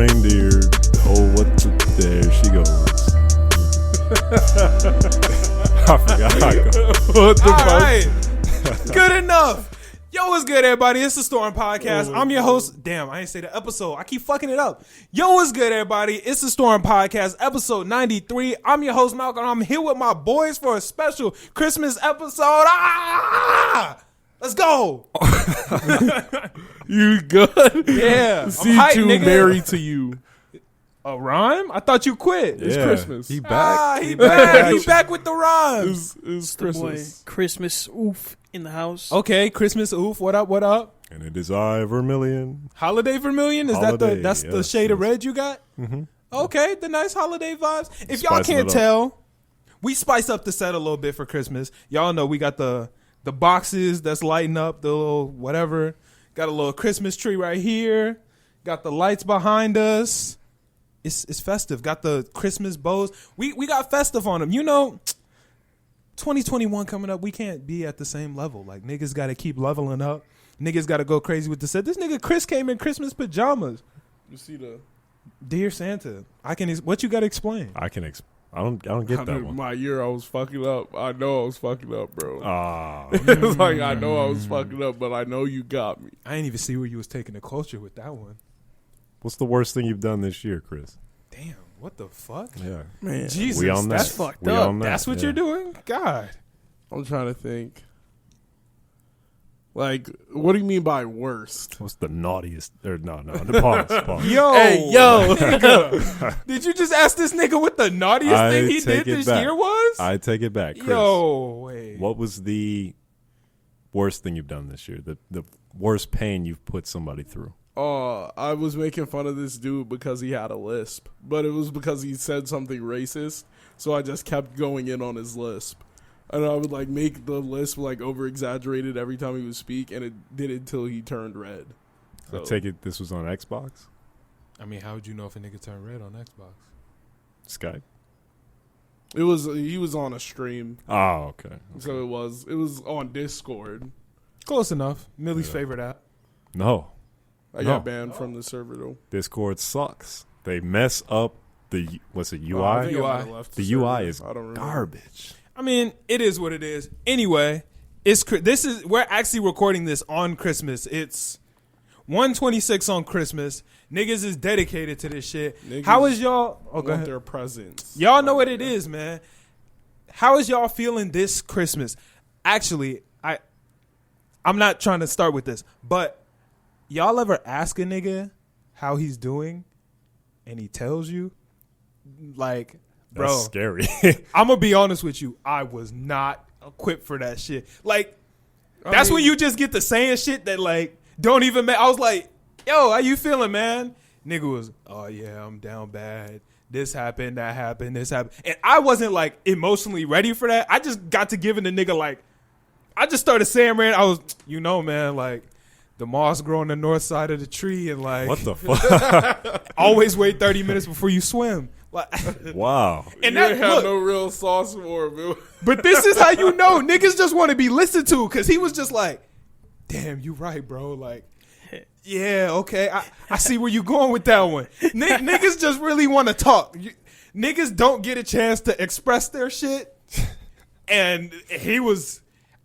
reindeer. Oh, there she goes. I forgot. What the fuck? Right. Good enough. Yo, what's good, everybody? It's the Storm Podcast. I'm your host. Damn, I ain't say the episode. I keep fucking it up. Yo, what's good, everybody? It's the Storm Podcast, episode 93. I'm your host, Malcolm. I'm here with my boys for a special Christmas episode. Let's go. You good? Yeah. C2 married to you. A rhyme? I thought you quit. It's Christmas. He back. He back. He back with the rhymes. It's Christmas. Boy, Christmas oof in the house. Okay, Christmas oof. What up? What up? And it is I, Vermilion. Holiday Vermilion? Is Holiday, that's the yes, shade of yes. red you got? Mm-hmm. Okay, the nice holiday vibes. If y'all Spicing can't it up. tell, we spice up the set a little bit for Christmas. Y'all know we got the boxes that's lighting up, the little whatever. Got a little Christmas tree right here. Got the lights behind us. It's festive. Got the Christmas bows. We got festive on them. You know, 2021 coming up, we can't be at the same level. Like, niggas got to keep leveling up. Niggas got to go crazy with the set. This nigga Chris came in Christmas pajamas. You see the Dear Santa, what you got to explain? I don't get that one. My year I was fucking up. I know I was fucking up, bro. It's Like, I know I was fucking up, but I know you got me. I ain't even see where you was taking the culture with that one. What's the worst thing you've done this year, Chris? Damn, what the fuck? Yeah. Man, Jesus, We on that. that's fucked We up. on that, That's what yeah. you're doing? God. I'm trying to think. Like, what do you mean by worst? What's the naughtiest? Or no. The pause. Yo. Hey, yo. Nigga, did you just ask this nigga what the naughtiest I thing he take did it this back. year was? I take it back, Chris. Yo, wait. What was the worst thing you've done this year? The worst pain you've put somebody through? I was making fun of this dude because he had a lisp, but it was because he said something racist, so I just kept going in on his lisp. And I would, like, make the lisp, like, over-exaggerated every time he would speak, and it did it until he turned red. I take it this was on Xbox? I mean, how would you know if a nigga turned red on Xbox? Skype? He was on a stream, Oh, okay. so it was on Discord. Close enough. Millie's Yeah. favorite app. No. I No. got banned from the server, though. Discord sucks. They mess up the, what's it, UI? I think I UI. might have left The server. UI is I don't remember. garbage. I mean, it is what it is. Anyway, we're actually recording this on Christmas. It's 1:26 on Christmas. Niggas is dedicated to this shit. Niggas How is y'all? Oh, go want ahead. their presents. Y'all know what it is, man. How is y'all feeling this Christmas? Actually, I'm not trying to start with this, but y'all ever ask a nigga how he's doing and he tells you? Like, That's bro, scary. I'm going to be honest with you. I was not equipped for that shit. Like, that's when you just get to saying shit that, like, don't even make. I was like, yo, how you feeling, man? Nigga was, oh, yeah, I'm down bad. This happened, that happened, this happened. And I wasn't, like, emotionally ready for that. I just got to giving the nigga, like, I just started saying, man, I was, you know, man, like, the moss grow on the north side of the tree and, like, What the fuck? always wait 30 minutes before you swim. Like, Wow. and You that, ain't have look, no real sauce for him, man. but this is how you know niggas just want to be listened to, because he was just like, damn, you right, bro. Like, yeah, okay. I see where you going with that one. Niggas just really want to talk. Niggas don't get a chance to express their shit. And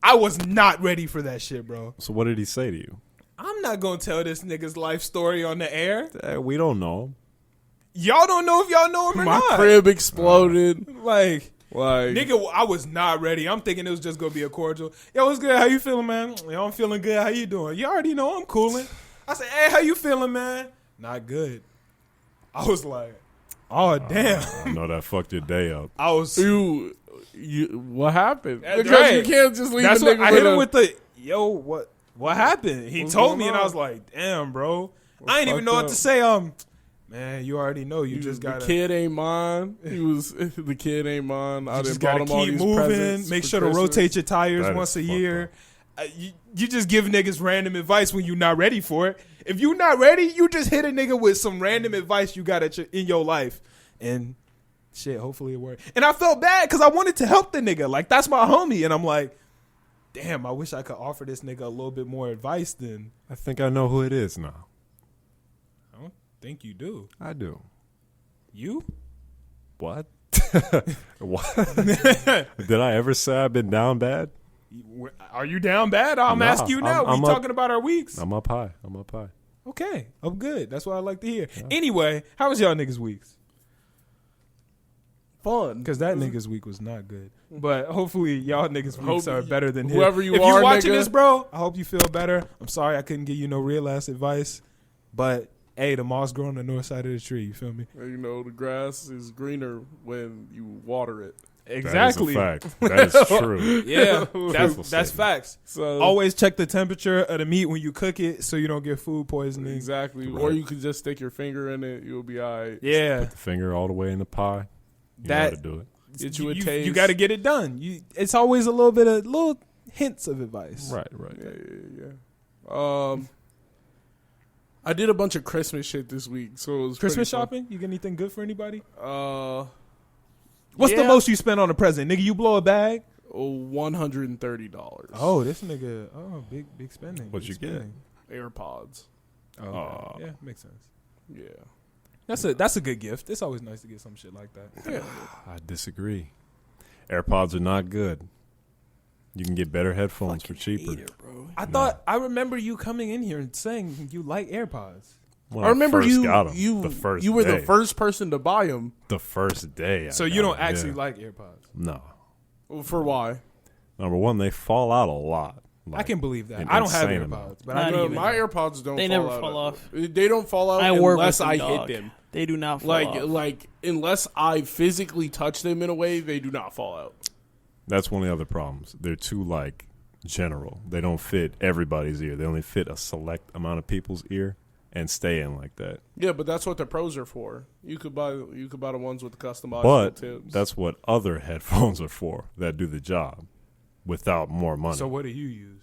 I was not ready for that shit, bro. So what did he say to you? I'm not going to tell this nigga's life story on the air. We don't know. Y'all don't know if y'all know him or My not. crib exploded. Like, Like, nigga, I was not ready. I'm thinking it was just gonna be a cordial. Yo, what's good? How you feeling, man? Yo, I'm feeling good. How you doing? You already know I'm cooling. I said, hey, how you feeling, man? Not good. I was like, oh damn. I know that fucked your day up. I was. you, what happened? That's Because right. you can't just leave That's a what nigga I hit him a- with the yo. What happened? He What's told going me, and I on? was like, damn, bro. I ain't even fucked know what up? to say. Man, you already know. You just got The kid ain't mine. The kid ain't mine. I just done bought gotta him all keep these moving. presents Make for sure to Christmas. rotate your tires That once is a fucked year. You just give niggas random advice when you're not ready for it. If you're not ready, you just hit a nigga with some random advice you got in your life, and shit. Hopefully it worked. And I felt bad because I wanted to help the nigga. Like, that's my homie, and I'm like, damn. I wish I could offer this nigga a little bit more advice than. I think I know who it is now. think you do. I do. You? What? What? Did I ever say I've been down bad? Are you down bad? I'm Nah, asking you now. I'm We up. talking about our weeks. I'm up high. I'm up high. Okay, I'm good. That's what I like to hear. Anyway, how was y'all niggas' weeks? Fun. Because that nigga's week was not good. But hopefully y'all niggas' weeks are better than his. whoever you if are, you're watching nigga. this, bro, I hope you feel better. I'm sorry I couldn't give you no real ass advice. But, hey, the moss grow on the north side of the tree. You feel me? You know, the grass is greener when you water it. Exactly. That is a fact. That is true. Yeah, Truthful that's statement. facts. So Always check the temperature of the meat when you cook it so you don't get food poisoning. exactly. Right. Or you could just stick your finger in it. You'll be all right. Yeah. Put the finger all the way in the pie. You know how to do it. Get you a taste. You got to get it done. It's always a little bit of little hints of advice. Right. Yeah. I did a bunch of Christmas shit this week, so it was Christmas pretty shopping? You get anything good for anybody? fun. What's the yeah. most you spent on a present? Nigga, you blow a bag? $130. Oh, this nigga. Oh, big spending. What'd Big you get? spending. AirPods. Oh, Aw. yeah, makes sense. Yeah. That's a good gift. It's always nice to get some shit like that. Yeah. I disagree. AirPods are not good. You can get better headphones for cheaper. Hater, bro. I remember you coming in here and saying you like AirPods. When I remember first you. got 'em, You the first you were day. the first person to buy them. The first day. So I you got don't 'em, actually yeah. like AirPods. No. For why? Number one, they fall out a lot. I can believe that. an I don't have insane AirPods, amount. but Not I No, even. my AirPods don't. They fall never out. fall off. They don't fall out I work unless with them, I dog. hit them. They do not fall off. Like unless I physically touch them in a way, they do not fall out. That's one of the other problems. They're too general. They don't fit everybody's ear. They only fit a select amount of people's ear and stay in like that. Yeah, but that's what the pros are for. You could buy the ones with the customizable But tips. that's what other headphones are for that do the job without more money. So what do you use?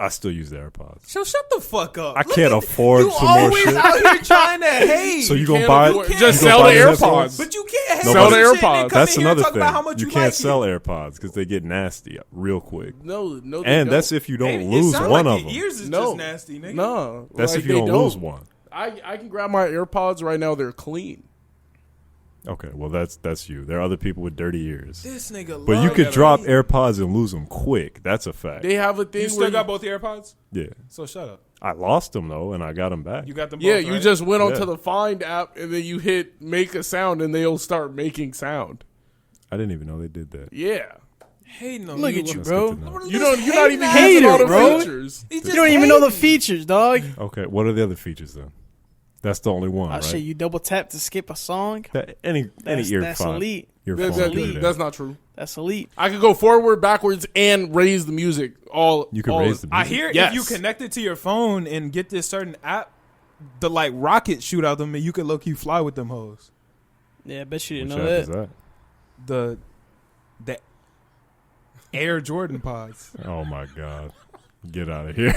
I still use the AirPods. So shut the fuck up. I can't afford You some more always shit. out here trying to hate. So you can't gonna buy? afford- you just gonna sell buy the headphones? AirPods. But you can't No, hate but- on some shit and AirPods. then come That's in here and another talk thing. about how much You you can't like sell it. AirPods because they get nasty real quick. No, they And don't. that's if you don't Hey, it lose sound one like of your them. ears is No. just nasty, nigga. No, That's like, if you they don't lose one. I can grab my AirPods right now. They're clean. Okay, well that's you. There are other people with dirty ears. This nigga. But you love could that. drop AirPods and lose them quick. That's a fact. They have a thing You where still got both your AirPods? Yeah. So shut up. I lost them though, and I got them back. You got them. Yeah, both, you right? just went onto Yeah. the Find app and then you hit make a sound and they'll start making sound. I didn't even know they did that. Yeah. hating on Look you. at you, That's bro. good to know. You're not even Hater, using all the bro. features. He You just don't even know the hating. features, dog. Okay, what are the other features then? That's the only one, I right? shit, you double tap to skip a song. Any That's earphone. elite. Earphone That- can do that. that's not true. That's elite. I could go forward, backwards, and raise the music. You can raise the music. I hear Yes. if you connect it to your phone and get this certain app, the rocket shoot out them, and you could low key fly with them hoes. Yeah, I bet you didn't Which know app that. is that? The Air Jordan pods. Oh my god. Get out of here.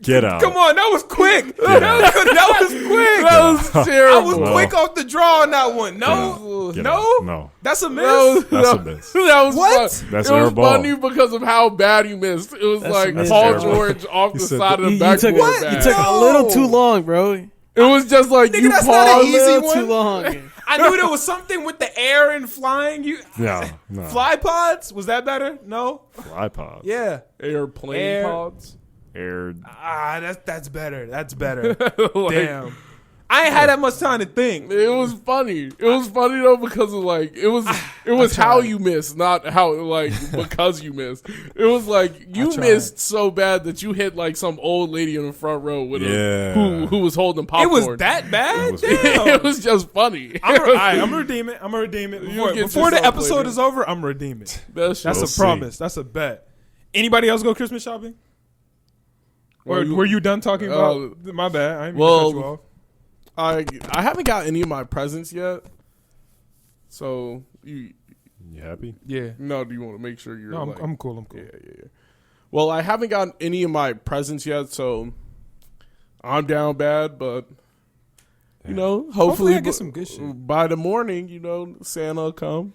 Get out. Come on, that was quick. Get That was quick. That was I terrible. was No. quick off the draw on that one. No, Get no, out. No. that's a miss. That's a miss. That was What? fun. That's it was air ball. funny because of how bad you missed. It was That's like a miss. Paul That's terrible. George off He the said side of the You backboard. took, bad. you took a little too long, bro. It was just like Nigga, you that's not an paused. easy A little one. too long. I knew there was something with the air and flying. You No. fly pods? Was that better? No. iPod. Yeah. Airplane Air- pods. Air. That's better. That's better. Like, Damn. I ain't had that much time to think. It was funny. It was funny though because of like it was how you missed, not how like because you missed. It was like you tried. missed so bad that you hit like some old lady in the front row with Yeah. who was holding It popcorn. was that bad? It was- Damn. It was just funny. I'm gonna redeem it. I'm gonna redeem it. You'll get Before the yourself episode later. is over, I'm gonna redeem it. That's That's We'll a see. promise. That's a bet. Anybody else go Christmas shopping? Or were you done talking about? My bad. I didn't mean to cut you off. I haven't got any of my presents yet. So You happy? Yeah. no, do you want to make sure you're No, like I'm cool. I'm cool. Yeah. Well, I haven't gotten any of my presents yet, so I'm down bad, but you know, hopefully I get some good shit. by the morning, you know, Santa will come.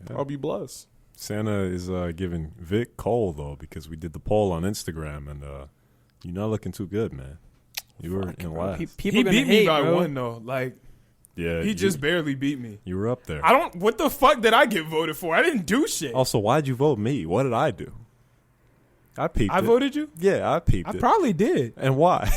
Yeah. I'll be blessed. Santa is giving Vic coal though because we did the poll on Instagram and you're not looking too good, man. You were in last. People He gonna beat me hate, by bro. one though. Like Yeah, he just barely beat me. you were up there. I don't. What the fuck did I get voted for? I didn't do shit. Also, why'd you vote me? What did I do? I peeped I it. voted you. Yeah, I peeped I it. probably did. And why?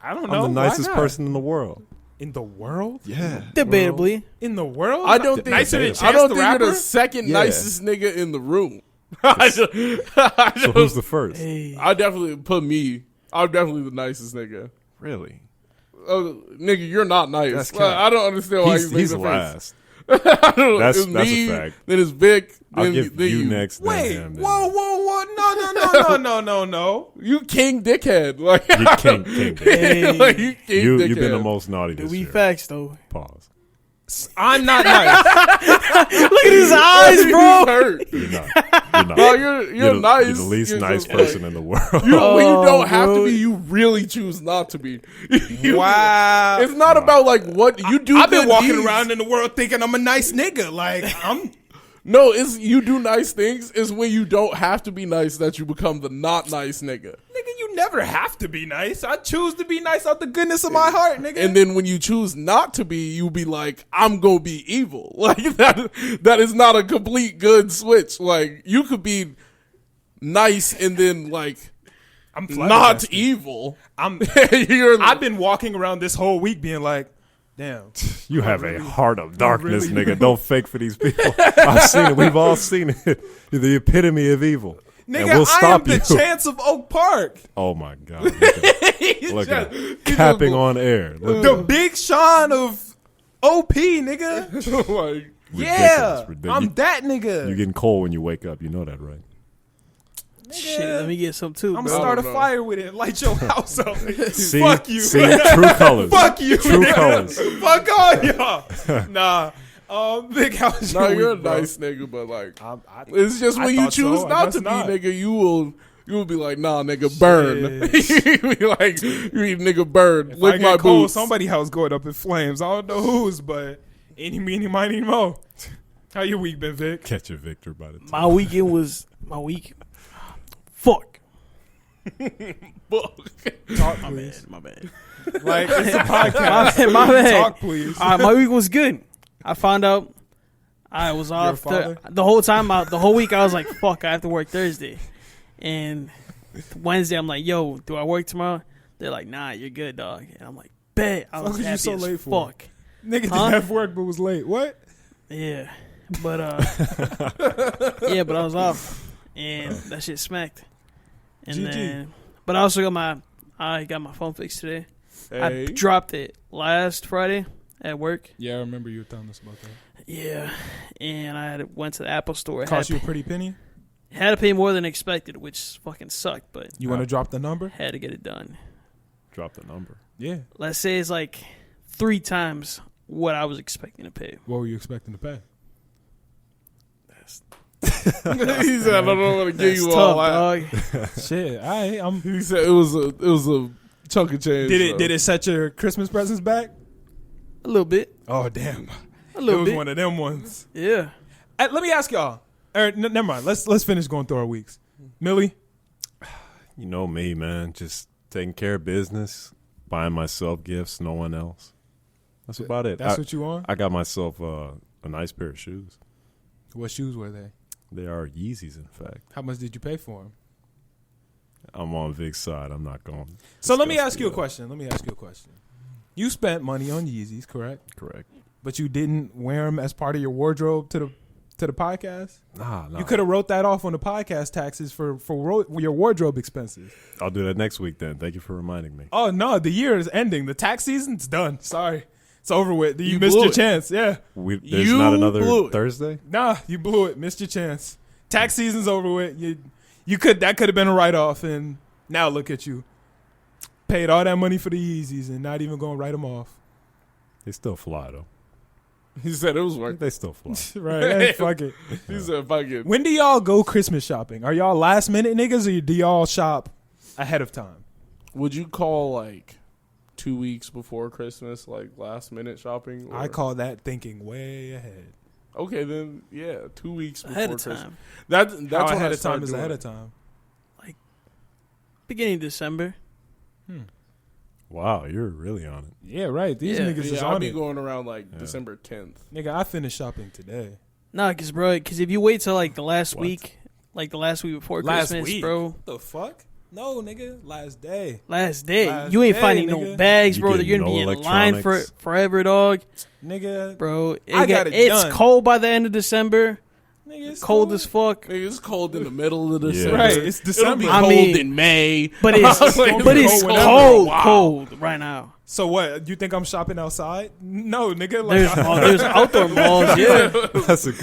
I don't I'm know. the Why nicest not? person in the world. in the world. Yeah. Debatably. In the world. I don't think nicer than Chance I don't the think you're Rapper? the second Yeah. nicest nigga in the room. So who's the first? Hey. I definitely put me. I'm definitely the nicest nigga. Really? Nigga, you're not nice. That's Like, cap. I don't understand why He's you he's the last. I don't know. That's- It's that's a me, fact. Then it's Vic. I'll Then, give then you next. Then Wait. him, then Whoa. No. You king dickhead. Like You king Hey. like, you king You dickhead. you've been the most naughty The this we year. facts though. Pause. I'm not nice. Look at his eyes, bro. He's hurt. You're not. No, you're nice. You're the least You're nice just person like- in the world. when you Oh, don't have bro. to be, you really choose not to be. Wow. It's not about like what you do. I've been good walking deeds. around in the world thinking I'm a nice nigga. Like I'm. No, it's you do nice things. It's when you don't have to be nice that you become the not nice nigga. Nigga, you never have to be nice. I choose to be nice out the goodness of my heart, nigga. And then when you choose not to be, you be like, I'm gonna be evil. Like that is not a complete good switch. Like you could be nice and then like I'm not flabbergasted. evil. I've been walking around this whole week being like, damn. You have a heart of darkness, nigga. Don't fake for these people. I've seen it. We've all seen it. You're the epitome of evil. Nigga, and we'll I am stop the you. chance of Oak Park. Oh my God. Look at it. Capping on air. Look The at it. Big Sean of OP, nigga. like, Yeah. Ridiculous. I'm that nigga. You're getting cold when you wake up. You know that, right? Shit, let me get some too, I'm bro. gonna start a know. fire with it and light your house up. See, Fuck you. See, true colors. Fuck you. True colors. Fuck all y'all. Nah. Big house. no, you're a nice nigga, but like it's just I when you thought choose so. I not guess to be not. nigga, you will be like, nah, nigga, burn. You be like, you need nigga burn. If I Lick get my cold, boots. somebody house going up in flames. I don't know whose, but any, meeny, miny, mo. How your week been, Vic? Catch a victor by the time. My weekend was my week. Fuck. Talk, My please. bad. My bad. Like, it's a podcast. My bad. Talk, please. All right, my week was good. I found out I was off father? the whole time. The whole week I was like, "Fuck, I have to work Thursday," and Wednesday I'm like, "Yo, do I work tomorrow?" They're like, "Nah, you're good, dog." And I'm like, "Bet." I was Fuck was you happy so as late for? fuck. Nigga Huh? didn't have work but was late. What? Yeah, but yeah, but I was off, and that shit smacked. And GG. then, but I also got my phone fixed today. I Hey. dropped it last Friday at work. Yeah, I remember you were telling us about that. Yeah, and I went to the Apple store. Cost you a pretty penny? Had to pay more than expected, which fucking sucked, but You want to drop the number? had to get it done. Drop the number. Yeah. Let's say it's like 3 times what I was expecting to pay. What were you expecting to pay? He said, I don't know what to give That's you tough, all that. dog. Shit, I'm. He said it was a chunk of change. Did it set your Christmas presents back? A little bit. Oh damn! A It little was bit. one of them ones. Yeah. Let me ask y'all. Never mind. Let's finish going through our weeks. Millie, You know me, man. Just taking care of business, buying myself gifts, no one else. That's about it. that's what you on? I got myself a nice pair of shoes. What shoes were they? They are Yeezys, in fact. How much did you pay for them? I'm on Vic's side. I'm not going. So let me discuss ask you a the, question. You spent money on Yeezys, correct? Correct. But you didn't wear them as part of your wardrobe to the podcast. Nah. You could have wrote that off on the podcast taxes for your wardrobe expenses. I'll do that next week then. Thank you for reminding me. Oh no, the year is ending. The tax season's done. Sorry, it's over with. You You missed blew your it. chance. Yeah, There's You not blew another it. Thursday? nah, you blew it. Missed your chance. Tax season's over with. That could have been a write off, and now look at you. Paid all that money for the Yeezys and not even gonna write them off. They still fly, though. He said it was worth. They still fly. Right? Hey, fuck it. He said, "Fuck it." When do y'all go Christmas shopping? Are y'all last minute niggas or do y'all shop ahead of time? Would you call like 2 weeks before Christmas like last minute shopping? I or- call that thinking way ahead. Okay, then yeah, 2 weeks before Ahead of Christmas. time. That's How when I ahead of start time is doing ahead it. of time. Beginning of December. Wow, you're really on it. Yeah, right. These niggas is I'll on be it. going around like December 10th. Nigga, I finished shopping today. Nah, because if you wait till like the last What? week, like the last week before Last Christmas, week, bro. What the fuck? No, nigga. Last day. Last day. Last You ain't day, finding no nigga. bags, You bro. get You're gonna no be in line for electronics. forever, dog. Nigga. Bro, I got it it's done. cold by the end of December. Nigga, it's Cold as fuck. Nigga, it's cold in the middle of Yeah. December. Right, it's It'll December. be I cold mean- in May. But it's Like, but it's cold whenever. cold, Wow. cold right now. So what? You think I'm shopping outside? No, nigga. Like, There's outdoor malls, yeah. That's a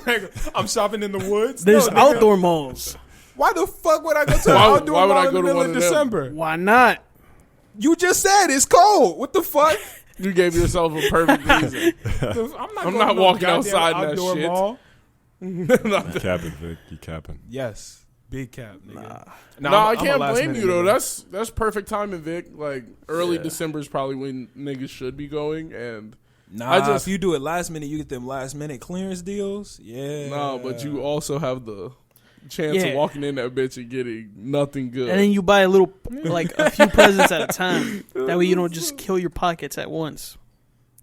like I'm shopping in the woods. There's No, nigga. outdoor malls. Why the fuck would I go to an Why- outdoor why would mall I in go the to middle one of of them? December? Why not? You just said it's cold. What the fuck? You gave yourself a perfect reason. I'm I'm going not to no walking goddamn outside in that outdoor shit. mall. you capping, Vic. You capping. Yes, big cap, nigga. No, Nah, I I'm a can't last blame minute you though. nigga. That's perfect timing, Vic. Like early Yeah. December is probably when niggas should be going, and Nah, if you do it last minute, you get them last minute clearance deals. Yeah. no, but you also have the chance Yeah. of walking in that bitch and getting nothing good. And then you buy a few presents at a time. That way you don't just kill your pockets at once.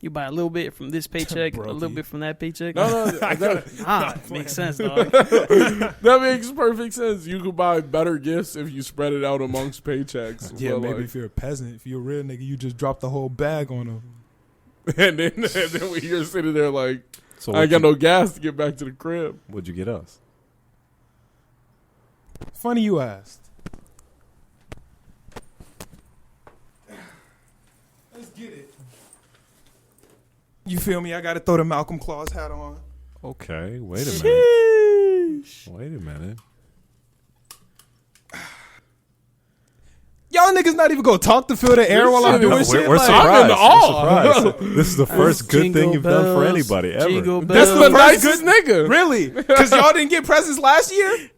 You buy a little bit from this paycheck, a little Brokey. bit from that paycheck. no, that It makes sense, dog. that makes perfect sense. You could buy better gifts if you spread it out amongst paychecks. Yeah, But, maybe like- if you're a peasant, if you're a real nigga, you just drop the whole bag on them. and then when you're sitting there like, So I ain't got no gas to get back to the crib. What'd you get us? Funny you asked. Let's get it. You feel me? I got to throw the Malcolm Claus hat on. Okay, wait a minute. Wait a minute. Y'all niggas not even gonna talk to fill the air while I'm doing We're- shit. We're like, surprised. I'm in awe. We're surprised. This is the first good thing you've done for anybody ever. Jingle That's bells. the The first nicest good nigga. Really? Because y'all didn't get presents last year?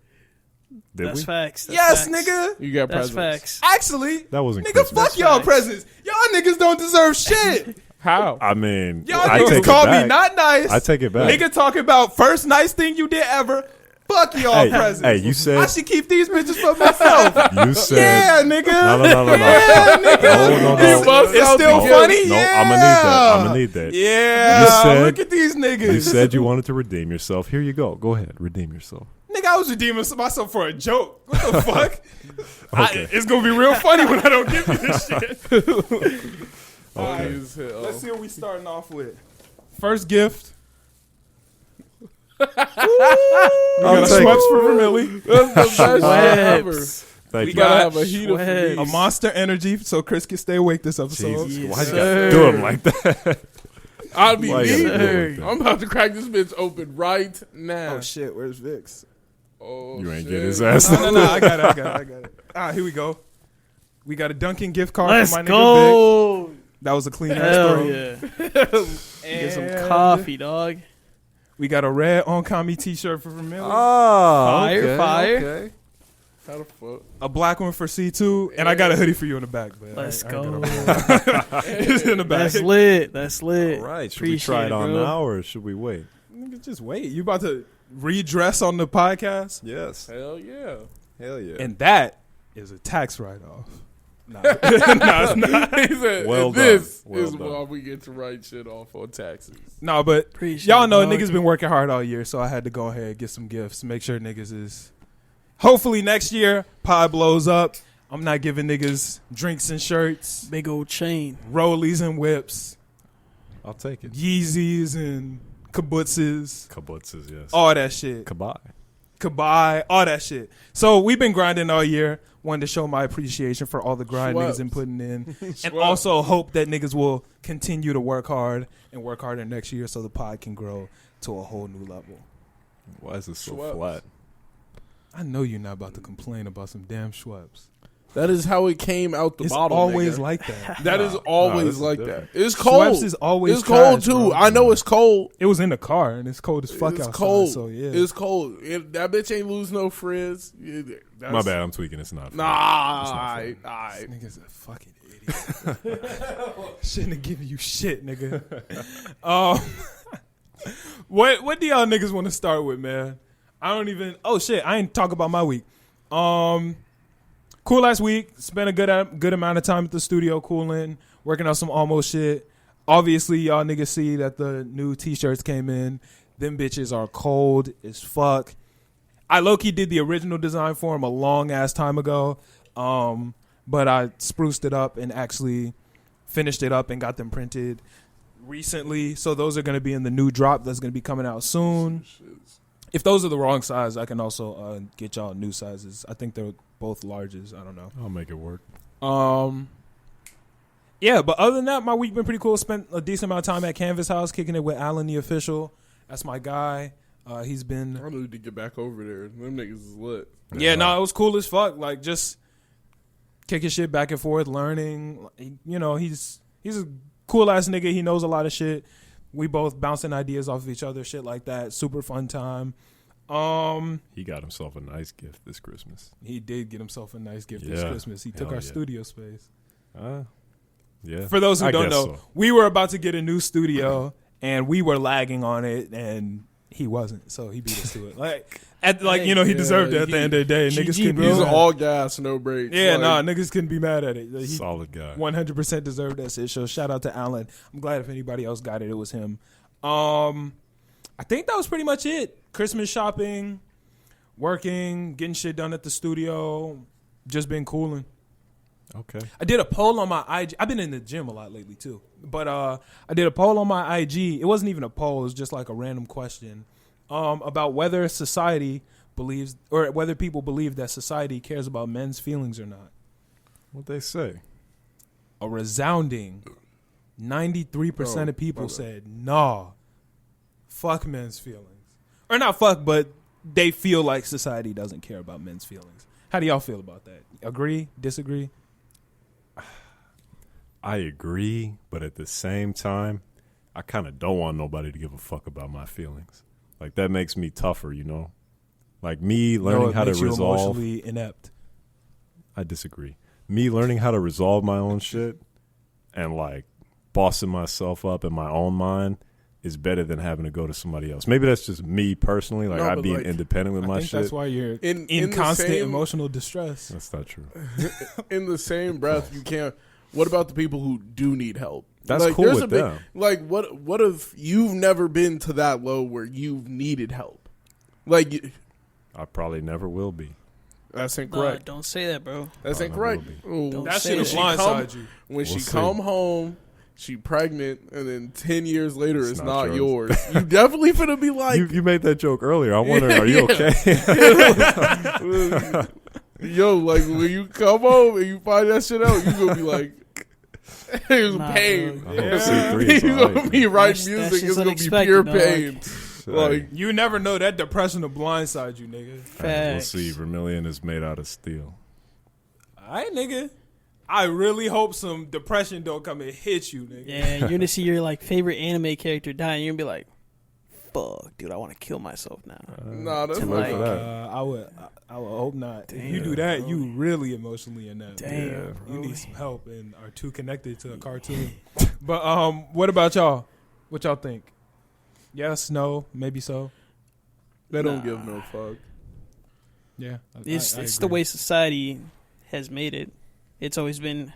Did That's we? facts. That's Yes, facts. nigga. You got That's presents. facts. Actually, That wasn't nigga, Christmas. fuck y'all facts. presents. Y'all niggas don't deserve shit. How? I mean, Y'all I niggas take call it back. me not nice. I take it back. Nigga talking about first nice thing you did ever. Fuck y'all Hey, presents. hey, you said- I should keep these bitches for myself. You said. Yeah, nigga. No. Yeah, nigga. No. You bust It's out still the funny. gift. No, Yeah. I'ma need that. I'ma need that. Yeah. You said- Look at these niggas. You said you wanted to redeem yourself. Here you go. Go ahead, redeem yourself. Nigga, I was redeeming myself for a joke. What the fuck? Okay. It's gonna be real funny when I don't give you this shit. Okay. As hell. Let's see what we starting off with. First gift. We got I'll a take Schweppes it. for Vermilly. That's the best shit ever. Schweppes. Thank We you. got Gotta have a heater for Schweppes. these. A Monster Energy so Chris can stay awake this episode. Jesus, Yes, why you sir. gotta do him like that? I'd be Why you me. gotta do it like that? I'm about to crack this bitch open right now. Oh shit, where's Vix? Oh, You ain't shit. get his ass. No, I got it. Alright, here we go. We got a Dunkin' gift card Let's for my nigga Vic. go. That was a clean ass Hell throw. yeah. Get some And coffee, dog. We got a red Onkami t-shirt for Vermilly. Fire, fire. How the fuck? A black one for C2, and I got a hoodie for you in the back. But Let's I ain't go. It's in the back. That's lit. That's lit. All right. Should we Appreciate try it it, on bro. now or should we wait? Nigga, just wait. You about to redress on the podcast? Yes. Hell yeah. Hell yeah. And that is a tax write-off. Nah, it's not. He said, Well and this done. Well is done. why we get to write shit off on taxes. No, but Appreciate y'all it, know dog. niggas been working hard all year, so I had to go ahead and get some gifts. Make sure niggas is. Hopefully next year, pod blows up. I'm not giving niggas drinks and shirts, Big old chain. rollies and whips, I'll take it. Yeezys and kibbutzes, Kabutzes, yes. all that shit. Kabai. Kabai, all that shit. So we've been grinding all year. Wanted to show my appreciation for all the grind Schweppes. niggas been putting in. And Schweppes. also hope that niggas will continue to work hard and work harder next year so the pod can grow to a whole new level. Why is this so Schweppes. flat? I know you're not about to complain about some damn Schweppes. That is how it came out the It's bottle. always nigga. like that. That is this always is like different. that. It's cold. Schweppes is always It's cold trash, too. bro. I know it's cold. It was in the car and it's cold as fuck It's outside. cold. So yeah. It's cold. That bitch ain't lose no frizz. That's- My bad. I'm tweaking. It's not. Nah, It's not alright, This alright. nigga's a fucking idiot. Shouldn't have given you shit, nigga. What do y'all niggas want to start with, man? I don't even. Oh shit! I ain't talk about my week. Cool last week. Spent a good amount of time at the studio cooling, working on some almost shit. Obviously, y'all niggas see that the new t-shirts came in. Them bitches are cold as fuck. I low-key did the original design for them a long-ass time ago. But I spruced it up and actually finished it up and got them printed recently. So those are going to be in the new drop that's going to be coming out soon. If those are the wrong size, I can also get y'all new sizes. I think they're both larges. I don't know. I'll make it work. Yeah, but other than that, my week been pretty cool. Spent a decent amount of time at Canvas House kicking it with Alan the Official. That's my guy. He's been... I need to get back over there. Them niggas is lit. Yeah, no, it was cool as fuck. Like, just kicking shit back and forth, learning. You know, he's a cool-ass nigga. He knows a lot of shit. We both bouncing ideas off of each other, shit like that. Super fun time. He got himself a nice gift this Christmas. He did get himself a nice gift this Christmas. He took our studio space. Yeah. For those who don't know, so. we were about to get a new studio, and we were lagging on it, and he wasn't, so he beat us to it. He deserved it at the end of the day. Niggas couldn't be He's mad. all gas, no brakes. Yeah, niggas couldn't be mad at it. He Solid guy. 100% deserved that shit. So shout out to Alan. I'm glad if anybody else got it, it was him. I think that was pretty much it. Christmas shopping, working, getting shit done at the studio, just been cooling. Okay. I did a poll on my IG. I've been in the gym a lot lately too. But I did a poll on my IG. It wasn't even a poll. It was just like a random question about whether society believes, or whether people believe that society cares about men's feelings or not. What'd they say? A resounding 93% of people said, nah, fuck men's feelings. Or not fuck, but they feel like society doesn't care about men's feelings. How do y'all feel about that? Agree? Disagree? I agree, but at the same time, I kind of don't want nobody to give a fuck about my feelings. Like, that makes me tougher, you know? Like, me learning how to resolve... emotionally inept. I disagree. Me learning how to resolve my own shit and, like, bossing myself up in my own mind is better than having to go to somebody else. Maybe that's just me personally. Like, I'm being independent with my shit. That's why you're in constant emotional distress. That's not true. In the same breath, you can't... What about the people who do need help? That's like, cool with them. Like, what if you've never been to that low where you've needed help? Like, I probably never will be. That's incorrect. Don't say that, bro. That's incorrect. That shit will blindside you. When she come home, she pregnant, and then 10 years later, it's not yours. You definitely finna be like... You made that joke earlier. I'm wondering, are you okay? Yo, like, when you come home and you find that shit out, you gonna be like... It was pain. You gonna be writing music. It's gonna be pure pain. Like, you never know, that depression will blindside you, nigga. Right, we'll see. Vermilion is made out of steel. All right, nigga. I really hope some depression don't come and hit you, nigga. Yeah, you're gonna see your like favorite anime character die, and you're gonna be like, "Fuck, dude, I want to kill myself now." Nah, that's like, I would hope not. Damn, if you do that, bro. You really emotionally inept. Damn, you need some help and are too connected to a cartoon. But what about y'all? What y'all think? Yes, no, maybe so. They don't give no fuck. Yeah, it's the way society has made it. It's always been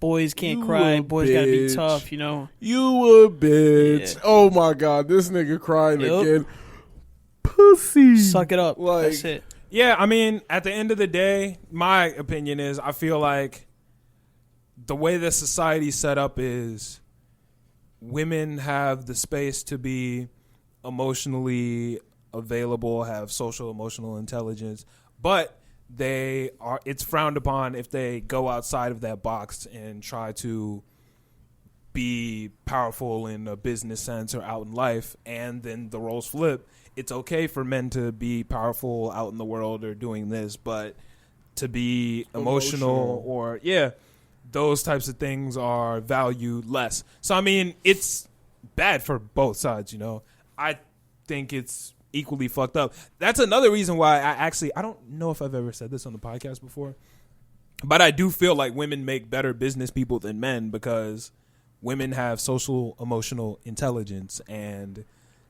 boys can't cry, boys gotta be tough, you know. You a bitch. Yeah. Oh my god, this nigga crying again. Pussy. Suck it up. Like, that's it. Yeah, I mean, at the end of the day, my opinion is I feel like the way that society's set up is women have the space to be emotionally available, have social emotional intelligence, but it's frowned upon if they go outside of that box and try to be powerful in a business sense or out in life, and then the roles flip. It's okay for men to be powerful out in the world or doing this, but to be emotional or those types of things are valued less. So I mean, it's bad for both sides, you know. I think it's equally fucked up. That's another reason why I don't know if I've ever said this on the podcast before, but I do feel like women make better business people than men because women have social emotional intelligence and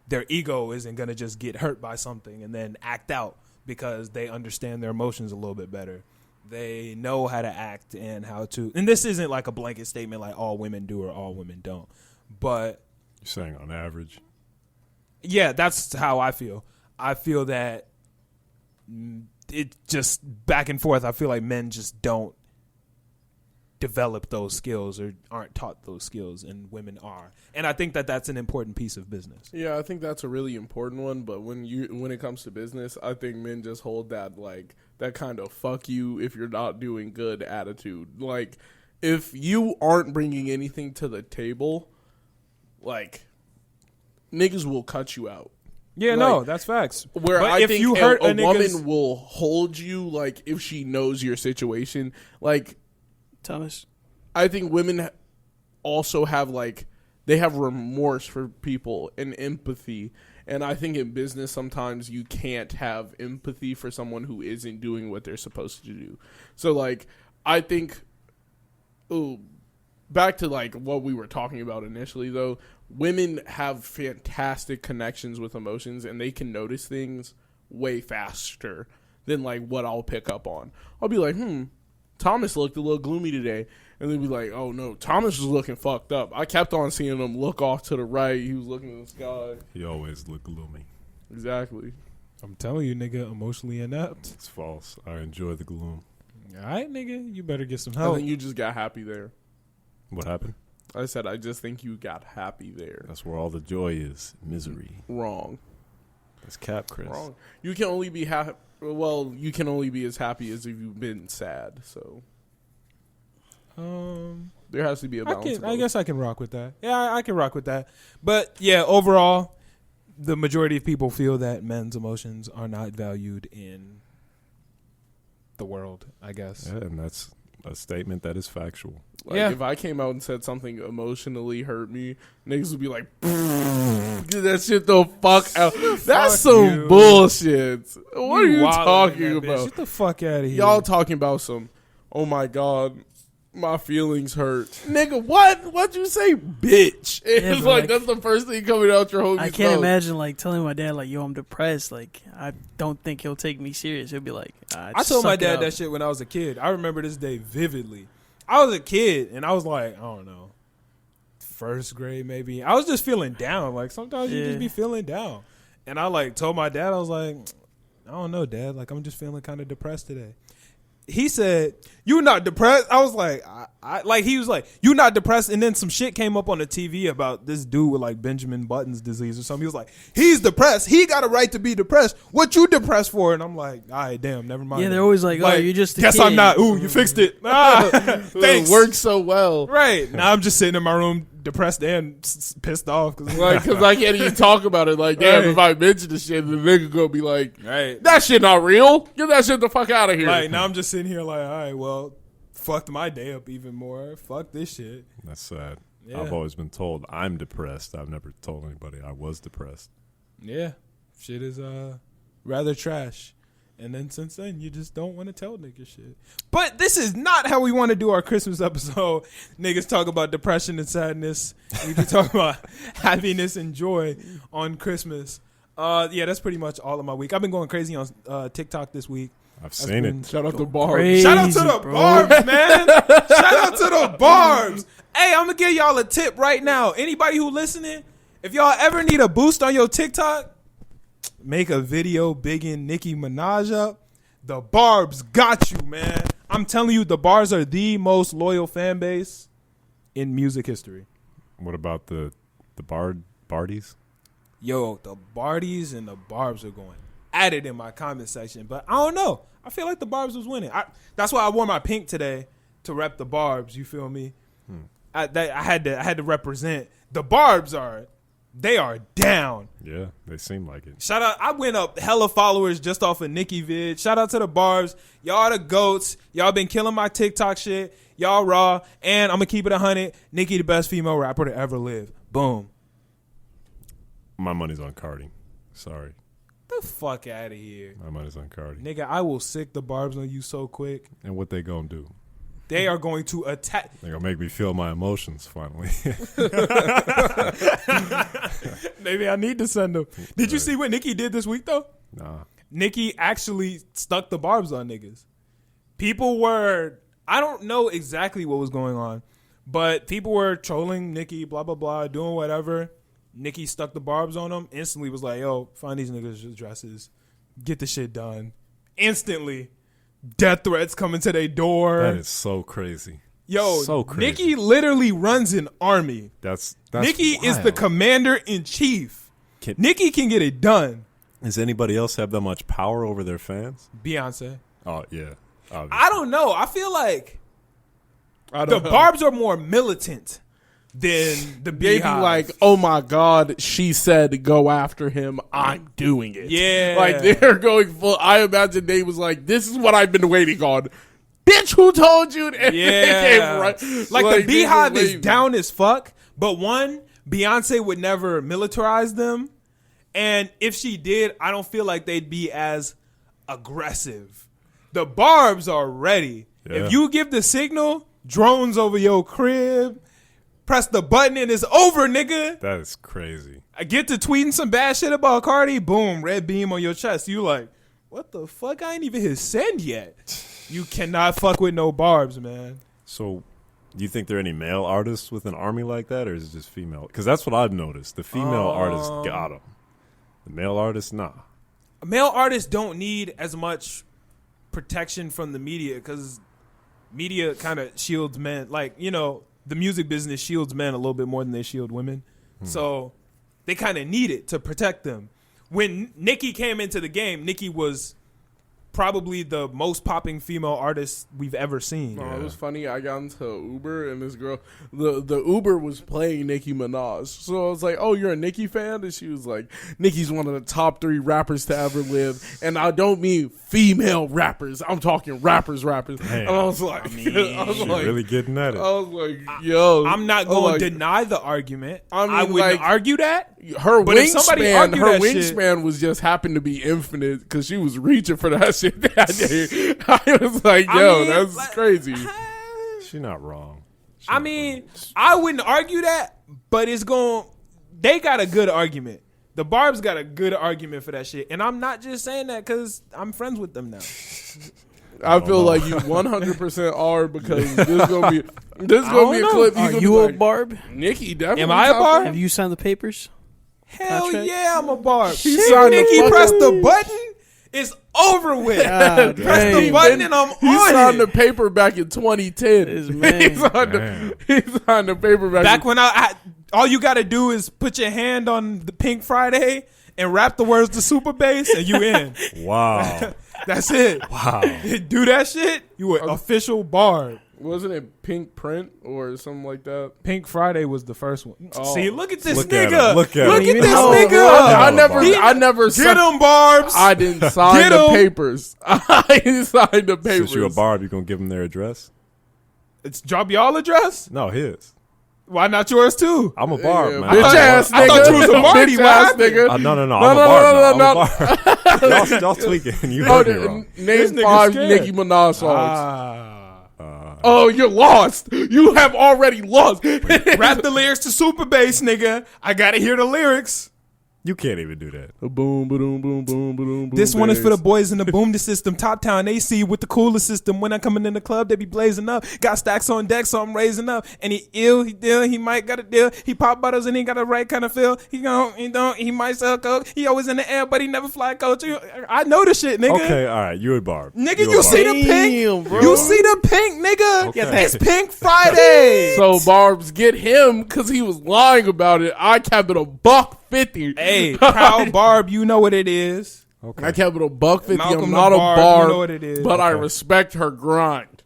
their ego isn't going to just get hurt by something and then act out because they understand their emotions a little bit better. They know how to act and how to. And this isn't like a blanket statement like all women do or all women don't. But You're saying on average. yeah, that's how I feel. I feel that it just back and forth. I feel like men just don't develop those skills or aren't taught those skills, and women are. And I think that that's an important piece of business. Yeah, I think that's a really important one. But when it comes to business, I think men just hold that like that kind of fuck you if you're not doing good attitude. Like if you aren't bringing anything to the table, like niggas will cut you out. Yeah, Like, no, that's facts. Where But I if think you hurt a a nigga's- woman will hold you like if she knows your situation. Like Thomas. I think women also have like they have remorse for people and empathy. And I think in business sometimes you can't have empathy for someone who isn't doing what they're supposed to do. So like I think back to like what we were talking about initially though, women have fantastic connections with emotions and they can notice things way faster than like what I'll pick up on. I'll be like, Thomas looked a little gloomy today. And they'd be like, oh no, Thomas was looking fucked up. I kept on seeing him look off to the right. He was looking at the sky. He always looked gloomy. Exactly. I'm telling you, nigga, emotionally inept. It's false. I enjoy the gloom. All right, nigga, you better get some I help. think you just got happy there. What happened? I said, I just think you got happy there. That's where all the joy is. Misery. Wrong. That's cap, Chris. Wrong. You can only be happy. Well, you can only be as happy as if you've been sad. So there has to be a balance. I guess I can rock with that. Yeah, I can rock with that. But yeah, overall, the majority of people feel that men's emotions are not valued in the world, I guess. Yeah, and that's a statement that is factual. Like, Yeah. if I came out and said something emotionally hurt me, niggas would be like, get that shit the fuck out. That's some you. bullshit. What are you wildin' talking in that bitch. about? Get the fuck out of here. Y'all talking about some, oh my God, my feelings hurt. Nigga, what? What'd you say, bitch? It's but like, like- that's the first thing coming out your homie's I can't mouth. imagine like telling my dad like, "Yo, I'm depressed." Like, I don't think he'll take me serious. He'll be like, I told my dad that shit when I was a kid. I remember this day vividly. I was a kid, and I was like, I don't know, first grade maybe. I was just feeling down. Like, sometimes you just be feeling down. And I, like, told my dad, I was like, I don't know, Dad. Like, I'm just feeling kind of depressed today. He said, "You not depressed?" I was like, he was like, "You not depressed?" And then some shit came up on the TV about this dude with like Benjamin Button's disease or something. He was like, "He's depressed. He got a right to be depressed. What you depressed for?" And I'm like, "All right, damn, never mind." Yeah, they're always like, "Oh, you're just a guess kid." I'm not. Ooh, you fixed it. Ah, thanks. It works so well. Right now, I'm just sitting in my room, depressed and pissed off because Because I can't even talk about it. Like, damn, Right. if I mention the shit, the nigga gonna be like, right. that shit not real. Get that shit the fuck out of here. Like now, I'm just sitting here like, all right, well, fucked my day up even more. Fuck this shit. That's sad. Yeah. I've always been told I'm depressed. I've never told anybody I was depressed. Yeah, shit is rather trash. And then since then, you just don't want to tell niggas shit. But this is not how we want to do our Christmas episode. Niggas talk about depression and sadness. We be talking about happiness and joy on Christmas. Yeah, that's pretty much all of my week. I've been going crazy on TikTok this week. I've seen it. Shout out to Bar. crazy. Shout out to the bro. Barbs, man. Shout out to the Barbs. Hey, I'm going to give y'all a tip right now. Anybody who listening, if y'all ever need a boost on your TikTok, make a video bigging Nicki Minaj up. The Barbs got you, man. I'm telling you, the Barbs are the most loyal fan base in music history. What about the Bardies? Yo, the Bardies and the Barbs are going at it in my comment section. But I don't know. I feel like the Barbs was winning. That's why I wore my pink today to rep the Barbs. You feel me? I had to represent. The Barbs they are down. Yeah, they seem like it. Shout out. I went up hella followers just off of Nicki vid. Shout out to the Barbs. Y'all the goats. Y'all been killing my TikTok shit. Y'all raw. And I'm going to keep it 100. Nicki the best female rapper to ever live. Boom. My money's on Carti. Sorry. The fuck out of here. My money's on Carti. Nigga, I will sick the Barbs on you so quick. And what they gonna do? They are going to attack. They gonna make me feel my emotions finally. Maybe I need to send them. Did you see what Nicki did this week, though? Nah. Nicki actually stuck the Barbs on niggas. people were, I don't know exactly what was going on, but people were trolling Nicki, blah, blah, blah, doing whatever. Nicki stuck the barbs on them, instantly was like, yo, find these niggas' addresses, get the shit done. Instantly, death threats coming to their door. That is so crazy. Yo, so crazy. Nicki literally runs an army. That's Nicki is the wild. commander-in-chief. Nicki can get it done. Does anybody else have that much power over their fans? Beyonce. Oh, yeah. Obviously. I don't know. I feel like I the don't know. Barbs are more militant than the They be Beehive. like, oh my God, she said go after him. I'm doing it. Yeah. Like they're going full. I imagine they was like, this is what I've been waiting on. Bitch, who told you? And they yeah. came right- Like the they Beehive were is waiting. down as fuck. But one, Beyonce would never militarize them. And if she did, I don't feel like they'd be as aggressive. The Barbs are ready. Yeah. If you give the signal, drones over your crib, press the button and it's over, nigga. That is crazy. I get to tweeting some bad shit about Cardi, boom, red beam on your chest. You like, what the fuck? I ain't even hit send yet. You cannot fuck with no Barbs, man. So, do you think there are any male artists with an army like that, or is it just female? Because that's what I've noticed. The female artists got them. The male artists, nah. Male artists don't need as much protection from the media because media kind of shields men. Like, you know, the music business shields men a little bit more than they shield women. So they kind of need it to protect them. When Nicki came into the game, Nicki was probably the most popping female artist we've ever seen. No, it was funny. I got into Uber and this girl, the Uber was playing Nicki Minaj. So I was like, "Oh, you're a Nicki fan?" And she was like, "Nicki's one of the top 3 rappers to ever live." And I don't mean female rappers. I'm talking rappers. Damn. And I was like, I was She like, really getting at it. I was like, yo, I'm not going to deny the argument. I mean, I wouldn't like, argue that. her But if somebody wingspan, argued her that shit- wingspan was just happened to be infinite because she was reaching for that shit that day. I was like, I yo, mean, that's like- crazy. She's not wrong. I mean, I wouldn't argue that, but it's going. They got a good argument. The Barbs got a good argument for that shit, and I'm not just saying that because I'm friends with them now. I feel like you 100% are because this gonna be a clip. Are gonna you be a like, Barb? Nikki, definitely. Am I a top Barb? Have you signed the papers? Hell Contract? yeah, I'm a Barb. He If signed the Nicki fucking- pressed the button, it's over with. God, Press the dang. button and I'm He on signed it. the paper back in 2010. This He man. signed the paper back. Back when all you got to do is put your hand on the Pink Friday and rap the words to super bass and you in. Wow. That's it. Wow. Do that shit, you an official Barb. Wasn't it Pink Print or something like that? Pink Friday was the first one. Oh. See, look at this Look at nigga. him. Look at Look him. at this Oh, nigga. I never Get him, Barbs. I didn't sign Get the 'em. papers. I didn't sign the papers. Since you're a Barb, you gonna give them their address? It's drop y'all address. No, his. Why not yours too? I'm a Barb, Yeah, man. bitch ass nigga. I thought you was a Barty. Bitch What ass happened? nigga. No. I'm No, a no, Barb. no, I'm a Barb. Y'all tweaking. You Oh, heard me wrong. name nigga 5 scared. Nicki Minaj songs. Ah. Oh, you're lost. You have already lost. Rap the lyrics to super bass, nigga. I gotta hear the lyrics. You can't even do that. Boom, boom, boom, boom, boom. This one is for the boys in the boom the system. Top town AC with the cooler system. When I'm coming in the club, they be blazing up. Got stacks on deck, so I'm raising up. And he ill, he deal, he might got a deal. He pop bottles and he got the right kind of feel. He don't, he might sell coke. He always in the air, but he never fly coach. I know the shit, nigga. Okay, all right. You a Barb. Nigga, You a you Barb. see the pink? Damn, bro. You see the pink, nigga? Okay. It's Pink Friday. So Barb's get him because he was lying about it. I kept it $1.50. Hey, proud Barb, you know what it is. Okay. I kept it $1.50. Malcolm I'm the not a Barb, Barb, you know what it is. but I Okay. respect her grind.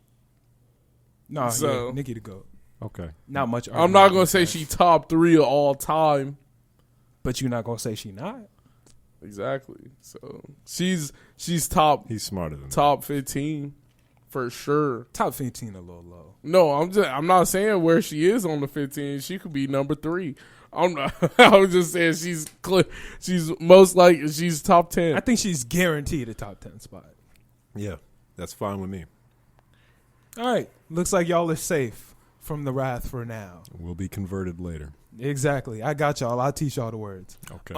No, So- yeah, Nicki the GOAT. Okay. Not much. I'm not gonna say she top 3 of all time. but you're not gonna say she not. Exactly. So she's top He's smarter than that. top 15 for sure. Top 15 a little low. No, I'm not saying where she is on the 15. She could be number 3. I'm not. I was just saying she's most likely she's top 10. I think she's guaranteed a top 10 spot. Yeah, that's fine with me. All right, looks like y'all are safe from the wrath for now. We'll be converted later. Exactly. I got y'all. I'll teach y'all the words. Okay.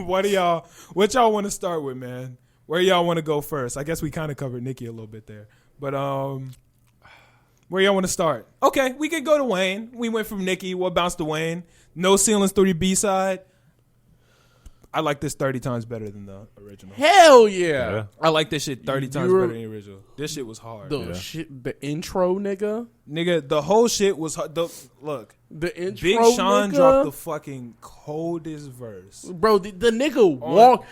What y'all want to start with, man? Where y'all want to go first? I guess we kind of covered Nicki a little bit there. But where y'all want to start? Okay, we could go to Wayne. We went from Nicki. We'll bounce to Wayne. No Ceilings 3 B-side. I like this 30 times better than the original. Hell yeah. I like this shit 30 times better than the original. This shit was hard. The intro, nigga. Nigga, the whole shit was hard. Look. The intro, Big Sean nigga. dropped the fucking coldest verse. Bro, the nigga walked.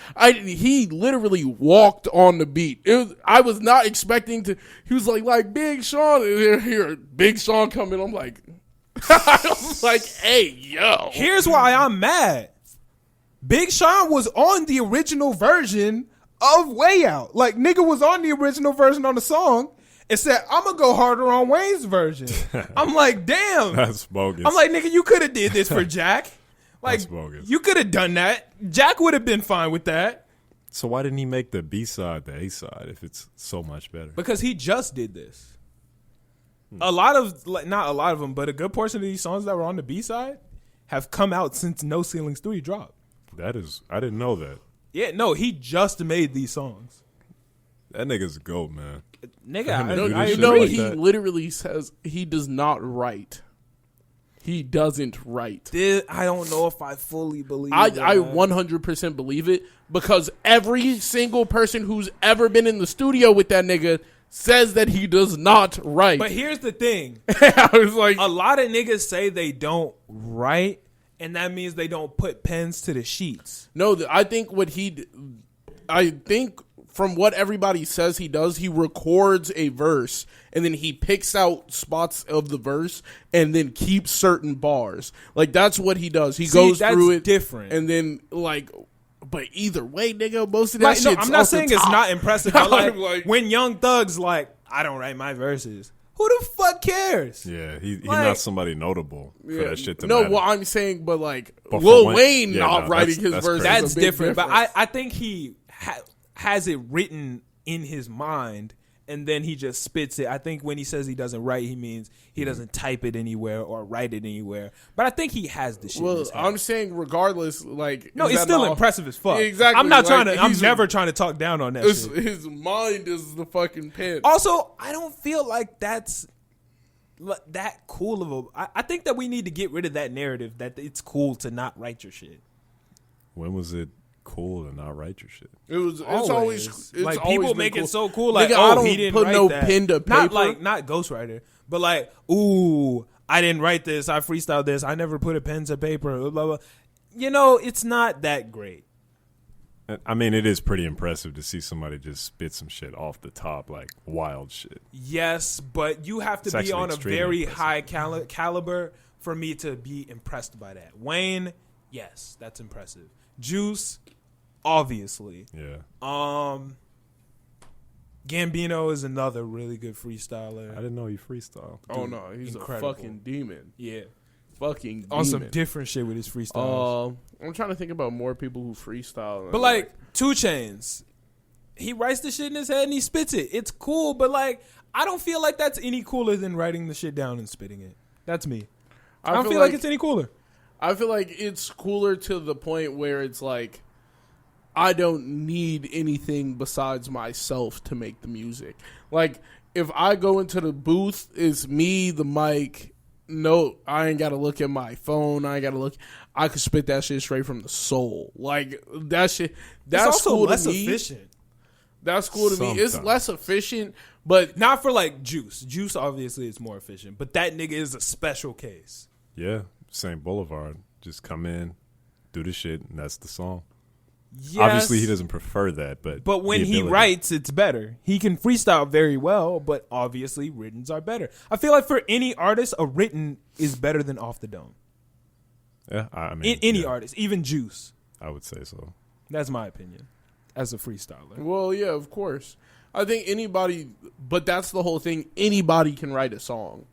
He literally walked on the beat. I was not expecting to. He was like Big Sean. Here, Big Sean coming. I'm like, I was like, hey, yo. Here's why I'm mad. Big Sean was on the original version of Way Out. Like, nigga was on the original version on the song and said, I'm going to go harder on Wayne's version. I'm like, damn. That's bogus. I'm like, nigga, you could have did this for Jack. Like, That's bogus. You could have done that. Jack would have been fine with that. So why didn't he make the B-side the A-side if it's so much better? Because he just did this. A lot of, not a lot of them, but a good portion of these songs that were on the B-side have come out since No Ceilings 3 dropped. That is, I didn't know that. Yeah, no, he just made these songs. That nigga's a goat, man. Nigga, I I shit No, agree. like he that. literally says he does not write. He doesn't write. I don't know if I fully believe I that. 100% believe it because every single person who's ever been in the studio with that nigga says that he does not write. But here's the thing. I was like, A lot of niggas say they don't write, and that means they don't put pens to the sheets. no, I think from what everybody says he does, he records a verse and then he picks out spots of the verse and then keeps certain bars. Like, that's what he does. He goes that's through it different. and then, like, but either way, nigga, most of that Like, no, shit's I'm not off the saying it's top. not impressive. But I'm like, when Young Thug's like, I don't write my verses. Who the fuck cares? Yeah, he's Like- not somebody notable for that shit to no, matter. well, I'm saying, but like But for Lil Wayne- Wayne yeah, not no, writing his that's verses. crazy. That's is a big different. But difference. I think he has it written in his mind, and then he just spits it. I think when he says he doesn't write, he means he doesn't type it anywhere or write it anywhere. But I think he has the shit. in Well, his head. I'm saying regardless, like No, is it's that still not- impressive as fuck. Exactly, I'm not like, trying to. I'm he's- never trying to talk down on that shit. His mind is the fucking pen. Also, I don't feel like that's that cool of a. I think that we need to get rid of that narrative that it's cool to not write your shit. When was it cool to not write your shit? It's always it's like always people been make cool. it so cool. Like, Nigga, oh, I don't he didn't put write no that. pen to Not paper. like not ghostwriter, but like, ooh, I didn't write this. I freestyled this. I never put a pen to paper. Blah, blah, blah. You know, it's not that great. I mean, it is pretty impressive to see somebody just spit some shit off the top, like wild shit. Yes, but you have to It's be actually on a extremely very impressive. high caliber for me to be impressed by that. Wayne, yes, that's impressive. Juice, obviously. Yeah. Gambino is another really good freestyler. I didn't know you freestyle. Oh no, he's incredible. a fucking demon. Yeah, Fucking on some demon. different shit with his freestyles. I'm trying to think about more people who freestyle. But like 2 Chainz, he writes the shit in his head and he spits it. It's cool, but like I don't feel like that's any cooler than writing the shit down and spitting it. That's me. I don't feel like it's any cooler. I feel like it's cooler to the point where it's like I don't need anything besides myself to make the music. Like if I go into the booth, it's me, the mic. No, I ain't got to look at my phone. I ain't got to look. I could spit that shit straight from the soul. Like that shit. That's It's also cool less to me. efficient. That's cool to me. It's Sometimes. less efficient, but Not for like Juice. Juice obviously is more efficient, but that nigga is a special case. Yeah. St. Boulevard. Just come in, do the shit, and that's the song. Yes, Obviously, he doesn't prefer that, but when the he ability- writes, it's better. He can freestyle very well, but obviously writtens are better. I feel like for any artist, a written is better than off the dome. yeah, I mean, Any yeah, artist, even Juice. I would say so. That's my opinion as a freestyler. well, yeah, of course. I think anybody, but that's the whole thing. Anybody can write a song.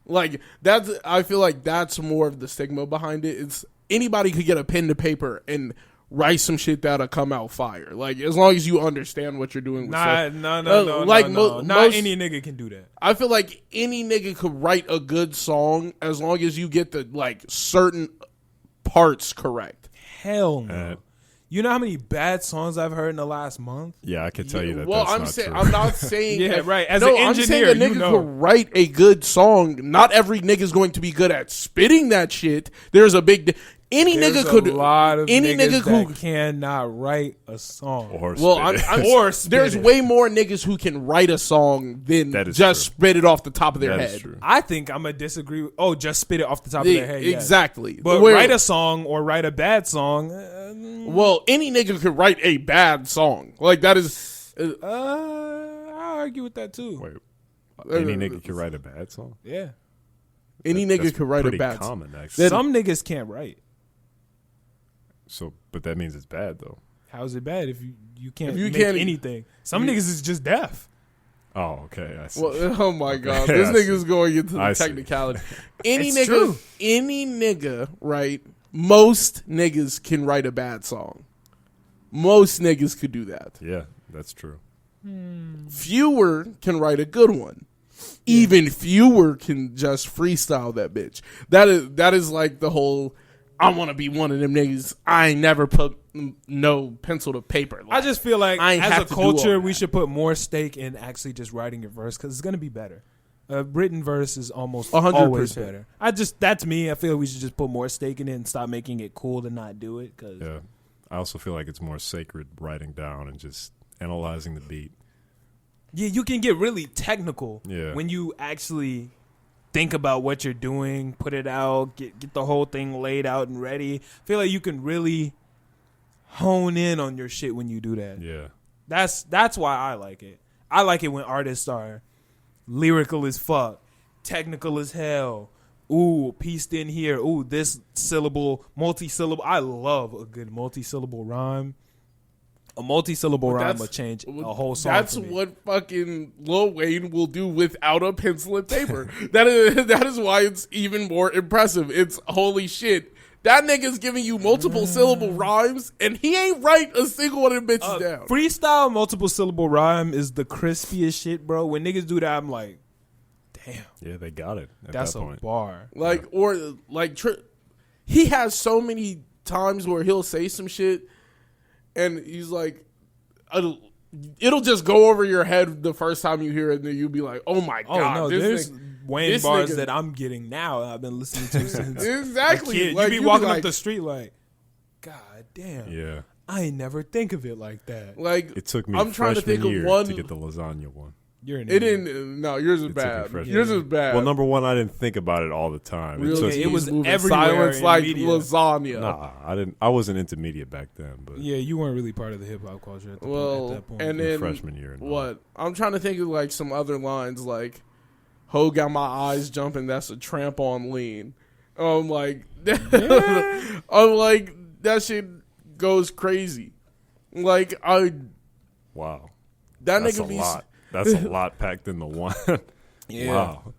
Like that's. I feel like that's more of the stigma behind it. It's anybody could get a pen to paper and write some shit that'll come out fire. Like as long as you understand what you're doing. With Nah, stuff. no. like Not most- any nigga can do that. I feel like any nigga could write a good song as long as you get the like certain parts correct. Hell no. You know how many bad songs I've heard in the last month? Yeah, I can tell you that. Well, that's not true. I'm not saying. Yeah, that, right. As no, an I'm saying engineer, a nigga you know. could write a good song. Not every nigga's going to be good at spitting that shit. There's a big. Any There's nigga could. a lot of any niggas nigga who that cannot write a song. Or Well, spit I'm it. Or spit there's it. way more niggas who can write a song than That is just true. spit it off the top of their That head. is true. I think I'm gonna disagree. Just spit it off the top of their head. yes. Exactly. But Where- write a song or write a bad song. well, any nigga could write a bad song. Like that is. I argue with that too. Wait, any nigga can write a bad song? Yeah. Any That's nigga could write a pretty bad song. common, actually. Some niggas can't write. So, but that means it's bad, though. How's it bad if you can't If you make can't- anything? Some niggas is just deaf. Oh, okay. I see. Well, oh my god, Okay, this I nigga's see. going into the I see. technicality. Any It's nigga, true. any nigga, right? Most niggas can write a bad song. Most niggas could do that. Yeah, that's true. Fewer can write a good one. Even fewer can just freestyle that bitch. That is like the whole. I want to be one of them niggas. I ain't never put no pencil to paper. I just feel like I ain't as have a to do all culture, that. we should put more stake in actually just writing your verse because it's gonna be better. A written verse is almost 100%. always better. That's me. I feel we should just put more stake in it and stop making it cool to not do it. Cause Yeah. I also feel like it's more sacred writing down and just analyzing the beat. yeah, you can get really technical Yeah. when you actually think about what you're doing, put it out, get the whole thing laid out and ready. I feel like you can really hone in on your shit when you do that. Yeah. That's why I like it. I like it when artists are lyrical as fuck, technical as hell. Ooh, pieced in here. Ooh, this syllable, multi-syllable. I love a good multi-syllable rhyme. A multi-syllable But rhyme that's- will change a whole song. That's for me. what fucking Lil Wayne will do without a pencil and paper. that is why it's even more impressive. It's holy shit. That nigga's giving you multiple syllable rhymes, and he ain't write a single one of them bitches down. Freestyle multiple syllable rhyme is the crispiest shit, bro. When niggas do that, I'm like, damn, Yeah, they got it at that's that a point. bar. Like, or like, he has so many times where he'll say some shit, and he's like, it'll just go over your head the first time you hear it, and then you'll be like, oh my Oh god, no, this there's nigga- Wayne this bars nigga- that I'm getting now. I've been listening to since exactly. a kid. Like, you you be walking like, up the street like, God damn, Yeah. I ain't never think of it like that. like It took me I'm trying to freshman think of year one- to get the lasagna one. You're an it idiot. didn't. No, yours is It took me bad. freshman Yours year. is bad. Well, number one, I didn't think about it all the time. Real It took Okay, cheese it was moving everywhere silence in like media. lasagna. Nah, I didn't. I wasn't intermediate back then, but Yeah, you weren't really part of the hip hop culture at, Well, at that point. and in then freshman year. no. what? I'm trying to think of like some other lines like, "Ho got my eyes jumping. That's a tramp on lean." I'm like, I'm like that shit goes crazy. Like Wow, that that's nigga a be lot. That's a lot packed into one. Yeah. Wow.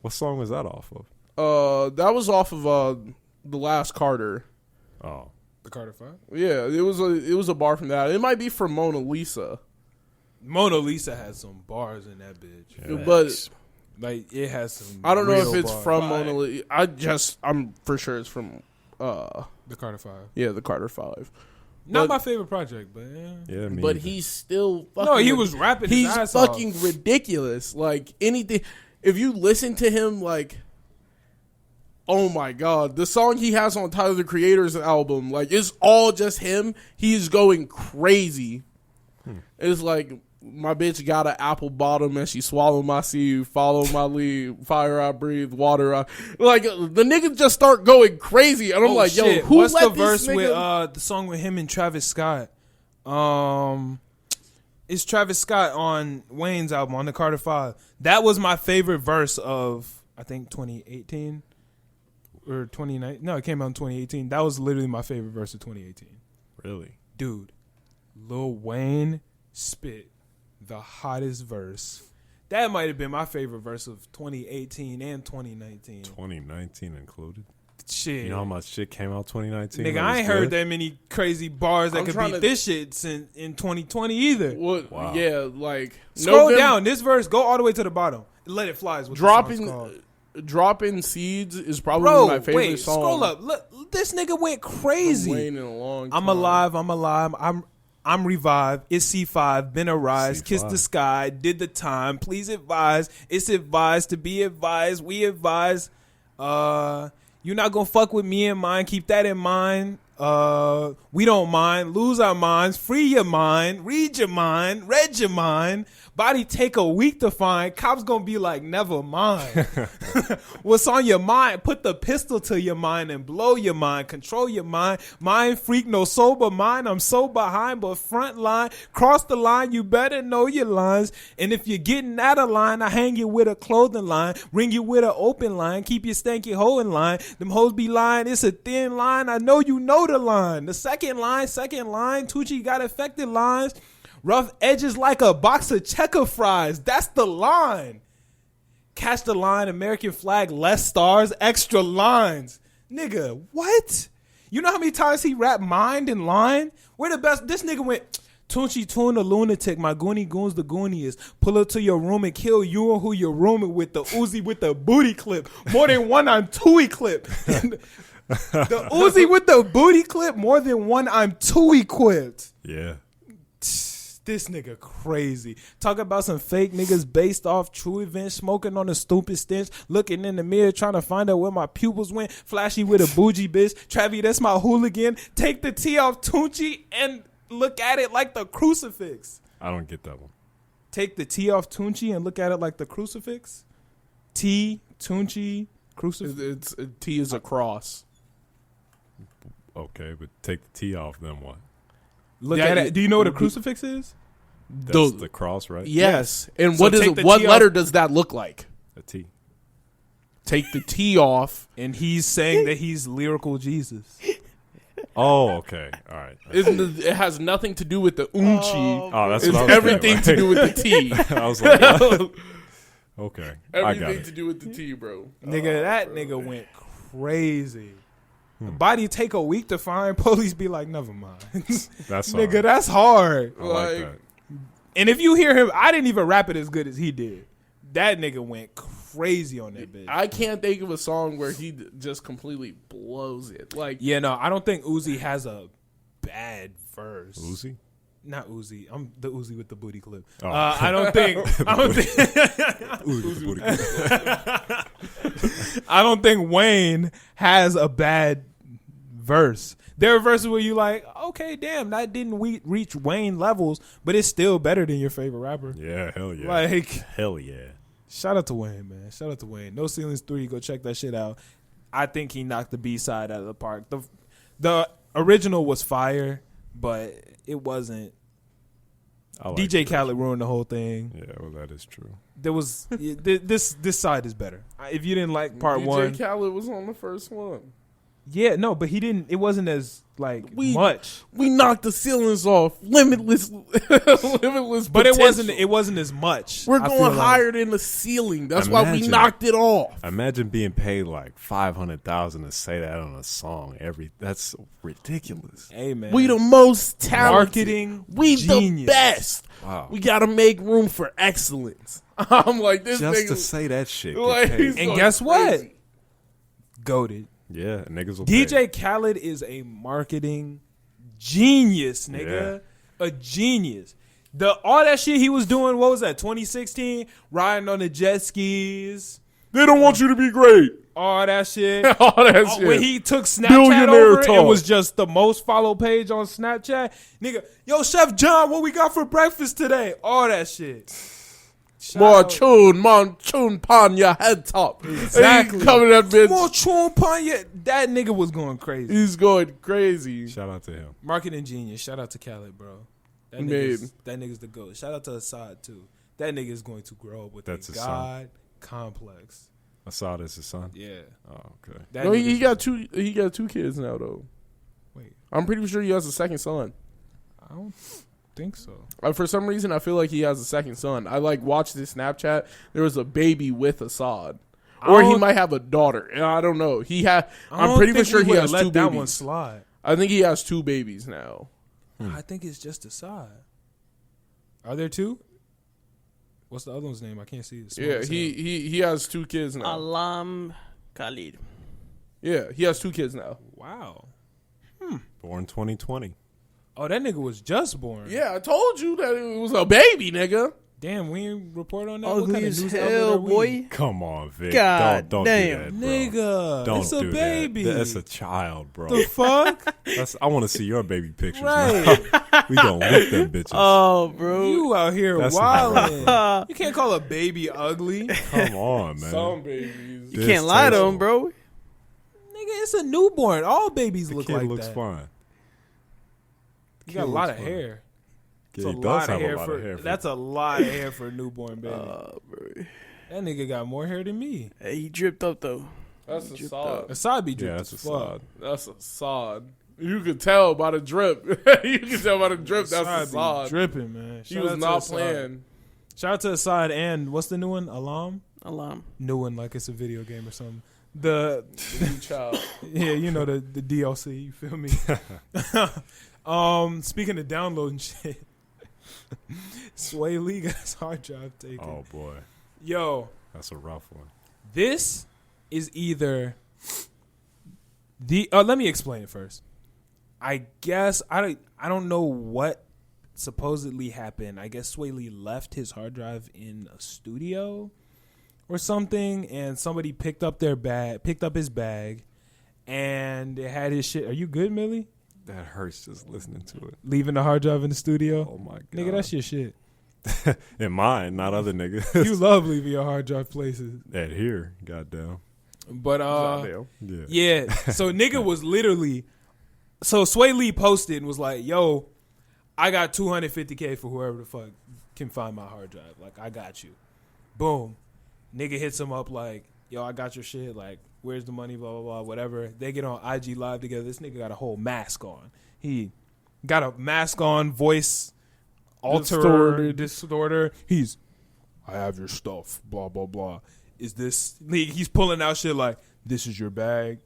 What song was that off of? that was off of The Last Carter. Oh, the Carter Five. Yeah, it was a bar from that. It might be from Mona Lisa, Mona Lisa has some bars in that bitch. Yeah. but Like it has some. I don't know real if it's bars. from Mona Lisa. I'm for sure it's from The Carter Five. the Carter 5. Not But- my favorite project, but yeah. Me But either. he's still fucking no, he was rapping. he's his ass fucking off. ridiculous. Like anything, if you listen to him, like, oh my god, the song he has on Tyler the Creator's album, like, it's all just him. He's going crazy. It's like, my bitch got an apple bottom and she swallowed my seed, follow my lead, fire I breathe, water I... Like, the niggas just start going crazy. And I'm Oh, like, yo, shit. who What's let the this verse nigga... with the song with him and Travis Scott? It's Travis Scott on Wayne's album on the Carter 5. That was my favorite verse of I think 2018 or 2019. No, it came out in 2018. That was literally my favorite verse of 2018. really. Dude, Lil Wayne spit the hottest verse. That might have been my favorite verse of 2018 and 2019. 2019 included. Shit. You know how much shit came out 2019? Nigga, that I was ain't heard good? that many crazy bars that I'm could trying beat to- this shit since in 2020 either. What, Wow. Yeah, like... Scroll November- down this verse, go all the way to the bottom. Let It Fly is what the dropping song's called. Dropping Seeds is probably Bro, my favorite wait, song. scroll up. Look, this nigga went crazy. Wayne in a long I'm time. alive. I'm revived. It's C5. Been a rise. C5. Kiss the sky. Did the time. Please advise. It's advised to be advised. We advise. You're not gonna fuck with me and mine. Keep that in mind. We don't mind. Lose our minds. Free your mind. Read your mind. Read your mind. Body take a week to find. Cops gonna be like, never mind. What's on your mind? Put the pistol to your mind and blow your mind. Control your mind. Mind freak, no sober mind. I'm so behind, but front line. Cross the line, you better know your lines. And if you're getting out of line, I hang you with a clothing line. Ring you with an open line. Keep your stanky hoe in line. Them hoes be lying. It's a thin line. I know you know the line. The second line. Tucci got affected lines. Rough edges like a box of checker fries. That's the line. Catch the line, American flag, less stars, extra lines. Nigga, what? You know how many times he rapped mind and line? We're the best. This nigga went, Tunchi Toon the lunatic, my goonie goons the gooniest. Pull up to your room and kill you and who you're rooming with. The Uzi with the booty clip. More than one I'm two clip. The Uzi with the booty clip, more than one I'm two equipped. Yeah. This nigga crazy. Talk about some fake niggas based off true events. Smoking on a stupid stench. Looking in the mirror trying to find out where my pupils went. Flashy with a bougie bitch. Travi, that's my hooligan. Take the T off Tunchi and look at it like the crucifix. I don't get that one. Take the T off Tunchi and look at it like the crucifix? T, Tunchi, crucifix. T is a cross. Okay, but take the T off, then what? Look Yeah, at it. Do you know what a crucifix is? That's the cross, right? Yes. And So what take the what T letter off. does that look like? A T. Take the T off. And he's saying that he's lyrical Jesus. Oh, okay. All right. It has nothing to do with the unchi. Oh, that's It's what I was everything to do with the T. I was like, okay. I got Everything it. to do with the T, bro. Nigga, that nigga went crazy. The body take a week to find. Police be like, never mind. That's Nigga, hard. that's hard. I like that. And if you hear him, I didn't even rap it as good as he did. That nigga went crazy on that bitch. I can't think of a song where he just completely blows it. Like, Yeah, no, I don't think Uzi has a bad verse. Uzi? Not Uzi. I'm the Uzi with the booty clip. Oh. I don't think. Uzi, the booty. I don't think Wayne has a bad verse. There are verses where you like, okay, damn, that didn't reach Wayne levels, but it's still better than your favorite rapper. Yeah, hell yeah. Like, hell yeah. shout out to Wayne, man. Shout out to Wayne. No Ceilings 3, go check that shit out. I think he knocked the B-side out of the park. The original was fire, but it wasn't. I like DJ it. Khaled ruined the whole thing. Yeah, well, that is true. There was this side is better. If you didn't like part DJ one, Khaled was on the first one. yeah, no, but he didn't. It wasn't as like We- much. We knocked the ceilings off. Limitless But it potential. wasn't. It wasn't as much. We're I feel going like. higher than the ceiling. That's why we Imagine. knocked it off. Imagine being paid like $500,000 to say that on a song. That's ridiculous. Hey man, We the most talented. marketing. We genius. the best. Wow. We got to make room for excellence. I'm like, this Just nigga. to say that shit. Like, Get he's paid. And going guess what? crazy. Goated. Yeah, niggas will pay. DJ Khaled is a marketing genius, nigga. A genius. All that shit he was doing, what was that, 2016? Riding on the jet skis. They don't want you to be great. All that shit. All that shit. When he took Snapchat Billionaire over, it talk. was just the most followed page on Snapchat. Nigga, yo, Chef John, what we got for breakfast today? All that shit. Shout out. Mon chun pan your head top. Exactly. He coming that bitch. More chewing upon you. That nigga was going crazy. He's going crazy. Shout out to him. Marketing genius. Shout out to Khaled, bro. That Made. nigga's the GOAT. Shout out to Assad, too. That nigga is going to grow up with That's a his God complex. Assad is his son. Yeah. Oh, okay. That No, he nigga's- got two. He got two kids now though. Wait, I'm pretty sure he has a second son. I don't think so. For some reason, I feel like he has a second son. I like watched his Snapchat. There was a baby with Assad, or he might have a daughter. And I don't know. I'm pretty sure he has two that one babies. slide. I think he has two babies now. I think it's just Assad. Are there two? What's the other one's name? I can't see it. Yeah, he has 2 kids now. Alam Khalid. Yeah, he has 2 kids now. Wow. Born 2020. Oh, that nigga was just born. Yeah, I told you that it was a baby, nigga. Damn, we ain't report on that. What Ugly kind of as news outlet hell, are we? boy. Come on, Vic. God don't damn. do that, bro. Nigga, Don't it's a do baby. That. That's a child, bro. The fuck? I want to see your baby pictures. Right. Now. We gonna whip them bitches. Oh, bro. You out here That's not wilding. You can't call a baby ugly. Come on, man. Some babies. You can't lie to him, bro. Nigga, it's a newborn. All babies The look kid like looks that. fine. You got a lot of hair. Yeah, It's he a does lot have of hair a lot for, of hair. That's a lot of hair for a newborn baby. Bro. That nigga got more hair than me. Hey, he dripped up, though. That's a Dripped sod. Asad be Yeah, dripped that's a as fuck. sod. That's a sod. You could tell by the drip. You can tell by the drip. That's a Asad be sod. dripping, man. He Shout was out to not Asad. playing. Shout out to Asad and what's the new one? Alam? Alam. New one, like it's a video game or something. The Child. yeah, you know the DLC. You feel me? Speaking of downloading shit, Swae Lee got his hard drive taken. Oh boy, Yo, that's a rough one. this is either the. Let me explain it first. I guess I don't know what supposedly happened. I guess Swae Lee left his hard drive in a studio or something, and somebody picked up his bag, and it had his shit. Are you good, Millie? That hurts just listening to it. Leaving the hard drive in the studio? Oh my god, Nigga, that's your shit. in mine, not other niggas. You love leaving your hard drive places. At here, goddamn. But Goddamn. Yeah. yeah. So nigga was literally. So Swae Lee posted and was like, "Yo, I got $250K for whoever the fuck can find my hard drive. Like, I got you." Boom. Nigga hits him up like, "Yo, I got your shit. Like, where's the money? Blah blah blah. Whatever." They get on IG Live together. This nigga got a whole mask on. He got a mask on, voice distorter. He's, "I have your stuff. Blah blah blah. Is this?" He's pulling out shit like, "This is your bag.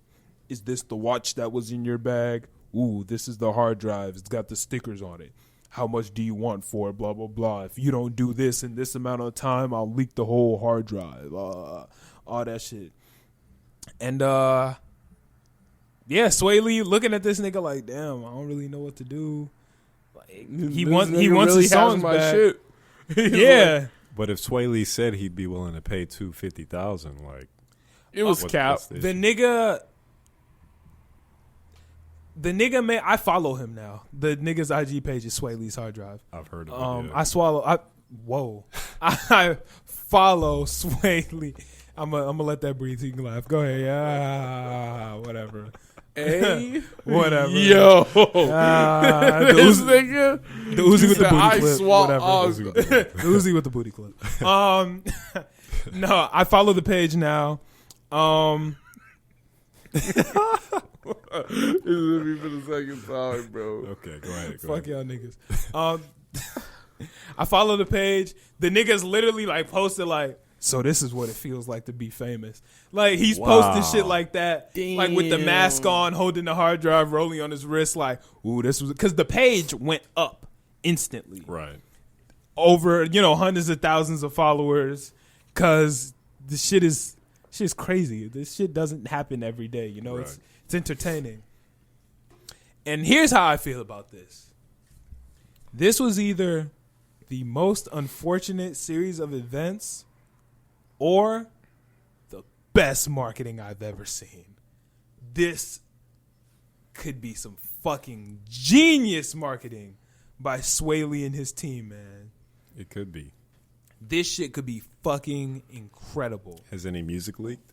Is this the watch that was in your bag? Ooh, this is the hard drive. It's got the stickers on it. How much do you want for it? Blah, blah, blah. If you don't do this in this amount of time, I'll leak the whole hard drive." All that shit. And, yeah, Swae Lee looking at this nigga like, damn, I don't really know what to do. Like, he wants his songs back. Shit. Yeah. But if Swae Lee said he'd be willing to pay $250,000, like It was what's cap. the The issue? nigga, man, I follow him now. The nigga's IG page is Swae Lee's hard drive. I've heard of it. Yeah. I follow Swae Lee. I'm gonna let that breathe. You can laugh. Go ahead. Yeah, whatever. Hey, Whatever. yo, The this Uzi, nigga, the Uzi with the booty I clip. swap. Whatever. The Uzi with the booty clip. No, I follow the page now. This is me for the second time, bro. Okay, go ahead. Fuck y'all niggas. I follow the page. The niggas literally like posted like, "So this is what it feels like to be famous." Like he's posting shit like that, like with the mask on, holding the hard drive, rolling on his wrist, like, "Ooh, this was," because the page went up instantly, Right. over hundreds of thousands of followers, because the shit's crazy. This shit doesn't happen every day. Right. It's entertaining. And here's how I feel about this. This was either the most unfortunate series of events or the best marketing I've ever seen. This could be some fucking genius marketing by Swae Lee and his team, man. It could be. This shit could be fucking incredible. Has any music leaked?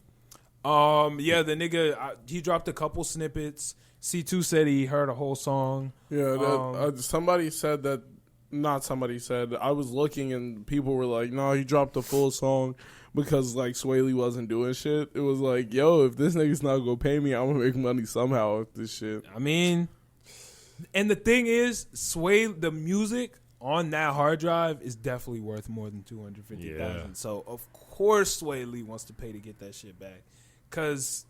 Yeah, the nigga, he dropped a couple snippets. C2 said he heard a whole song. Yeah, somebody said that. Not somebody said. I was looking and people were like, "No, he dropped the full song because like Swae Lee wasn't doing shit." It was like, "Yo, if this nigga's not gonna pay me, I'm gonna make money somehow with this shit." I mean, and the thing is, the music on that hard drive is definitely worth more than $250,000. Yeah. So of course Swae Lee wants to pay to get that shit back, because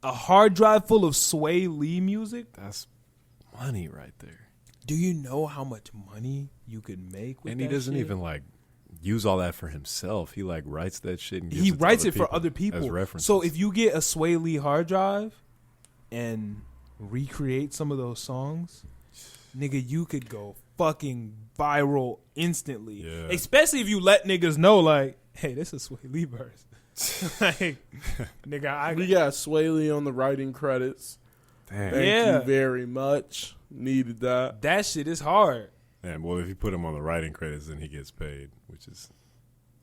a hard drive full of Swae Lee music. That's money right there. Do you know how much money you could make with And he that doesn't shit? even like use all that for himself. He like writes that shit and gives He it to writes other it for people other people. as references. So if you get a Swae Lee hard drive and recreate some of those songs, nigga, you could go fucking viral instantly. Yeah. Especially if you let niggas know, like, hey, this is Swae Lee verse. Like, nigga, We got Swae Lee on the writing credits. Damn. Thank Yeah. you very much. Needed that. that shit is hard. And well, if you put him on the writing credits, then he gets paid, which is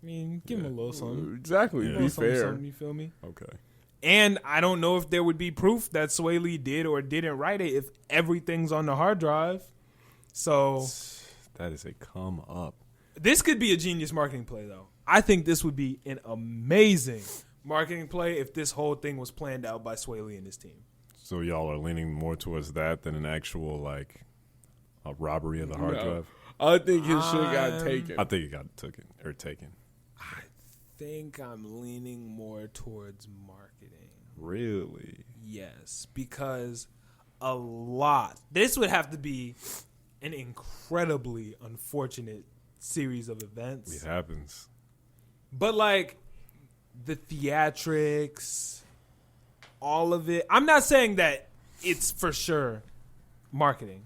I mean, give him a little something. Exactly. Yeah. Be Something, fair. something, you feel me? okay. And I don't know if there would be proof that Swae Lee did or didn't write it if everything's on the hard drive. So That is a come up. this could be a genius marketing play, though. I think this would be an amazing marketing play if this whole thing was planned out by Swae Lee and his team. So y'all are leaning more towards that than an actual like a robbery of the hard No. drive. I think his shit got taken. I think it got taken. I think I'm leaning more towards marketing. Really? Yes, because a lot. This would have to be an incredibly unfortunate series of events. It happens. But like the theatrics, all of it. I'm not saying that it's for sure marketing,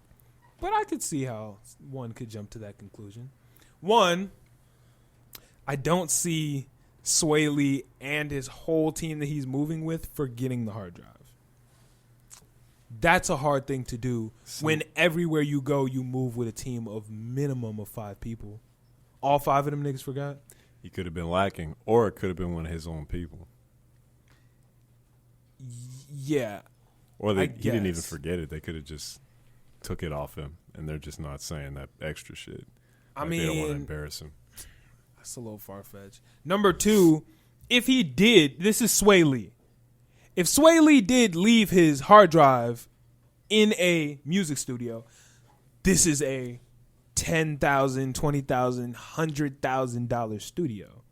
but I could see how one could jump to that conclusion. One, I don't see Swae Lee and his whole team that he's moving with forgetting the hard drive. That's a hard thing to do when everywhere you go, you move with a team of minimum of 5 people. All 5 of them niggas forgot? He could have been lacking, or it could have been one of his own people. Yeah. Or I he didn't even guess. forget it. They could have just took it off him, and they're just not saying that extra shit. I Like, they don't want to mean, embarrass him. that's a little far-fetched. Number 2, if he did, this is Swae Lee. If Swae Lee did leave his hard drive in a music studio, this is a $10,000, $20,000, $100,000 studio.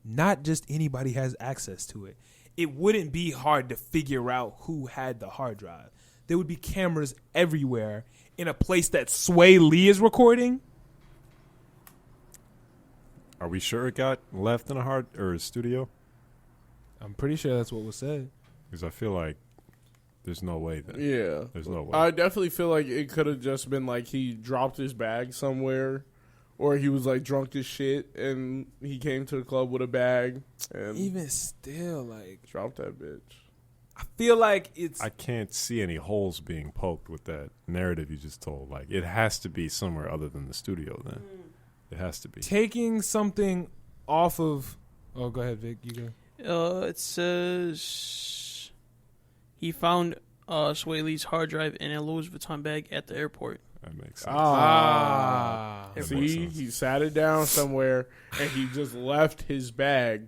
Not just anybody has access to it. It wouldn't be hard to figure out who had the hard drive. There would be cameras everywhere in a place that Swae Lee is recording. Are we sure it got left in a studio? I'm pretty sure that's what was said. Because I feel like there's no way then. Yeah. There's no way. I definitely feel like it could have just been like he dropped his bag somewhere, or he was like drunk as shit and he came to the club with a bag and Even still, like, dropped that bitch. I feel like it's I can't see any holes being poked with that narrative you just told. Like, it has to be somewhere other than the studio then. It has to be. taking something off of. Oh, go ahead, Vic. You go. It says he found Swae Lee's hard drive in a Louis Vuitton bag at the airport. That makes sense. That makes See, sense. he sat it down somewhere and he just left his bag.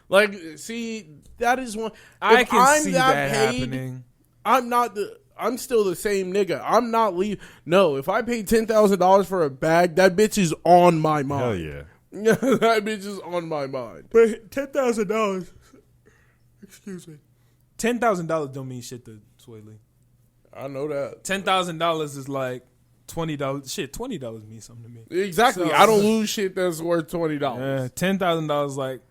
Like, see, that is one. I if can I'm see that that paid, happening. I'm still the same nigga. I'm not leave. No, if I paid $10,000 for a bag, that bitch is on my Hell mind. yeah. That bitch is on my mind. But $10,000. Excuse me. $10,000 don't mean shit to Swae Lee. I know that. $10,000 is like $20. Shit, $20 means something to me. Exactly. So- I don't lose shit that's worth $20. $10,000 like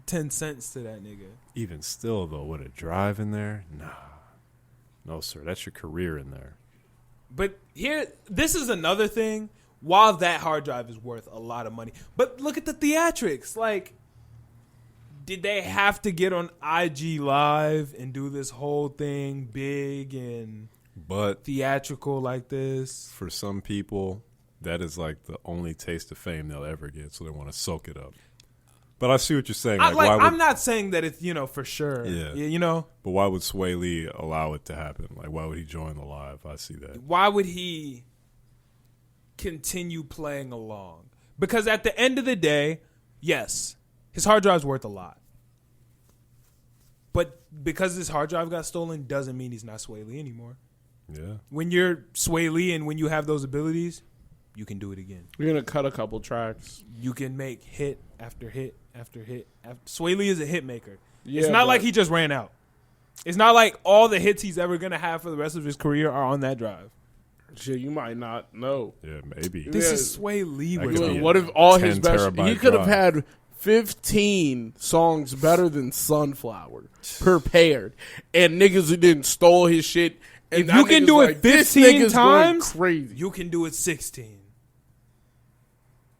10 cents to that nigga. Even still, though, with a drive in there, nah. No, sir. That's your career in there. But this is another thing. While that hard drive is worth a lot of money, but look at the theatrics. Like, did they have to get on IG Live and do this whole thing big and But theatrical like this? for some people, that is like the only taste of fame they'll ever get, so they want to soak it up. But I see what you're saying. I'm not saying that it's for sure. Yeah. But why would Swae Lee allow it to happen? Like, why would he join the live? I see that. Why would he continue playing along? Because at the end of the day, yes, his hard drive's worth a lot. But because his hard drive got stolen doesn't mean he's not Swae Lee anymore. Yeah. When you're Swae Lee and when you have those abilities, you can do it again. We're going to cut a couple tracks. You can make hit after hit after hit. Swae Lee is a hit maker. Yeah, it's not but- like he just ran out. It's not like all the hits he's ever going to have for the rest of his career are on that drive. Shit, you might not know. Yeah, maybe. This is Swae Lee. That We're could be talking a What if all his 10 best? terabyte He could have drive. had 15 songs better than Sunflower prepared, and niggas who didn't stole his shit. And If that you can nigga's do it like, this 15 nigga's going times, crazy. You can do it 16.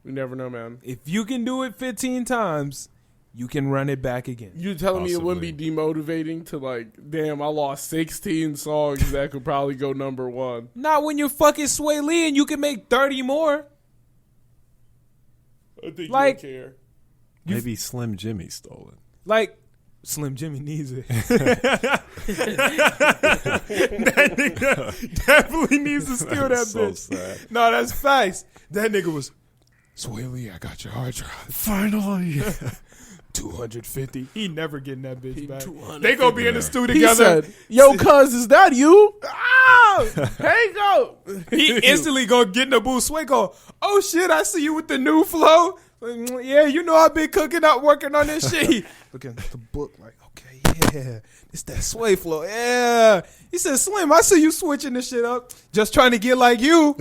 You never know, man. If you can do it 15 times, you can run it back again. You telling me it wouldn't be demotivating to like, damn, I lost 16 songs that could probably go number one. Not when you're fucking Swae Lee and you can make 30 more. I think Like- you don't care. Maybe Slim Jimmy stole it. Like, Slim Jimmy needs it. That nigga definitely needs to steal that That's so bitch. sad. No, that's facts. That nigga was, Swae Lee, I got your hard drive. Finally. 250. He never getting that bitch back. 250. They gonna be in the studio He together. said, "Yo, cuz, is that you? Ah, hey, go." He instantly gonna get in the booth. Swae go, oh shit, I see you with the new flow. Like, yeah, you know I've been cooking up, working on this shit. He looking at the book like, okay, yeah, it's that Swae flow. Yeah. He said, Slim, I see you switching this shit up. Just trying to get like you.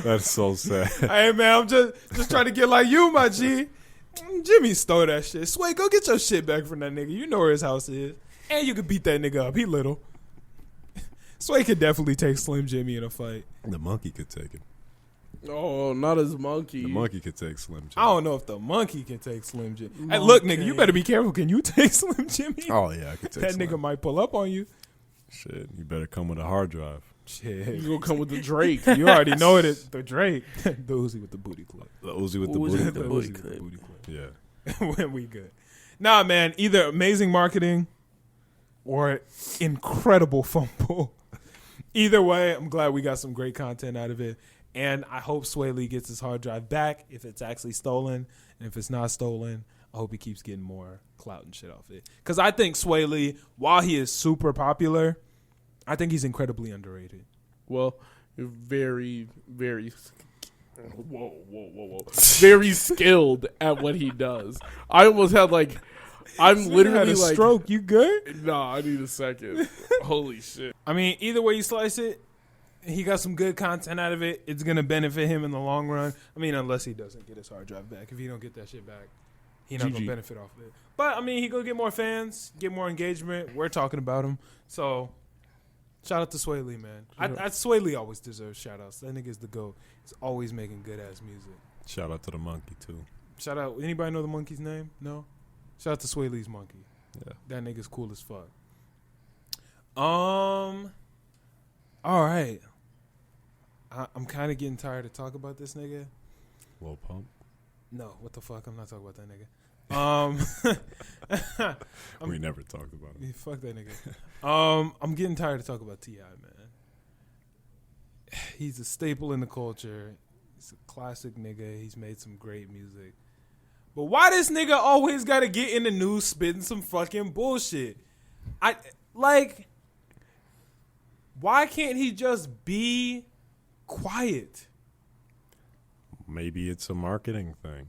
That's so sad. Hey man, I'm just trying to get like you, my G. Jimmy stole that shit. Swae, go get your shit back from that nigga. You know where his house is. And you can beat that nigga up. He little. Swae could definitely take Slim Jimmy in a fight. The monkey could take it. Oh, not his monkey. The monkey could take Slim Jimmy. I don't know if the monkey can take Slim Jimmy. Hey, look, nigga, you better be careful. Can you take Slim Jimmy? Oh yeah, I could take That Slim. nigga might pull up on you. Shit, you better come with a hard drive. Shit. You gonna come with the Drake? You already know it. The Drake. The Uzi with the booty clip. The Uzi with the Uzi booty with the clip. booty Uzi with the clip. booty clip. Yeah. When we good. Nah, man. Either amazing marketing or incredible fumble. Either way, I'm glad we got some great content out of it. And I hope Swae Lee gets his hard drive back if it's actually stolen. And if it's not stolen, I hope he keeps getting more clout and shit off it. Because I think Swae Lee, while he is super popular, I think he's incredibly underrated. Well, very, very. Whoa. Very skilled at what he does. I almost had like. I'm This nigga literally had a like. stroke. You good? Nah, I need a second. Holy shit. I mean, either way you slice it, he got some good content out of it. It's going to benefit him in the long run. I mean, unless he doesn't get his hard drive back. If he don't get that shit back, he not going GG. to benefit off of it. But, I mean, he going to get more fans, get more engagement. We're talking about him. So, shout out to Swae Lee, man. Swae Lee always deserves shout outs. That nigga's the GOAT. He's always making good-ass music. Shout out to the monkey too. Shout out. Anybody know the monkey's name? No? Shout out to Swae Lee's monkey. Yeah. That nigga's cool as fuck. All right. I'm kind of getting tired of talking about this nigga. Lil Pump. No, what the fuck? I'm not talking about that nigga. We never talked about it. Fuck that nigga. I'm getting tired of talking about T.I., man. He's a staple in the culture. He's a classic nigga. He's made some great music. But why this nigga always got to get in the news spitting some fucking bullshit? Why can't he just be quiet? Maybe it's a marketing thing.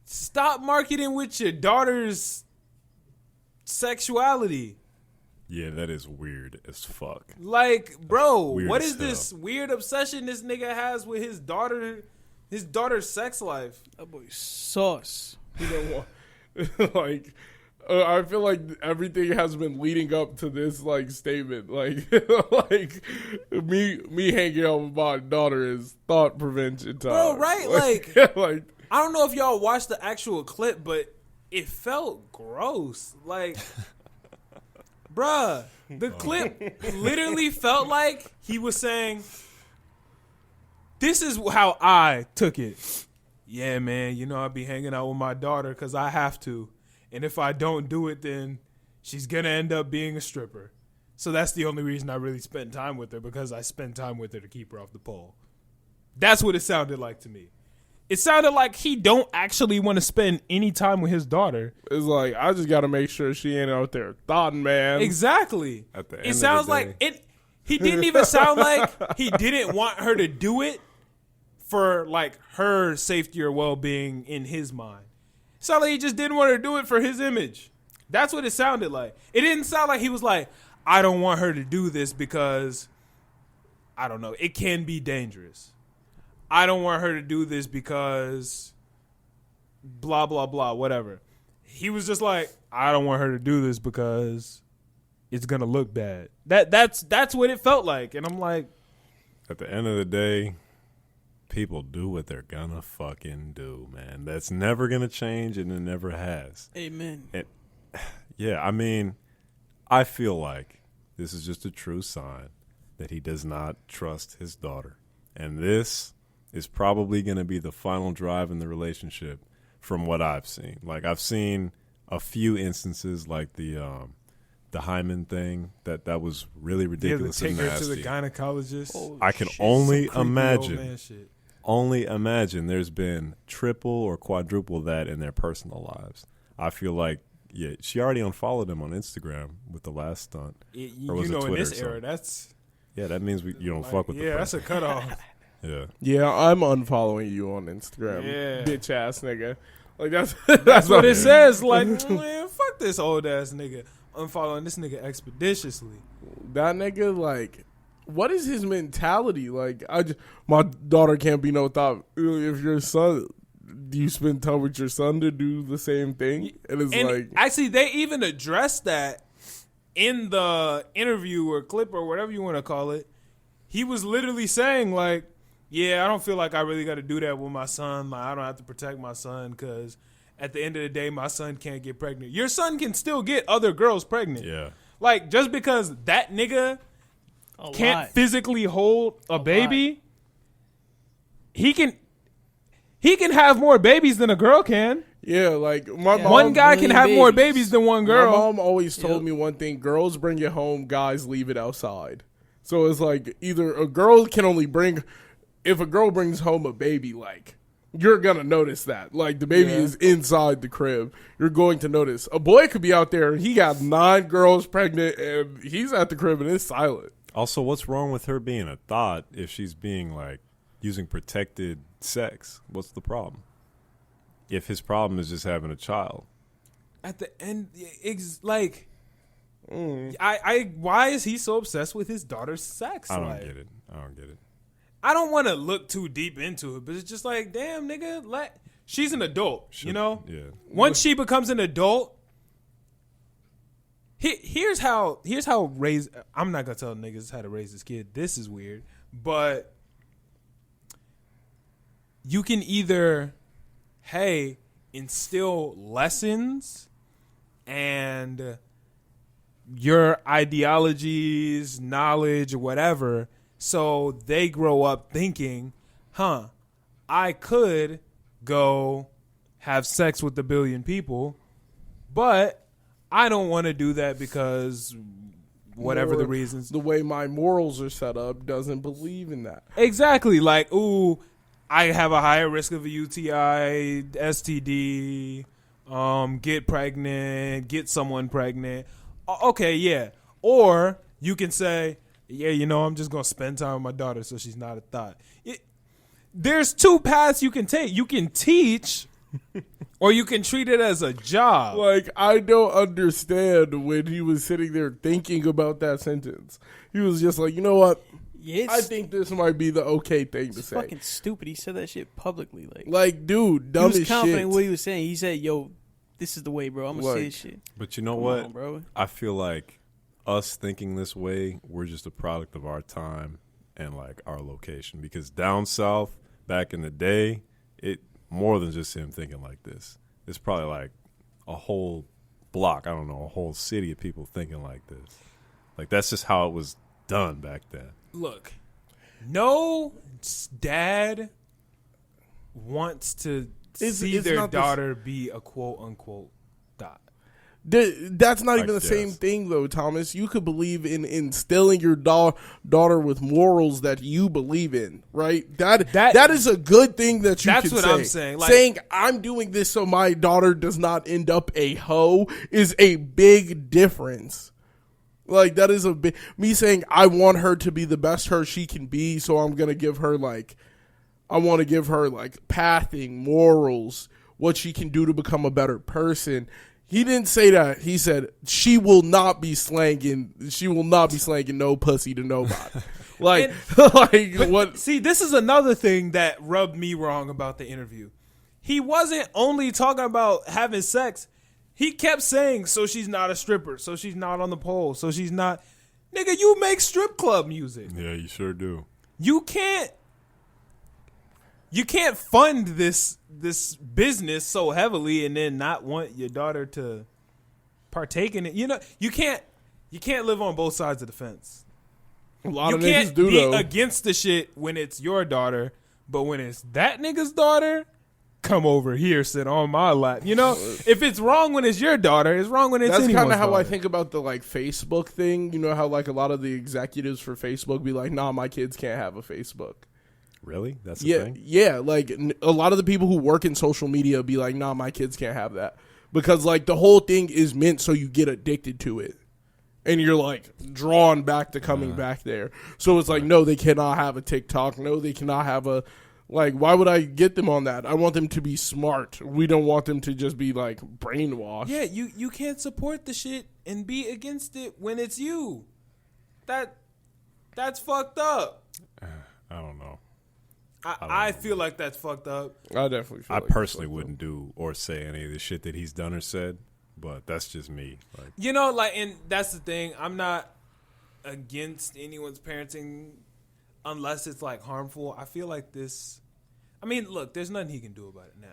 Stop marketing with your daughter's sexuality. Yeah, that is weird as fuck. Like, bro, Weird what as is this weird obsession this nigga has with his daughter's sex life? That boy sauce. You know what? Like, I feel like everything has been leading up to this like statement. Like, like me hanging out with my daughter is thought prevention time. Bro, right? Like, like I don't know if y'all watched the actual clip, but it felt gross. Like, bruh, the clip literally felt like he was saying, this is how I took it. Yeah, man, you know, I be hanging out with my daughter because I have to. And if I don't do it, then she's going to end up being a stripper. So that's the only reason I really spend time with her, because I spend time with her to keep her off the pole. That's what it sounded like to me. It sounded like he don't actually want to spend any time with his daughter. it's like I just got to make sure she ain't out there thoughting, man. Exactly. At the end It of sounds the day, like it. He didn't even sound like he didn't want her to do it for like her safety or well-being in his mind. It sounded like he just didn't want her to do it for his image. That's what it sounded like. It didn't sound like he was like, I don't want her to do this because, I don't know, it can be dangerous. I don't want her to do this because blah, blah, blah, whatever. He was just like, I don't want her to do this because it's going to look bad. That's what it felt like. And I'm like, at the end of the day, people do what they're gonna fucking do, man. That's never gonna change, and it never has. Amen. Yeah, I mean, I feel like this is just a true sign that he does not trust his daughter. And this is probably going to be the final drive in the relationship from what I've seen. Like, I've seen a few instances like the hymen thing that was really ridiculous and take her nasty. to the gynecologist. I can Some only creepy old man imagine. shit. Only imagine there's been triple or quadruple that in their personal lives. I feel like, yeah, she already unfollowed him on Instagram with the last stunt. Or was it In Twitter this or era, something? that's Yeah, that means you don't fuck with the that's person. a cutoff. Yeah. Yeah, I'm unfollowing you on Instagram. Yeah. Bitch ass nigga. Like that's That's what it Yeah. says. Like, man, fuck this old ass nigga. Unfollowing this nigga expeditiously. That nigga, like, what is his mentality? Like, my daughter can't be no thought. If your son, do you spend time with your son to do the same thing? And it's And like, actually, they even addressed that in the interview or clip or whatever you want to call it. He was literally saying, like, yeah, I don't feel like I really got to do that with my son. Like, I don't have to protect my son because at the end of the day, my son can't get pregnant. Your son can still get other girls pregnant. Yeah. Like, just because that nigga can't physically hold a baby, he can have more babies than a girl can. yeah, like my Yeah. mom. One guy can have more babies. babies than one My girl. mom always told me one thing: girls bring it home, guys leave it outside. So it's like either a girl can only bring, if a girl brings home a baby, like, you're gonna notice that. Like, the baby is inside the crib. You're going to notice. A boy could be out there, he got 9 girls pregnant, and he's at the crib and it's silent. Also, what's wrong with her being a thought if she's being, like, using protected sex? What's the problem? If his problem is just having a child. At the end, like, why is he so obsessed with his daughter's sex? I don't Like, get it. I don't get it. I don't want to look too deep into it, but it's just like, damn, nigga, she's an adult, you know? Yeah. Once she becomes an adult, here's how raise. I'm not gonna tell niggas how to raise this kid. This is weird, but you can either, hey, instill lessons and your ideologies, knowledge, or whatever, so they grow up thinking, I could go have sex with 1 billion people, but I don't want to do that because whatever the reasons. The way my morals are set up doesn't believe in that. Exactly. Like, ooh, I have a higher risk of a UTI, STD, get pregnant, get someone pregnant. Okay, yeah. Or you can say, yeah, you know, I'm just going to spend time with my daughter so she's not a thought. There's 2 paths you can take. You can teach or you can treat it as a job. Like, I don't understand when he was sitting there thinking about that sentence. He was just like, you know what? Yeah, I think this might be the okay thing to it's say. fucking stupid. He said that shit publicly. Like, dude, he dumb was as confident shit. in what he was saying. He said, "Yo, this is the way, bro. I'm gonna say Like, this shit." But you know Come what? on, bro. I feel like us thinking this way, we're just a product of our time and, like, our location. Because down south, back in the day, it more than just him thinking like this. It's probably like a whole block, I don't know, a whole city of people thinking like this. Like, that's just how it was done back then. Look, no dad wants to see it's their not this- daughter be a quote-unquote thought. That's not I even the same guess. thing, though, Thomas. You could believe in instilling your daughter with morals that you believe in, right? That is a good thing that you That's can what say. I'm saying. Like, saying, I'm doing this so my daughter does not end up a hoe is a big difference. Like, that is a big... Me saying, I want her to be the best her she can be, so I'm going to give her, like... I want to give her, like, pathing, morals, what she can do to become a better person. He didn't say that. He said she will not be slanging. She will not be slanging no pussy to nobody. Like, what? See, this is another thing that rubbed me wrong about the interview. He wasn't only talking about having sex. He kept saying, so she's not a stripper, so she's not on the pole, so she's not. Nigga, you make strip club music. Yeah, you sure do. You can't fund this business so heavily and then not want your daughter to partake in it. You know, you can't live on both sides of the fence. A lot You of can't niggas do be though. against the shit when it's your daughter, but when it's that nigga's daughter, come over here, sit on my lap. You know, if it's wrong when it's your daughter, it's wrong when it's That's anyone's kind of how I daughter. think about the like Facebook thing. You know how like a lot of the executives for Facebook be like, "Nah, my kids can't have a Facebook." Really? That's the Yeah, thing? yeah. Like a lot of the people who work in social media be like, "Nah, my kids can't have that," because like the whole thing is meant so you get addicted to it, and you're like drawn back to coming back there. So it's like, no, they cannot have a TikTok. No, they cannot have a. Like, why would I get them on that? I want them to be smart. We don't want them to just be like brainwashed. Yeah, you can't support the shit and be against it when it's you. That's fucked up. I don't know. I feel like that's fucked up. I definitely feel I like personally it's wouldn't do or say any of the shit that he's done or said, but that's just me. Like, You know, like, and that's the thing. I'm not against anyone's parenting unless it's like harmful. I feel like this. I mean, look, there's nothing he can do about it now.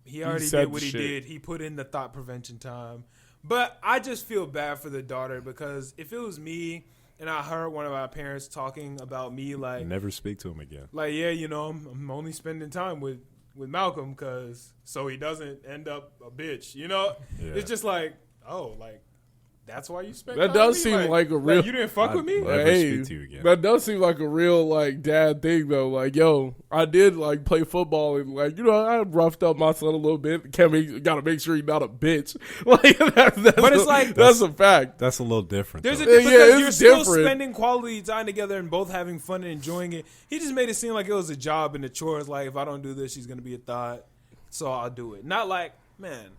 He already said did what the he shit. did. He put in the thought prevention time. But I just feel bad for the daughter because if it was me and I heard one of our parents talking about me, like, never speak to him again. like, yeah, you know, I'm only spending time with Malcolm so he doesn't end up a bitch, you know? Yeah. It's just like, oh, like, that's why you spent That time does with me? seem like a real- you didn't fuck with me? I'd never Hey, speak to you again. that does seem like a real like dad thing though. Like, yo, I did like play football and like, you know, I roughed up my son a little bit. Gotta make sure he's not a bitch. Like, that's But it's like- that's a fact. That's a little different. There's a though. Yeah, because it's you're still different. spending quality time together and both having fun and enjoying it. He just made it seem like it was a job and the chores. Like, if I don't do this, she's gonna be a thought, so I'll do it. Not like, man,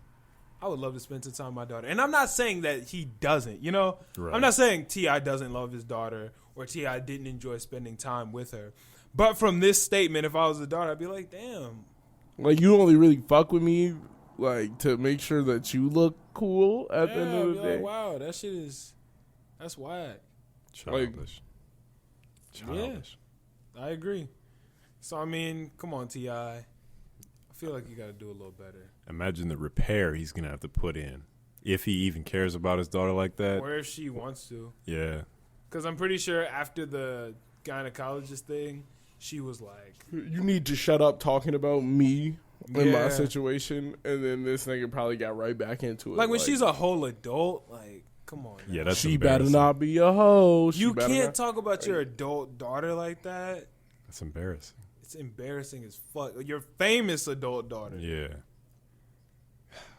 I would love to spend some time with my daughter. And I'm not saying that he doesn't. You know, Right. I'm not saying T.I. doesn't love his daughter or T.I. didn't enjoy spending time with her. But from this statement, if I was a daughter, I'd be like, damn. Like, you only really fuck with me like to make sure that you look cool at the end Yeah, of I'd the be day. like, wow, that's whack. Childish. Childish. I agree. So, I mean, come on, T.I. I feel like you got to do a little better. Imagine the repair he's going to have to put in if he even cares about his daughter like that. Or if she wants to. Yeah. Because I'm pretty sure after the gynecologist thing, she was like, You need to shut up talking about me in my Yeah. situation, and then this nigga probably got right back into it. like when she's a whole adult, like, come on. now. Yeah, that's she better embarrassing. not be a hoe. She You better can't not- talk about your adult daughter like that. That's embarrassing. It's embarrassing as fuck. Your famous adult daughter. Yeah.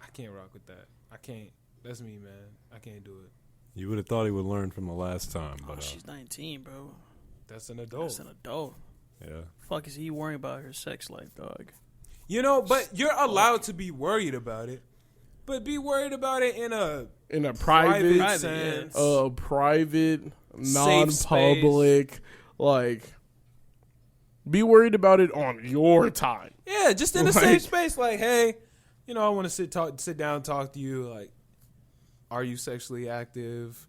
I can't rock with that. I can't. That's me, man. I can't do it. You would have thought he would learn from the last time, Oh, but she's 19, bro. That's an adult. That's an adult. yeah. Fuck is he worrying about her sex life, dog? You know, but you're allowed to be worried about it. But be worried about it in a private, Private, sense. private, Safe non-public, like. Be worried about it on your time. Yeah, just in a Like- safe space. Like, hey, you know, I want to sit down and talk to you. Like, are you sexually active?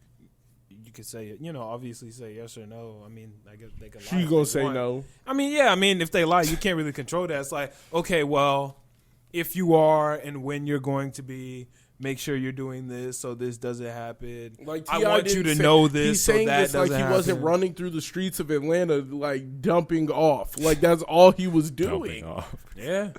You could say, you know, obviously say yes or no. I mean, I guess they could lie. She if gonna they say want. no. I mean, yeah. I mean, if they lie, you can't really control that. It's like, okay, well, if you are and when you're going to be, make sure you're doing this so this doesn't happen. Like I T.I. want you didn't to say- know this. He's so saying that this like doesn't he wasn't happen. running through the streets of Atlanta, like dumping off. Like that's all he was Dumping doing. off. Yeah,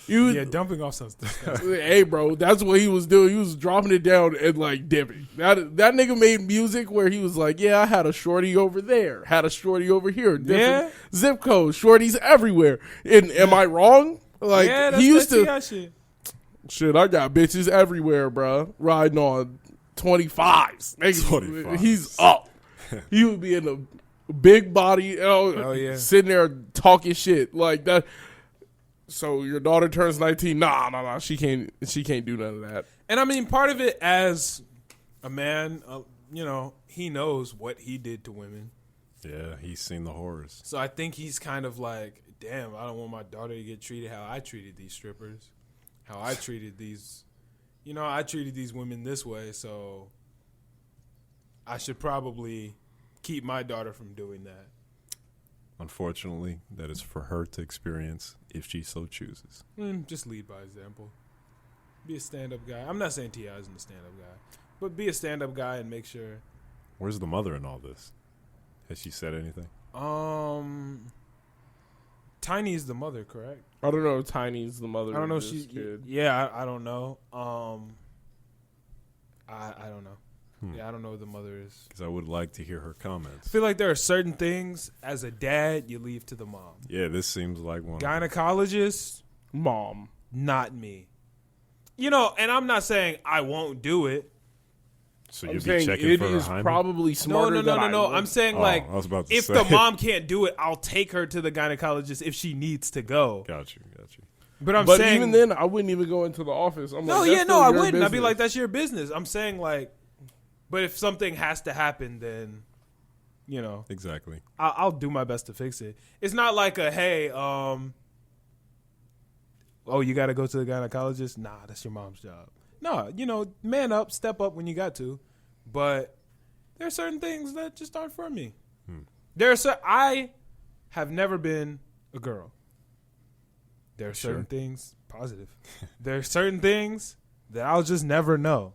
You, yeah. Dumping off sounds disgusting. hey, bro, that's what he was doing. He was dropping it down and like dipping. That nigga made music where he was like, yeah, I had a shorty over there, had a shorty over here, different zip codes, shorties everywhere. And am I wrong? Like yeah, that's he used that to. T.I. shit. Shit, I got bitches everywhere, bro. Riding on 25s. Nigga, 25s. He's up. He would be in a big body, Oh, yeah. sitting there talking shit like that. So your daughter turns 19. Nah. She can't do none of that. And I mean, part of it as a man, he knows what he did to women. Yeah, he's seen the horrors. So I think he's kind of like, damn, I don't want my daughter to get treated how I treated these strippers, how I treated these, I treated these women this way, so I should probably keep my daughter from doing that. Unfortunately, that is for her to experience if she so chooses. Just lead by example. Be a stand-up guy. I'm not saying T.I. isn't a stand-up guy, but be a stand-up guy and make sure. Where's the mother in all this? Has she said anything? Tiny's the mother, correct? I don't know if Tiny's the mother. I don't know. Of this kid. Yeah, I don't know. I don't know. Yeah, I don't know who the mother is. Because I would like to hear her comments. I feel like there are certain things as a dad you leave to the mom. Yeah, this seems like one. Gynecologist, Mom, not me. And I'm not saying I won't do it. So I'm you'd saying be checking it for her is hymen? probably smarter. No. I'm saying I was about to if say. the mom can't do it, I'll take her to the gynecologist if she needs to go. Got you. But I'm But saying, even then, I wouldn't even go into the office. I'm no, like, that's still I your wouldn't. I'd be business. like, that's your business. I'm saying but if something has to happen, then Exactly. I'll do my best to fix it. It's not like hey, you got to go to the gynecologist. Nah, that's your mom's job. No, man up, step up when you got to. But there are certain things that just aren't for me. I have never been a girl. There are certain things positive. There are certain things that I'll just never know.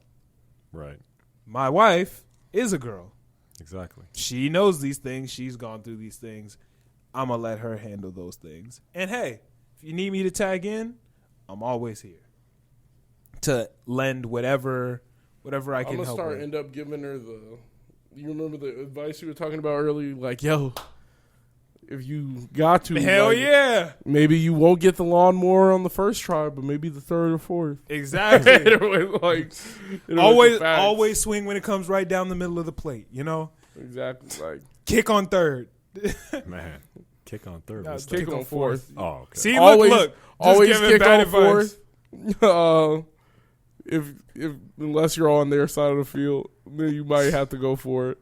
Right. My wife is a girl. Exactly. She knows these things. She's gone through these things. I'm going to let her handle those things. And hey, if you need me to tag in, I'm always here to lend whatever I can help with. End up giving her you remember the advice you were talking about earlier? Like, yo, if you got to. Hell yeah. Maybe you won't get the lawnmower on the first try, but maybe the third or fourth. Exactly. Always always swing when it comes right down the middle of the plate, Exactly. Like, kick on third. Man, kick on third. No, What's kick that? on fourth. Oh, okay. See, always, look. Always just kick bad on advice. fourth. If unless you're on their side of the field, then you might have to go for it.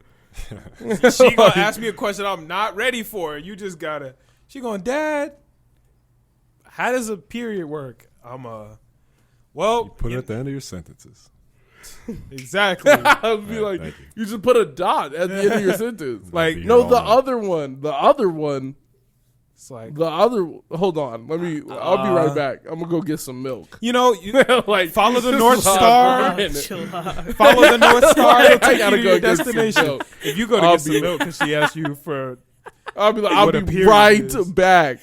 She gonna ask me a question I'm not ready for. You just gotta. She going, Dad, how does a period work? You put it at the end of your sentences. Exactly. I'd be Right, like, thank you just put a dot at the end of your sentence. Like, no, you're the all other one. It's like, Hold on. I'll be right back. I'm gonna go get some milk. like follow the North Star. Chill out. Follow the North Star. It'll take gotta you to go your get some destination. milk. If you go to get some milk because she asked you for, I'll be What a period right is. back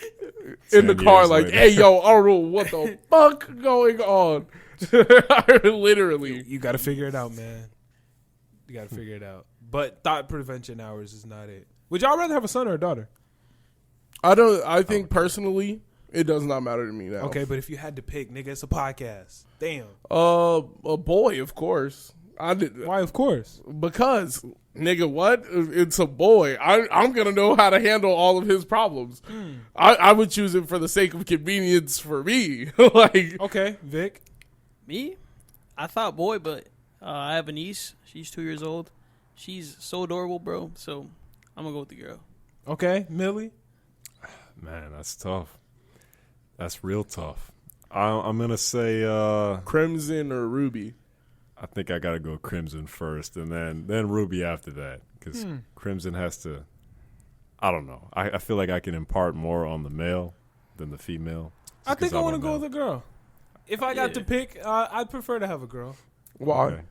in the 10 car, years like, later. hey, yo, I don't know what the fuck going on. Literally. you got to figure it out, man. You got to figure it out. But thought prevention hours is not it. Would y'all rather have a son or a daughter? I think personally, it does not matter to me now. Okay, but if you had to pick, nigga, it's a podcast. Damn. A boy, of course. Why, of course? Because, nigga, what? It's a boy. I'm going to know how to handle all of his problems. I would choose it for the sake of convenience for me. Like, Okay, Vic. Me? I thought boy, but I have a niece. She's 2 years old. She's so adorable, bro. So I'm going to go with the girl. Okay, Millie. Man, that's tough. That's real tough. I'm going to say Crimson or Ruby? I think I got to go Crimson first and then Ruby after that because Crimson has to, I don't know. I feel like I can impart more on the male than the female. I think I want to go with with a girl. If I got to pick, I'd prefer to have a girl. Why?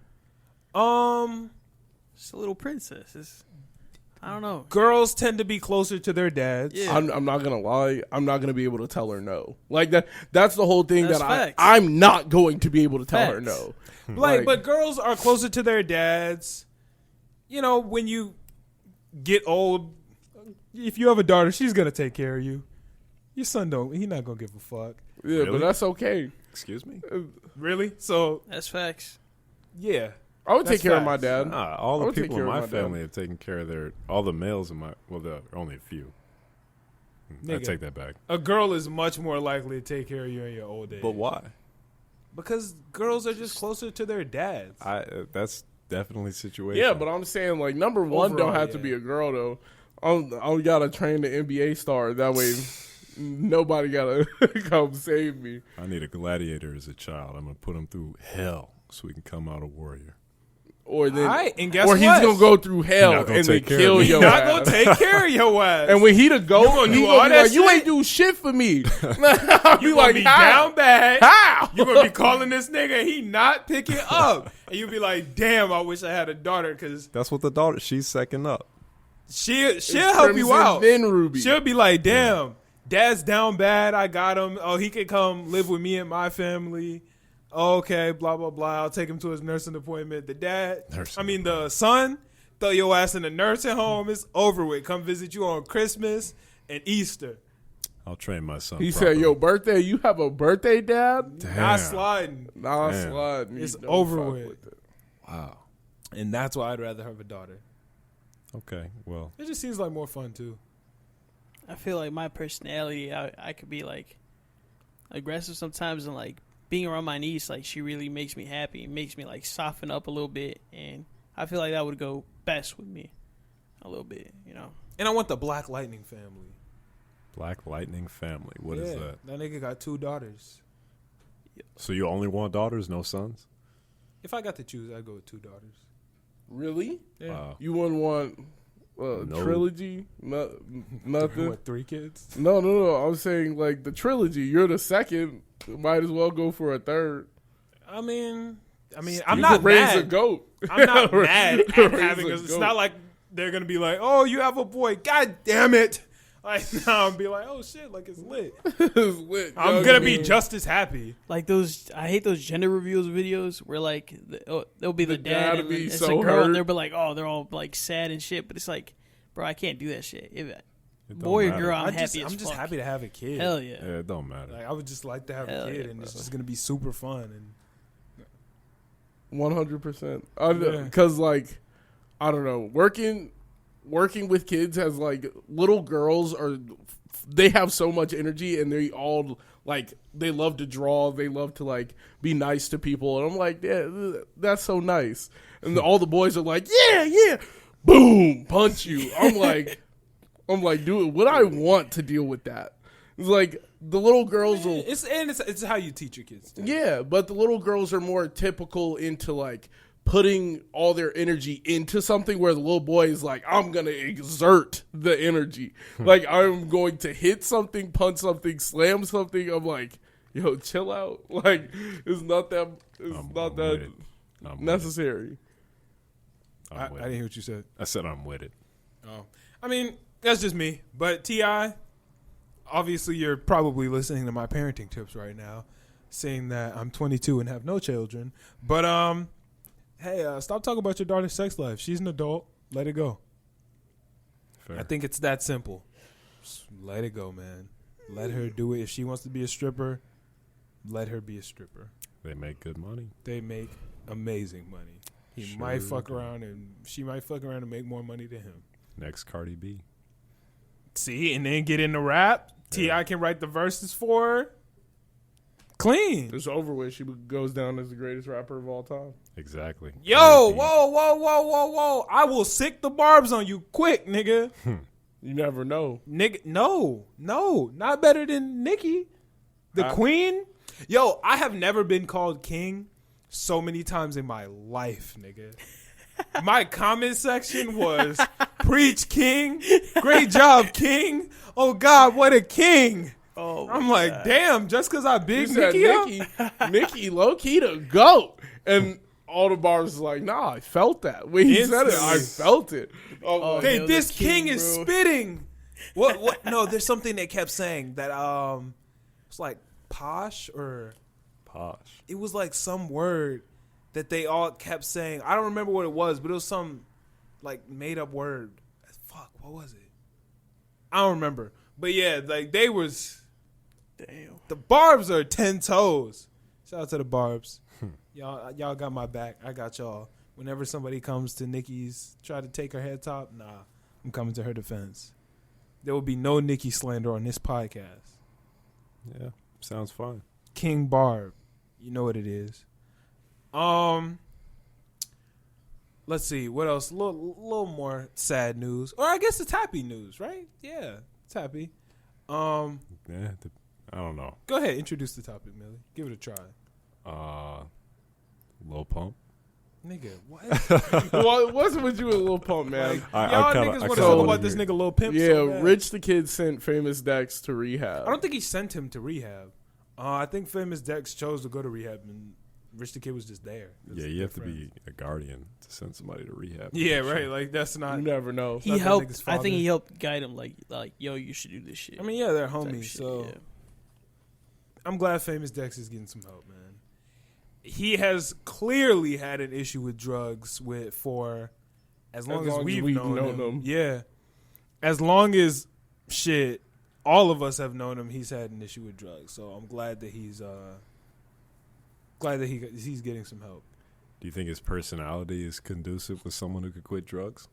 She's a little princess. I don't know. Girls tend to be closer to their dads. Yeah. I'm not gonna lie. I'm not gonna be able to tell her no. Like that. That's the whole thing That's that facts. I'm not going to be able to tell her Facts. no. But girls are closer to their dads. When you get old, if you have a daughter, she's gonna take care of you. Your son he's not gonna give a fuck. Yeah, Really? but that's okay. Excuse me? Really? So That's facts. yeah. I would That's take care of my facts. dad. Nah, all I the would take people care in of my my dad. family have taken care of all the males in my, well, there are only a few. I Nigga. take that back. A girl is much more likely to take care of you in your old age. But why? Because girls are just closer to their dads. That's definitely situational. Yeah, but I'm saying like number one Overall, don't have to be a girl though. I gotta train the NBA star. That way, nobody gotta come save me. I need a gladiator as a child. I'm gonna put him through hell so he can come out a warrior. Or then, All right, and guess or what? he's gonna go through hell Not gonna and then take care kill of me. your Not ass. gonna take care of your ass. And when he the goat, gonna he do gonna all be that like, "You shit? ain't do shit for me." I'll you be gonna like, be "How? down bad. How?" You gonna be calling this nigga and he not picking up, and you be like, "Damn, I wish I had a daughter," because That's what the daughter. She's second up. she'll help you Crimson, out. Then Ruby. She'll be like, "Damn, dad's down bad. I got him. Oh, he could come live with me and my family. Okay, blah blah blah. I'll take him to his nursing appointment. The son, throw your ass in the nursing home. It's over with. Come visit you on Christmas and Easter. I'll train my son. He properly. said, "Yo, birthday. You have a birthday, Dad?" Damn. Not sliding. Nah, Damn. slide. It's Don't over fuck with. it. Wow. And that's why I'd rather have a daughter. Okay. Well, It just seems like more fun too. I feel like my personality, I could be like aggressive sometimes, and like being around my niece, like she really makes me happy. It makes me like soften up a little bit, and I feel like that would go best with me a little bit, you know. And I want the Black Lightning family. Black Lightning family. What is that? That nigga got 2 daughters. So you only want daughters, no sons? If I got to choose, I'd go with 2 daughters. Really? Yeah. Wow. You wouldn't want No. trilogy? Nothing. With 3 kids? No. I was saying like the trilogy. You're the second. Might as well go for a third. I mean, I'm You not could raise mad. a goat. I'm not mad at Raise having a a. It's goat. not like they're gonna be like, "Oh, you have a boy." God damn it! Like now, I'm be like, "Oh shit!" Like it's lit. It's lit. I'm Yo, gonna you be mean- just as happy. Like those, I hate those gender reveals videos where like they'll be the The dad dad and be then it's so a girl, hurt. and they'll be like, oh, they're all like sad and shit. But it's like, bro, I can't do that shit. If It don't boy or matter. girl, I'm I'm happy just as fuck. happy to have a kid. Hell yeah. Yeah, it don't matter. Like I would just like to have Hell a kid, yeah, and it's bro. just gonna be super fun. And 100%. Yeah. Because like, I don't know, working with kids has like little girls they have so much energy, and they all like they love to draw, they love to like be nice to people, and I'm like, yeah, that's so nice. And all the boys are like, yeah, boom, punch you. I'm like, dude, would I want to deal with that? It's like the little girls will. it's how you teach your kids. Too. Yeah, but the little girls are more typical into like putting all their energy into something, where the little boy is like, I'm going to exert the energy. Like, I'm going to hit something, punch something, slam something. I'm like, yo, chill out. Like, it's not that I'm with it. I'm with necessary. it. I I'm with didn't it. hear what you said. I said I'm with it. Oh, I mean that's just me. But Ti, obviously you're probably listening to my parenting tips right now, saying that I'm 22 and have no children. But hey, stop talking about your daughter's sex life. She's an adult. Let it go. Fair. I think it's that simple. Just let it go, man. Let her do it. If she wants to be a stripper, let her be a stripper. They make good money. They make amazing money. He Sure might fuck do. around and she might fuck around and make more money than him. Next Cardi B. See, and then get into rap. Yeah. T.I. can write the verses for her. Clean. It's over with. She goes down as the greatest rapper of all time. Exactly. Yo, Cardi B. whoa. I will sick the barbs on you quick, nigga. You never know. Nigga, no. Not better than Nicki. The queen. Yo, I have never been called king so many times in my life, nigga. My comment section was, preach, king. Great job, king. Oh, God, what a king. Oh, I'm like, damn, just because I You big said Nicki up? Nicki, low key the GOAT. And all the bars was like, nah, I felt that. When he said it, I Instantly. felt it. Oh, Hey, Hell, this the king, king, is bro. spitting. What? No, there's something they kept saying that it's like posh or Posh. it was like some word that they all kept saying. I don't remember what it was, but it was some like made up word. Fuck, what was it? I don't remember. But yeah, like they was damn. the Barbs are 10 toes. Shout out to the Barbs. Y'all got my back. I got y'all. Whenever somebody comes to Nicki's, try to take her head top, nah, I'm coming to her defense. There will be no Nicki slander on this podcast. Yeah, sounds fine. King Barb, you know what it is. Let's see what else. A little more sad news, or I guess it's happy news, right? Yeah, it's happy. Yeah, I don't know. Go ahead, introduce the topic, Millie. Give it a try. Lil Pump. Nigga, what? What's with you and Lil Pump, man? Y'all niggas want to talk about this nigga Lil Pimp? Yeah, so bad. Rich the Kid sent Famous Dex to rehab. I don't think he sent him to rehab. I think Famous Dex chose to go to rehab, and Rich the Kid was just there. Yeah, you have to be a guardian to send somebody to rehab. Yeah, right. Like that's not. You never know. He helped. I think he helped guide him. Like, yo, you should do this shit. I mean, yeah, they're homies. Shit, So yeah. I'm glad Famous Dex is getting some help, man. He has clearly had an issue with drugs for as long as we've known him. Yeah, as long as all of us have known him, he's had an issue with drugs. So I'm glad that he's getting some help. Do you think his personality is conducive with someone who could quit drugs?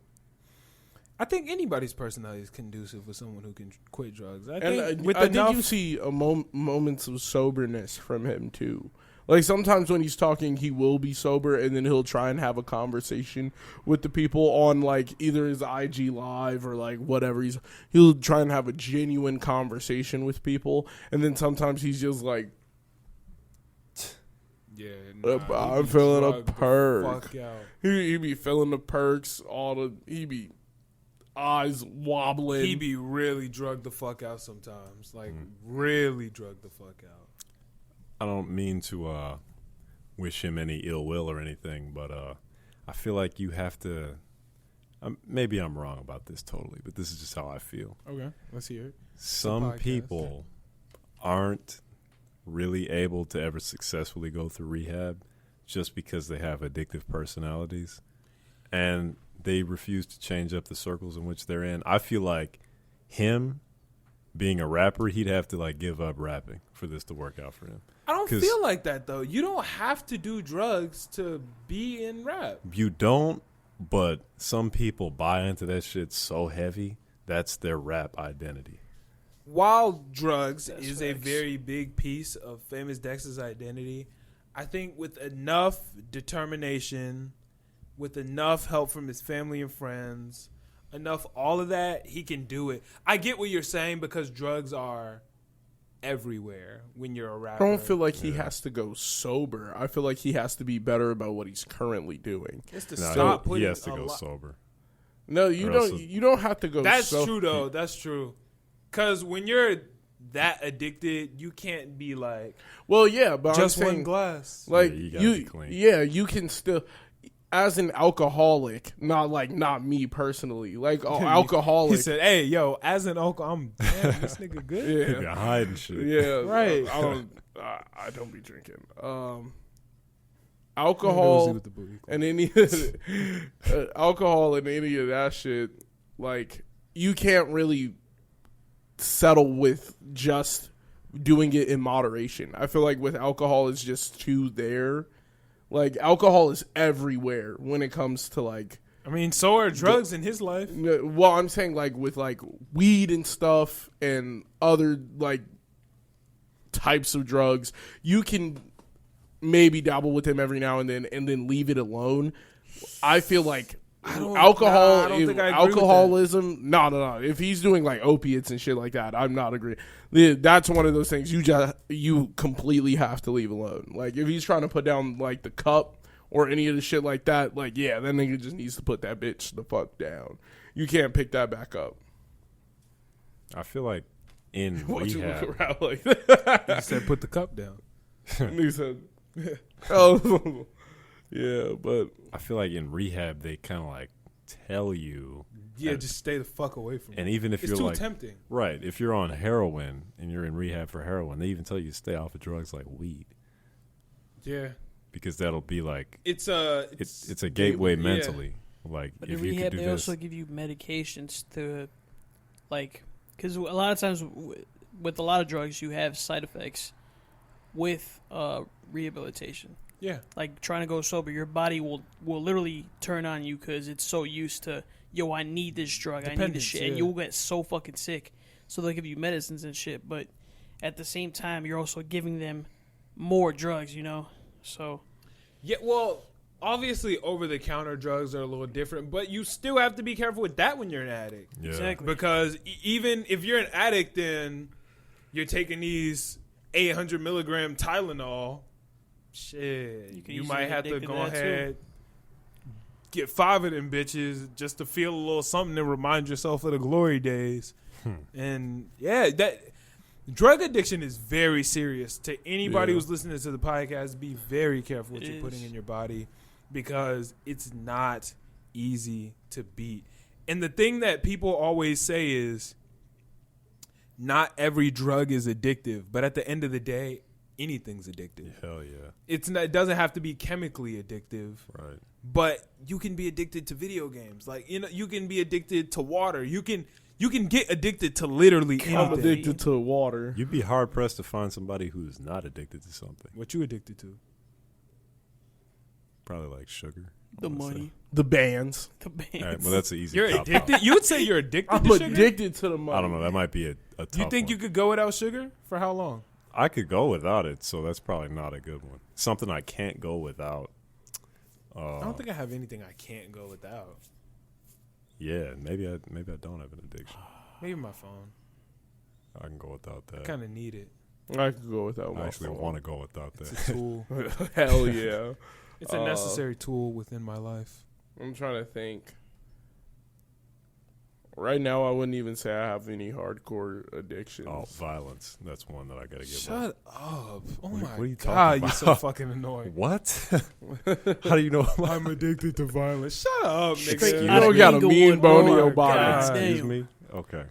I think anybody's personality is conducive with someone who can quit drugs. I think think you see moments of soberness from him too. Like sometimes when he's talking, he will be sober, and then he'll try and have a conversation with the people on like either his IG live or like whatever. He'll try and have a genuine conversation with people, and then sometimes he's just like, yeah, I'm feeling a perk. Fuck out. He be feeling the perks. He be eyes wobbling. He be really drugged the fuck out sometimes. Like really drugged the fuck out. I don't mean to wish him any ill will or anything, but I feel like you have to. Maybe I'm wrong about this totally, but this is just how I feel. Okay, let's hear it. Some people aren't really able to ever successfully go through rehab just because they have addictive personalities, and they refuse to change up the circles in which they're in. I feel like him being a rapper, he'd have to like give up rapping for this to work out for him. I don't feel like that though. You don't have to do drugs to be in rap. You don't, but some people buy into that shit so heavy, that's their rap identity. While drugs is a very big piece of Famous Dex's identity, I think with enough determination, with enough help from his family and friends, enough all of that, he can do it. I get what you're saying because drugs are everywhere when you're a rapper. I don't feel like he has to go sober. I feel like he has to be better about what he's currently doing. He has to go sober. No, you don't. You don't have to go. That's true though. That's true. Because when you're that addicted, you can't be like, well, yeah, but just I'm saying, one glass. Like you gotta be clean. Yeah, you can still. As an alcoholic, not me personally, like alcoholic. He said, "Hey, yo, as an alcoholic, damn, this nigga good." Yeah, hiding shit. Yeah, right. I don't be drinking. Alcohol and any alcohol and any of that shit, like you can't really settle with just doing it in moderation. I feel like with alcohol, it's just too there. Like, alcohol is everywhere when it comes to, like... I mean, so are drugs in his life. Well, I'm saying, like, with, like, weed and stuff and other, like, types of drugs, you can maybe dabble with them every now and then leave it alone. I feel like alcoholism. No. If he's doing like opiates and shit like that, I'm not agreeing. That's one of those things you completely have to leave alone. Like if he's trying to put down like the cup or any of the shit like that, like yeah, that nigga just needs to put that bitch the fuck down. You can't pick that back up. I feel like in rehab, you look around like that? You said put the cup down. He said, oh. Yeah, but I feel like in rehab they kind of like tell you, just stay the fuck away from it. And even if it's you're too like tempting, right? If you're on heroin and you're in rehab for heroin, they even tell you to stay off of drugs like weed. Yeah, because that'll be like it's a gateway mentally. Yeah. Like but if in you rehab, could do they this. also give you medications to, like, because a lot of times with a lot of drugs you have side effects with rehabilitation. Yeah, like trying to go sober, your body will literally turn on you because it's so used to yo, I need this drug, I need this shit, and you'll get so fucking sick. So they'll give you medicines and shit, but at the same time, you're also giving them more drugs, you know? So. Yeah, well, obviously over-the-counter drugs are a little different, but you still have to be careful with that when you're an addict. Yeah. Exactly. Because even if you're an addict, then you're taking these 800 milligram Tylenol. Shit, you might have to go ahead, get 5 of them bitches just to feel a little something and remind yourself of the glory days. And yeah, that drug addiction is very serious. To anybody who's listening to the podcast, be very careful what you're putting in your body, because it's not easy to beat. And the thing that people always say is, not every drug is addictive, but at the end of the day, anything's addictive. Hell yeah. It doesn't have to be chemically addictive. Right. But you can be addicted to video games. Like, you know, you can be addicted to water. You can get addicted to literally anything. I'm addicted to water. You'd be hard pressed to find somebody who's not addicted to something. What you addicted to? Probably like sugar. The money. The bands. The bands. All right, well, that's an easy You're cop-out. addicted? You would say you're addicted I'm to sugar? addicted to the money. I don't know. That might be a tough You think one. you could go without sugar? For how long? I could go without it, so that's probably not a good one. Something I can't go without. I don't think I have anything I can't go without. Yeah, maybe I don't have an addiction. Maybe my phone. I can go without I that. kind of need it. I could go without my I actually phone. want to go without It's that. a tool. Hell yeah. It's a necessary tool within my life. I'm trying to think. Right now, I wouldn't even say I have any hardcore addictions. Oh, violence. That's one that I got to give up. Shut up. Oh What- my what are you God, talking you're so about? fucking annoying. What? How do you know? I'm addicted to violence. Shut up, Excuse nigga. me? You don't got a Inglewood, mean bone in bro. your body. God. Excuse Damn. me? Okay.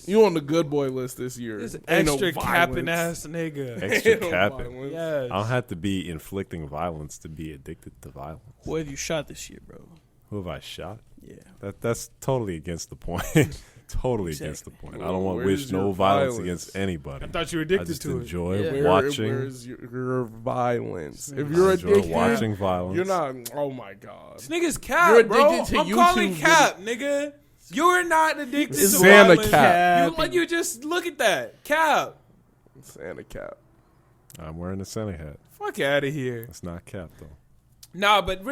You on the good boy list this year. This Ain't no extra capping violence. ass nigga. Extra Ain't no capping. violence. Yes. I don't have to be inflicting violence to be addicted to violence. What have you shot this year, bro? Who have I shot? Yeah. That's totally against the point. Totally against the point. I don't want to Where's wish no your violence violence? against anybody. I thought you were I addicted just to it. enjoy Yeah. watching. Where's your violence? If I you're enjoy addicted, watching violence. you're not. Oh my god. This nigga's cap, You're bro. addicted to I'm calling YouTube cap, nigga. You're not addicted It's to Santa violence. cap. You just look at that. Cap. Santa cap. I'm wearing a Santa hat. Fuck out of here. It's not cap though. Nah, but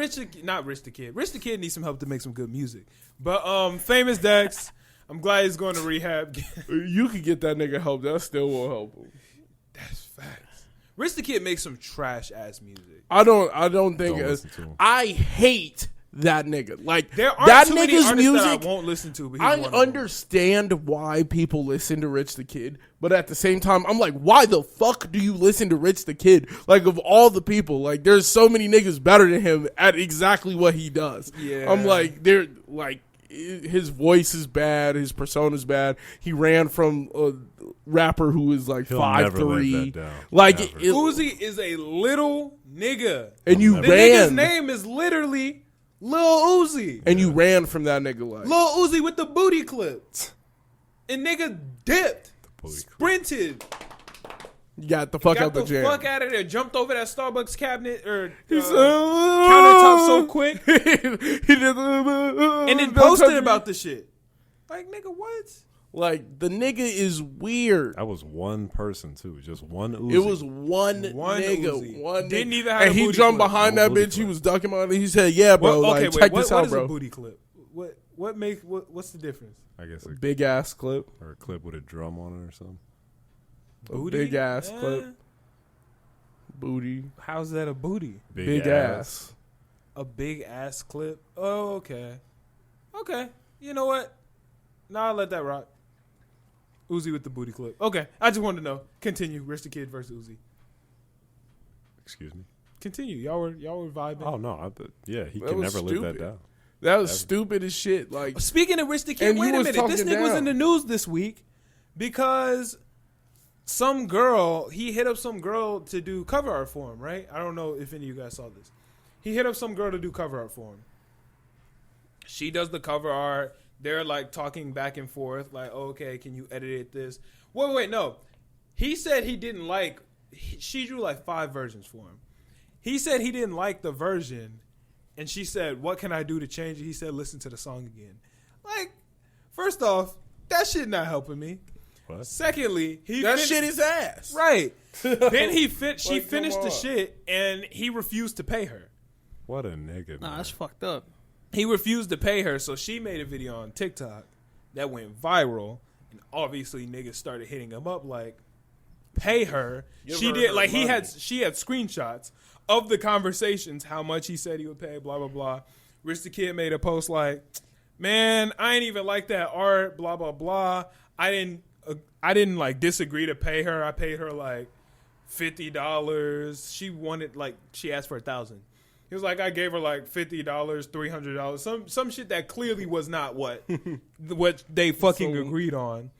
not Rich the Kid. Rich the Kid needs some help to make some good music. But Famous Dex, I'm glad he's going to rehab. You could get that nigga help. That still won't help him. That's facts. Rich the Kid makes some trash ass music. I don't think. Don't listen to him. I hate that nigga. Like There aren't that too many nigga's artists music. that I won't listen to. But he's I one of them. understand why people listen to Rich the Kid, but at the same time, I'm like, why the fuck do you listen to Rich the Kid? Like, of all the people, like, there's so many niggas better than him at exactly what he does. Yeah. I'm like, they're like, his voice is bad, his persona's bad. He ran from a rapper who is like He'll never let 5'3". that down. Like, Never. Uzi is a little nigga. and you The nigga's ran, name is literally Lil Uzi. and you ran from that nigga like. Lil Uzi with the booty clip. And nigga dipped, Booty clip. sprinted, You got the fuck got out the the jam. fuck out of there, jumped over that Starbucks cabinet or He said, countertop so quick, he did, and then posted about the shit. Like, nigga, what? like the nigga is weird. That was one person too. Just one Uzi. It was one nigga, Uzi. one Didn't nigga. even have and a he booty jumped clip. behind No that booty bitch. He clip. was ducking behind it. He said, "Yeah, bro, What- like okay, check wait, this what out, is bro. a booty clip? What's the difference? I guess Big ass clip, or a clip with a drum on it or something. a big ass Eh, clip, booty, How's that a booty? big ass. A big ass clip? Oh, okay. Okay. You know what? Nah, I'll let that rock. Uzi with the booty clip. Okay. I just wanted to know. Continue. Rich the Kid versus Uzi. Excuse me. Continue. Y'all were vibing. Oh no. Yeah, he That can was never live that stupid. down. That was stupid as shit. Like Speaking of Rich the Kid, And wait you a was minute. This talking nigga was down. in the news this week because some girl, he hit up some girl to do cover art for him, right? I don't know if any of you guys saw this. He hit up some girl to do cover art for him. She does the cover art. They're like talking back and forth, like, oh, okay, can you edit it this? Wait, no. He said he didn't like, she drew like 5 versions for him. He said he didn't like the version, and she said, what can I do to change it? He said, listen to the song again. Like, first off, that shit not helping me. What? Secondly, That shit is ass. right. Then she Like, finished come the on. shit, and he refused to pay her. What a nigga, Nah, man. that's fucked up. He refused to pay her, so she made a video on TikTok that went viral, and obviously niggas started hitting him up like, pay her. Give She her did her like money. she had screenshots of the conversations, how much he said he would pay, blah blah blah. Rich the Kid made a post like, man, I ain't even like that art, blah blah blah. I didn't like disagree to pay her. I paid her like $50. She wanted like she asked for $1,000. He was like, I gave her like $50, $300, some shit that clearly was not what they fucking So- agreed on.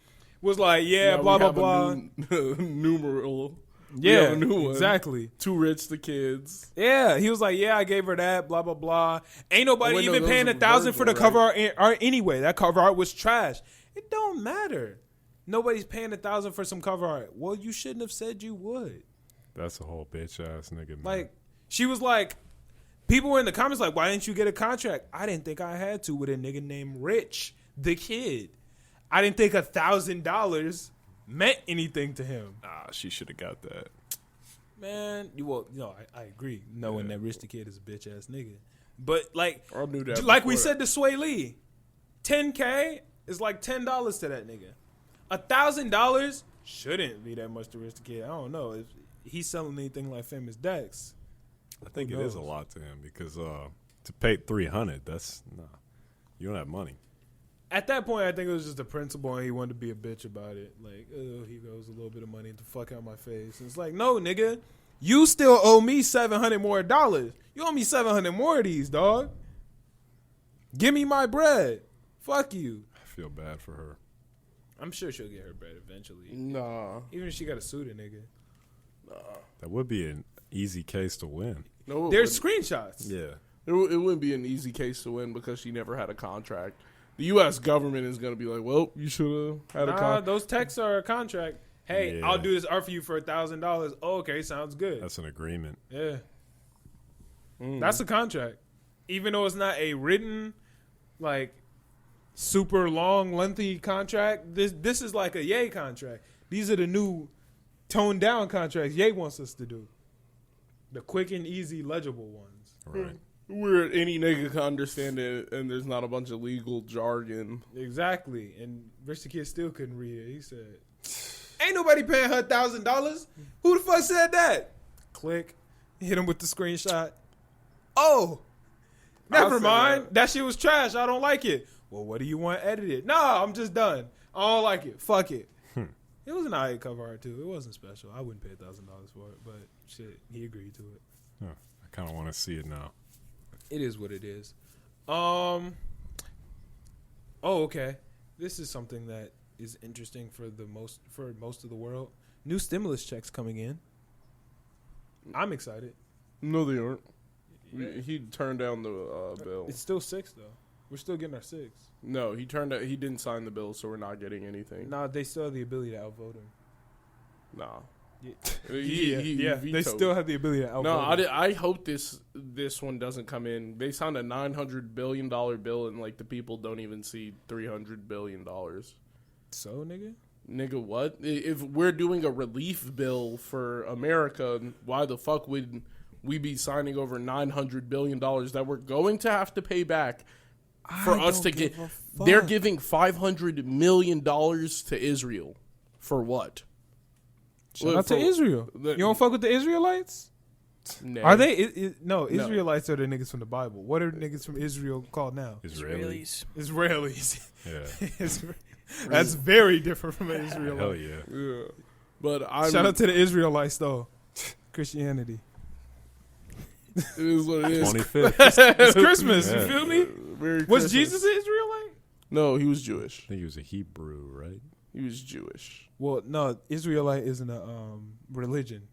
Was like, yeah, Now blah we blah have a blah. numeral. We Yeah, have a new one. exactly. Too rich the kids. Yeah, he was like, yeah, I gave her that, blah blah blah. Ain't nobody Oh, wait, no, even those paying are $1,000 for the virtual, cover art anyway. That cover art was trash. It don't matter. Nobody's paying $1,000 for some cover art. Well, you shouldn't have said you would. That's a whole bitch ass nigga, man. Like, she was like, people were in the comments like, why didn't you get a contract? I didn't think I had to with a nigga named Rich the Kid. I didn't think $1,000 meant anything to him. she should have got that. Man, I agree. Knowing that Rich the Kid is a bitch ass nigga. But like, I knew that like we before said to Swae Lee, $10K is like $10 to that nigga. $1,000 shouldn't be that much to Rich the Kid. I don't know if he's selling anything like Famous Dex. I think Who it is a knows? lot to him because to pay $300, that's you don't have money. At that point, I think it was just a principle, and he wanted to be a bitch about it. Like, oh, he goes a little bit of money to fuck out my face. And it's like, no, nigga, you still owe me $700 more. You owe me 700 more of these, dog. Give me my bread. Fuck you. I feel bad for her. I'm sure she'll get her bread eventually. Nah. Even if she got to sue the nigga. That would be an easy case to win. No, There's screenshots. Yeah. it wouldn't be an easy case to win because she never had a contract. The U.S. government is going to be like, well, you should have had a Nah, contract. those texts are a contract. Hey, Yeah. I'll do this art for you for $1,000. Oh, okay, sounds good. That's an agreement. Yeah. That's a contract. Even though it's not a written, like, super long, lengthy contract, this is like a Ye contract. These are the new toned down contracts Ye wants us to do. The quick and easy, legible ones. Right. Where any nigga can understand it and there's not a bunch of legal jargon. Exactly. And Rich the Kid still couldn't read it. He said, ain't nobody paying her $1,000. Who the fuck said that? Click. Hit him with the screenshot. Oh, never I'll say mind. That shit was trash. I don't like it. Well, what do you want edited? Nah, I'm just done. I don't like it. Fuck it. It was an alright cover art too. It wasn't special. I wouldn't pay $1,000 for it, but shit, he agreed to it. Huh. I kind of want to see it now. It is what it is. Oh, okay. This is something that is interesting for most of the world. New stimulus checks coming in. I'm excited. No, they aren't. He turned down the bill. It's still 6 though. We're still getting our 6. No, he didn't sign the bill, so we're not getting anything. Nah, they still have the ability to outvote him. Nah. Yeah, He they vetoed. still have the ability to outvote No, him. I hope this one doesn't come in. They signed a $900 billion bill, and like the people don't even see $300 billion. So, nigga? Nigga, what? If we're doing a relief bill for America, why the fuck would we be signing over $900 billion that we're going to have to pay back for us to get? They're giving $500 million to Israel for what? Shout out to Israel. You don't fuck with the Israelites? Nah. Are they? No, No. Israelites are the niggas from the Bible. What are niggas from Israel called now? Israeli. Israelis. Israelis. Yeah. That's very different from an Israelite. Hell yeah. Yeah. But I'm. Shout out to the Israelites though. Christianity. It is what it is. 25th. It's Christmas. Yeah. You feel me? Merry Was Christmas. Jesus an Israelite? No, he was Jewish. I think he was a Hebrew, right? He was Jewish. Well, no. Israelite isn't a religion.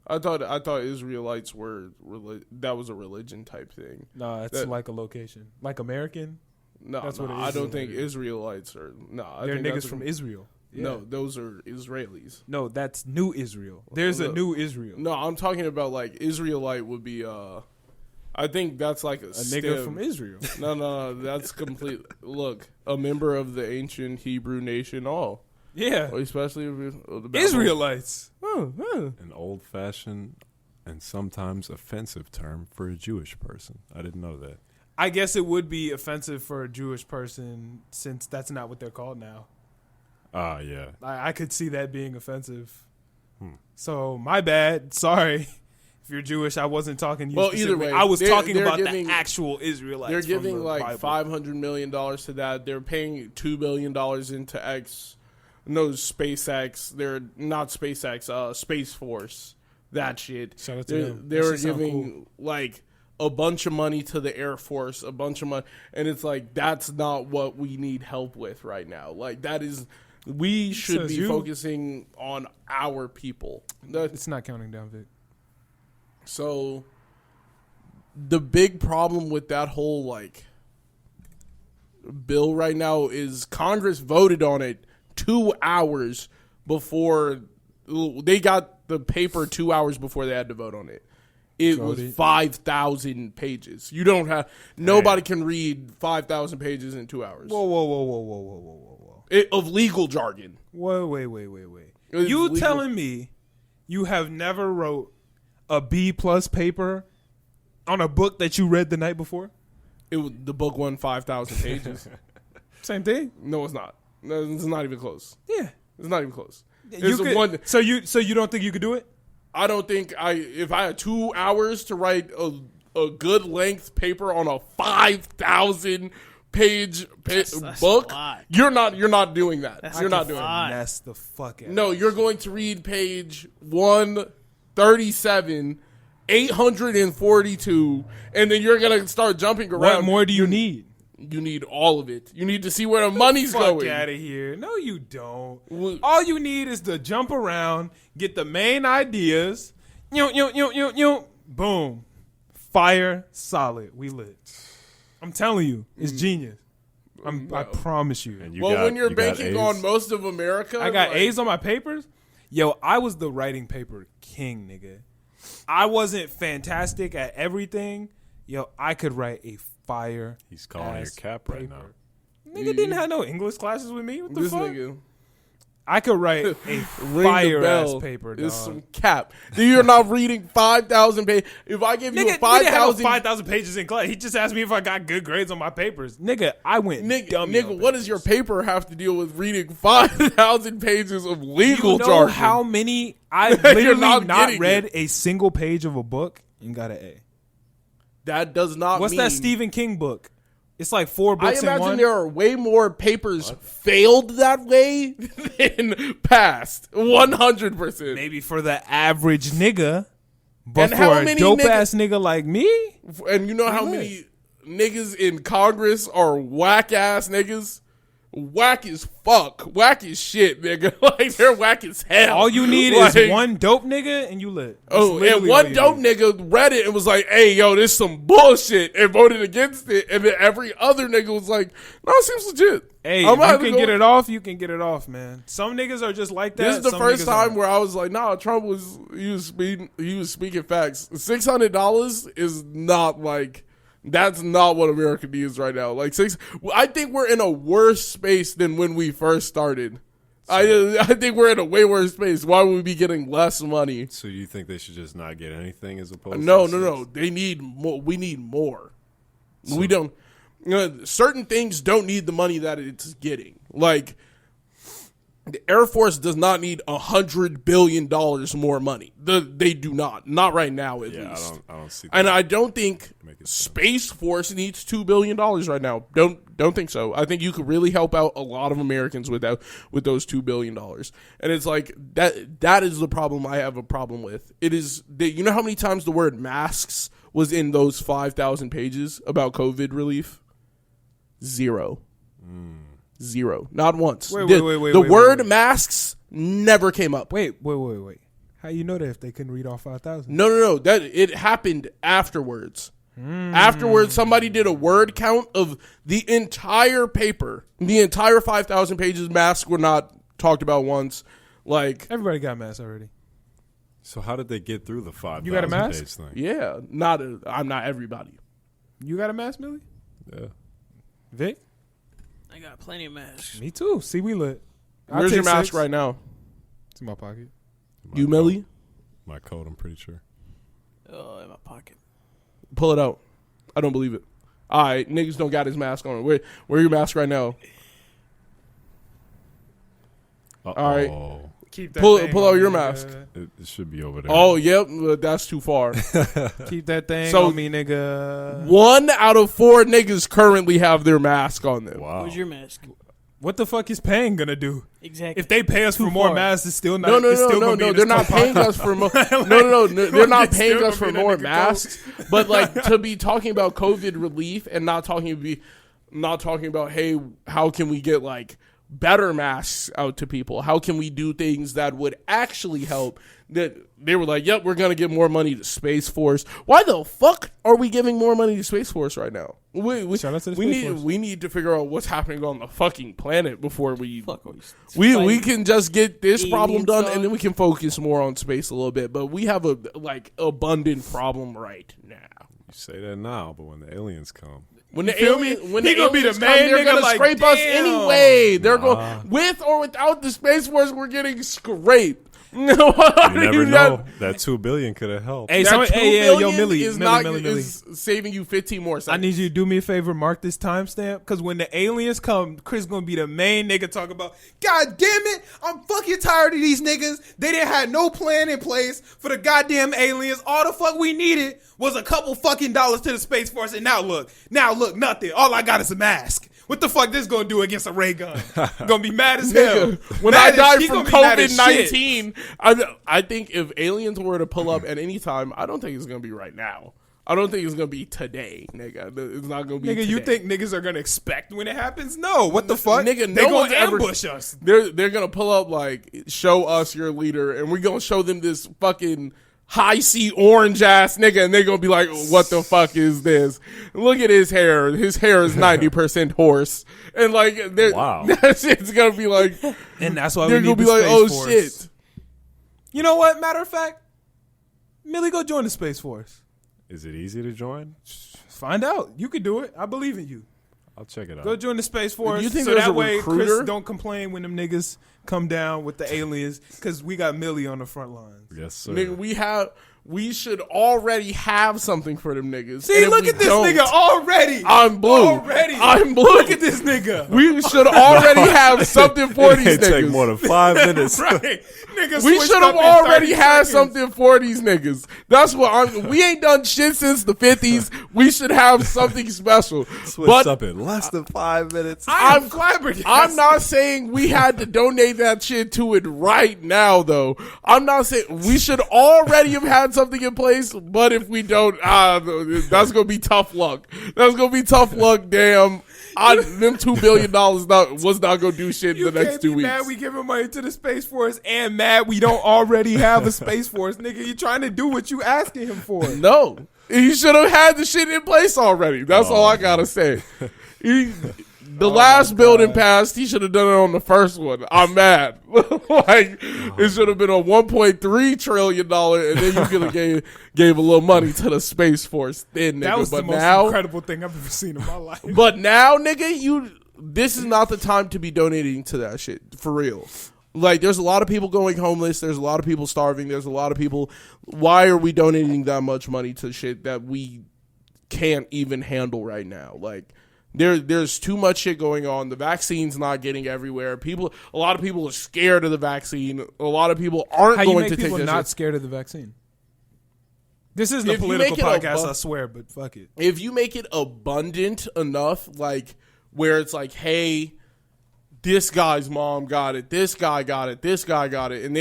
I thought Israelites were that was a religion type thing. No, it's That- like a location, like American. No, That's no, what it I is. don't think Israelites are. No, I They're think niggas that's from Israel. No, those are Israelis. No, that's New Israel. There's a Look. New Israel. No, I'm talking about like Israelite would be. I think that's like a nigga from Israel. No, that's complete. Look, a member of the ancient Hebrew nation, all. Yeah. Especially the Israelites. An old-fashioned and sometimes offensive term for a Jewish person. I didn't know that. I guess it would be offensive for a Jewish person since that's not what they're called now. Yeah. I could see that being offensive. So, my bad. Sorry. If you're Jewish, I wasn't talking to you specifically. Either way, I was talking they're about giving, the actual Israelites. They're giving from the like Bible. $500 million to that. They're paying $2 billion into SpaceX. They're not SpaceX, Space Force. That shit. Shout out to them. They That were shit sound giving like a bunch of money to the Air Force, a bunch of money. And it's like, that's not what we need help with right now. Like, that is, we should be focusing on our people. It's not counting down, Vic. So the big problem with that whole like bill right now is Congress voted on it 2 hours before they got the paper 2 hours before they had to vote on it. It was 5,000 pages. You don't have nobody can read 5,000 pages in 2 hours. Whoa. Of legal jargon. Wait. You telling me you have never wrote a B+ paper on a book that you read the night before? The book won 5,000 pages. Same thing? No, it's not. No, it's not even close. Yeah. It's not even close. So you don't think you could do it? I don't think if I had 2 hours to write a good length paper on a 5,000 page book, you're not doing that. You're not doing that. That's the fuck out. No, you're going to read page 137, 842, and then you're gonna start jumping around. What more do you need? You need all of it. You need to see where the money's going. Fuck out of here. No, you don't. All you need is to jump around, get the main ideas. Boom. Fire, solid. We lit. I'm telling you, it's genius. I promise you. And when you're banking on most of America, I got A's on my papers. Yo, I was the writing paper king, nigga. I wasn't fantastic at everything. Yo, I could write a fire. He's calling your cap right now. Nigga didn't have no English classes with me. What the fuck? Nigga. I could write a fire ass paper, dog. It's some cap. You're not reading 5,000 pages. If I give you 5,000 pages in class, he just asked me if I got good grades on my papers. Nigga, I went dumb. Nigga, what does your paper have to deal with reading 5,000 pages of legal jargon? You know how many I've literally not read a single page of a book and got an A. That does not What's mean... that Stephen King book? It's like 4 books in one. I imagine there are way more papers failed that way than passed. 100%. Maybe for the average nigga. But for a dope-ass nigga like me? And you know how many niggas in Congress are whack-ass niggas? Whack as fuck. Whack as shit, nigga. Like, they're whack as hell. All you need is one dope nigga and you lit. And one dope nigga read it and was like, hey, yo, this some bullshit, and voted against it. And then every other nigga was like, no, it seems legit. Hey, if you can get it off, you can get it off, man. Some niggas are just like that. This is the first time where I was like, nah, Trump was speaking facts. $600 is not like... That's not what America needs right now. I think we're in a worse space than when we first started. I think we're in a way worse space. Why would we be getting less money? So you think they should just not get anything as opposed? No. They need more. We need more. We don't. Certain things don't need the money that it's getting. Like the Air Force does not need $100 billion more money. They do not right now at least. I don't see that. And I don't think Space Force needs $2 billion right now. Don't think so. I think you could really help out a lot of Americans with those $2 billion. And it's like that is the problem I have a problem with. It is you know how many times the word masks was in those 5,000 pages about COVID relief? Zero. Not once. Wait. The word masks never came up. Wait. How you know that if they couldn't read all 5,000? No. That it happened afterwards. Afterwards, somebody did a word count of the entire paper. The entire 5,000 pages. Masks were not talked about once. Like everybody got masks already. So how did they get through the 5,000 You got a mask? days thing? Yeah, I'm not everybody. You got a mask, Millie? Yeah. Vic? I got plenty of masks. Me too. See, we lit. I'll Where's your take mask 6. right now? It's in my pocket. My You, coat. Millie? My coat, I'm pretty sure. Oh, in my pocket. Pull it out. I don't believe it. All right, niggas don't got his mask on. Where your mask right now? Uh-oh. All right. Keep that Pull thing out on your me, mask. It should be over there. Oh, yep, that's too far. Keep that thing So- on me, nigga. 1 out of 4 niggas currently have their mask on them. Wow. Where's your mask? What the fuck is paying gonna do? Exactly. If they pay us for more far. masks, it's still not. No, it's still gonna be no. in They're this not paying podcast. us for more. No, they're not It's paying still us for gonna be in more that nigga masks. But like to be talking about COVID relief and not talking about, hey, how can we get like better masks out to people? How can we do things that would actually help? That they were like, yep, we're gonna give more money to Space Force. Why the fuck are we giving more money to Space Force right now? Shout out to the Space Force. We need to figure out what's happening on the fucking planet before we Fuck all these we fighting can just get this problem aliens done on. and then we can focus more on space a little bit. But we have a like abundant problem right now. You say that now, but when the aliens come, When the feel me? alien, when He the gonna be aliens the come, main they're nigga gonna like, scrape us damn. anyway. They're Nah. going with or without the Space Force. We're getting scraped. No, you never know. That $2 billion could have helped. Hey, That somebody, $2 hey, yeah, yo, billion Millie, is Millie, not Millie, Millie. is saving you 15 more seconds. I need you to do me a favor, mark this timestamp, because when the aliens come, Chris gonna be the main nigga talking about, God damn it, I'm fucking tired of these niggas. They didn't have no plan in place for the goddamn aliens. All the fuck we needed was a couple fucking dollars to the Space Force, and now look, nothing. All I got is a mask. What the fuck this gonna do against a ray gun? Gonna be mad as hell. When Mad I as- died he from gonna be mad as shit. COVID-19, I think if aliens were to pull up at any time, I don't think it's going to be right now. I don't think it's going to be today, nigga. It's not going to be Nigga, today. you think niggas are gonna expect when it happens? No, what the fuck? Nigga, they no gonna one's ever- ambush us. They're going to pull up like, show us your leader, and we're going to show them this fucking high C orange ass nigga, and they're going to be like, what the fuck is this? Look at his hair. His hair is 90% horse. And like, Wow. that shit's going to be like, And that's why they're we going need to the be like, Space oh Force. shit. You know what? Matter of fact, Millie, go join the Space Force. Is it easy to join? Find out. You can do it. I believe in you. I'll check it out. Go join the Space Force. You think so there's that a way recruiter? Chris don't complain when them niggas come down with the aliens, because we got Millie on the front lines. Yes, sir. Nigga, we should already have something for them niggas. See, And if look we at this don't, nigga already. I'm blue. Already. I'm blue. Look at this nigga. We should already have something for It these ain't take niggas. more than 5 minutes. Right. Nigga We switched should have up in already 30 had seconds. something for these niggas. That's what we ain't done shit since the 50s. We should have something special. Switched But up in less than 5 minutes. I'm flabbergasted. I'm not saying we had to donate that shit to it right now, though. I'm not saying we should already have had something in place, but if we don't, that's gonna be tough luck. That's gonna be tough luck. Damn, them $2 billion was not gonna do shit in You the next can't 2 be weeks. mad we giving money to the Space Force and mad we don't already have a Space Force. Nigga, you trying to do what you asking him for. No, he should have had the shit in place already. That's all I gotta say. The last building passed. He should have done it on the first one. I'm mad. Like it should have been a $1.3 trillion, and then you could have gave a little money to the Space Force. Then, nigga. That was but the most now, incredible thing I've ever seen in my life. but now, nigga, this is not the time to be donating to that shit for real. Like, there's a lot of people going homeless. There's a lot of people starving. There's a lot of people. Why are we donating that much money to shit that we can't even handle right now? Like, there's too much shit going on. The vaccine's not getting everywhere. A lot of people are scared of the vaccine. A lot of people aren't How you going make to take people this not shit. squired of the vaccine? This isn't a If you political make it podcast, I swear, but fuck it. If you make it abundant enough, like where it's like, hey, this guy's mom got it, this guy got it, this guy got it, and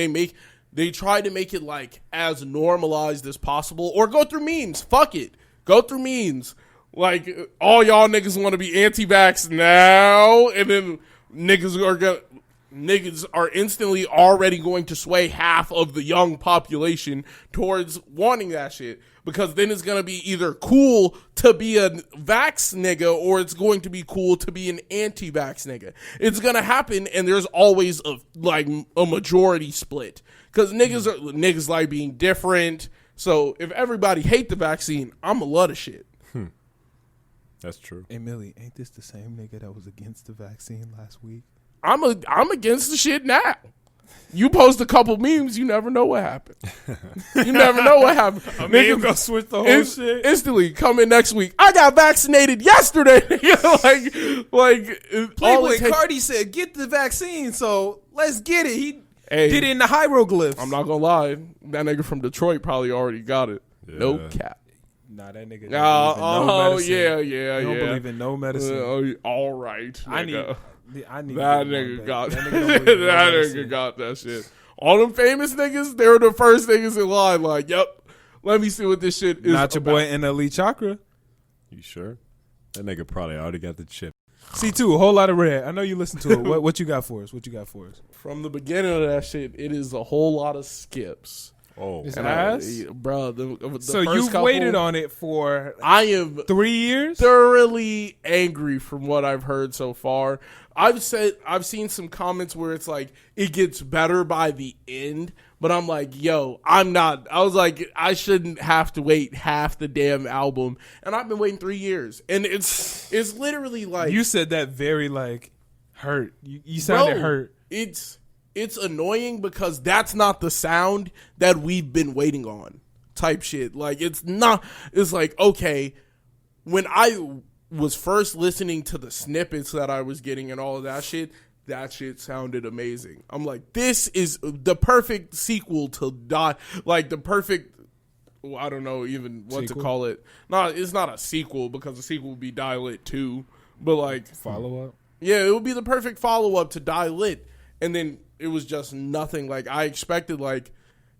they try to make it like as normalized as possible, or go through memes. Fuck it, go through memes. Like all y'all niggas want to be anti-vax now, and then niggas niggas are instantly already going to sway half of the young population towards wanting that shit. Because then it's going to be either cool to be a vax nigga or it's going to be cool to be an anti-vax nigga. It's going to happen, and there's always a majority split. Because niggas like being different. So if everybody hate the vaccine, I'm a lot of shit. That's true. Hey, Millie, ain't this the same nigga that was against the vaccine last week? I'm against the shit now. You post a couple memes, you never know what happened. You never know what happened. Nigga gonna switch the whole shit. Instantly come in next week. I got vaccinated yesterday. Playboi Carti said, "Get the vaccine." So let's get it. He did it in the hieroglyphs. I'm not gonna lie. That nigga from Detroit probably already got it. Yeah. No cap. Nah, that nigga. Yeah. You don't believe in no medicine. All right. Nigga. I need that nigga got that. That nigga, don't believe in no Nigga got that shit. All them famous niggas, they were the first niggas in line. Like, yep. Let me see what this shit is. Not your boy NLE Chakra. You sure? That nigga probably already got the chip. C2, a whole lot of red. I know you listen to it. What you got for us? From the beginning of that shit, it is a whole lot of skips. Oh, it's and ass? Bro. The so first you've waited on it for I am 3 years? Thoroughly angry from what I've heard so far. I've seen some comments where it's like it gets better by the end, but I'm like, yo, I'm not. I was like, I shouldn't have to wait half the damn album, and I've been waiting 3 years, and it's literally like you said that very like hurt. You sounded hurt. It's annoying because that's not the sound that we've been waiting on. Type shit. Like it's not. It's like okay, when I was first listening to the snippets that I was getting and all of that shit sounded amazing. I'm like, this is the perfect sequel to Die. Like the perfect, I don't know even what to call it. No, it's not a sequel because the sequel would be Die Lit 2. But like follow up. Yeah, it would be the perfect follow up to Die Lit. And then it was just nothing. Like I expected like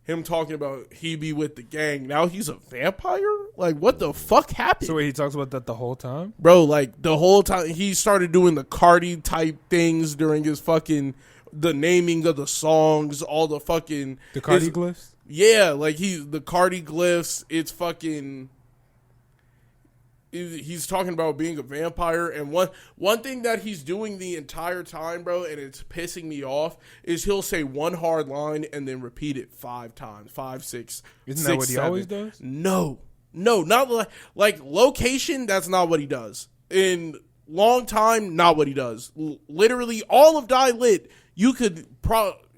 him talking about he be with the gang. Now he's a vampire? Like, what the fuck happened? So wait, he talks about that the whole time? Bro, like, the whole time. He started doing the Carti type things during his fucking, the naming of the songs, all the fucking. The Carti glyphs? Yeah, like, the Carti glyphs, it's fucking. He's talking about being a vampire, and one thing that he's doing the entire time, bro, and it's pissing me off, is he'll say one hard line and then repeat it 5 times, 5, 6. Isn't that what he always does? No, not like location. That's not what he does. In long time, not what he does. Literally, all of Die Lit, you could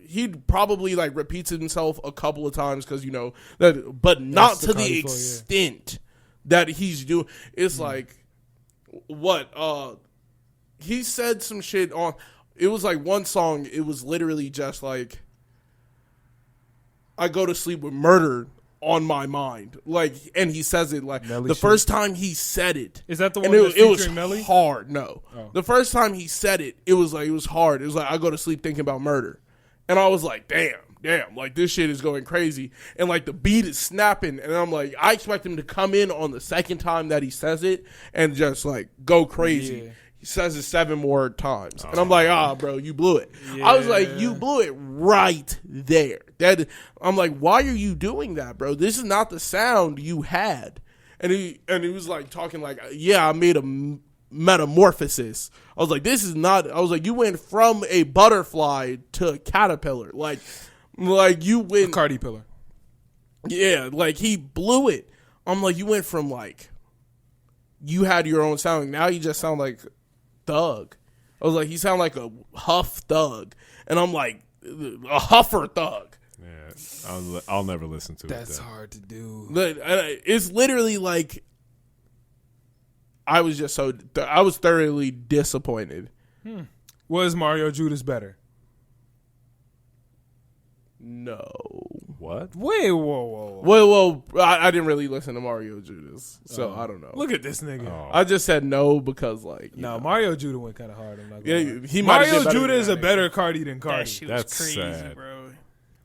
he'd probably like repeats himself a couple of times because you know that, but not to the extent. That he's doing. It's like what he said some shit on. It was like one song. It was literally just like I go to sleep with murder on my mind. Like, and he says it like Nelly the first time he said it. Is that the one that's featuring Nelly? Hard. No, the first time he said it, it was hard. It was like I go to sleep thinking about murder, and I was like, damn, like this shit is going crazy. And like the beat is snapping. And I'm like, I expect him to come in on the second time that he says it and just like go crazy. Yeah. He says it 7 more times. And I'm like, bro, you blew it. Yeah. I was like, you blew it right there. I'm like, why are you doing that, bro? This is not the sound you had. And he was like talking like, yeah, I made a metamorphosis. I was like, this is not, I was like, you went from a butterfly to a caterpillar. Like you went a Carti pillar. Yeah, like he blew it. I'm like, you went from like you had your own sound. Now you just sound like Thug. I was like, you sound like a Huff Thug, and I'm like a Huffer Thug. Yeah, I'll never listen to it. That's hard to do. It's literally like I was thoroughly disappointed. Was Mario Judas better? No. What? Wait, whoa. Well, I didn't really listen to Mario Judas, so I don't know. Look at this nigga. Oh. I just said no because, like, Mario Judas went kind of hard. I'm not gonna lie. Mario Judas is a better Carti than Carti. That shit was crazy, sad. bro.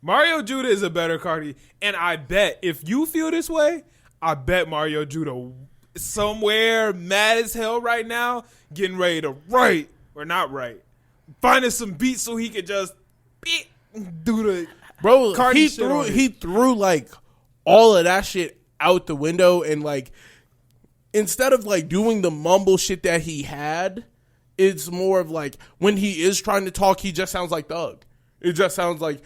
Mario Judas is a better Carti, and I bet if you feel this way, I bet Mario Judas somewhere mad as hell right now, getting ready to write or not write, finding some beats so he could just do the Bro, Carti he shit on he it. threw like all of that shit out the window, and like instead of like doing the mumble shit that he had, it's more of like when he is trying to talk, he just sounds like Thug. It just sounds like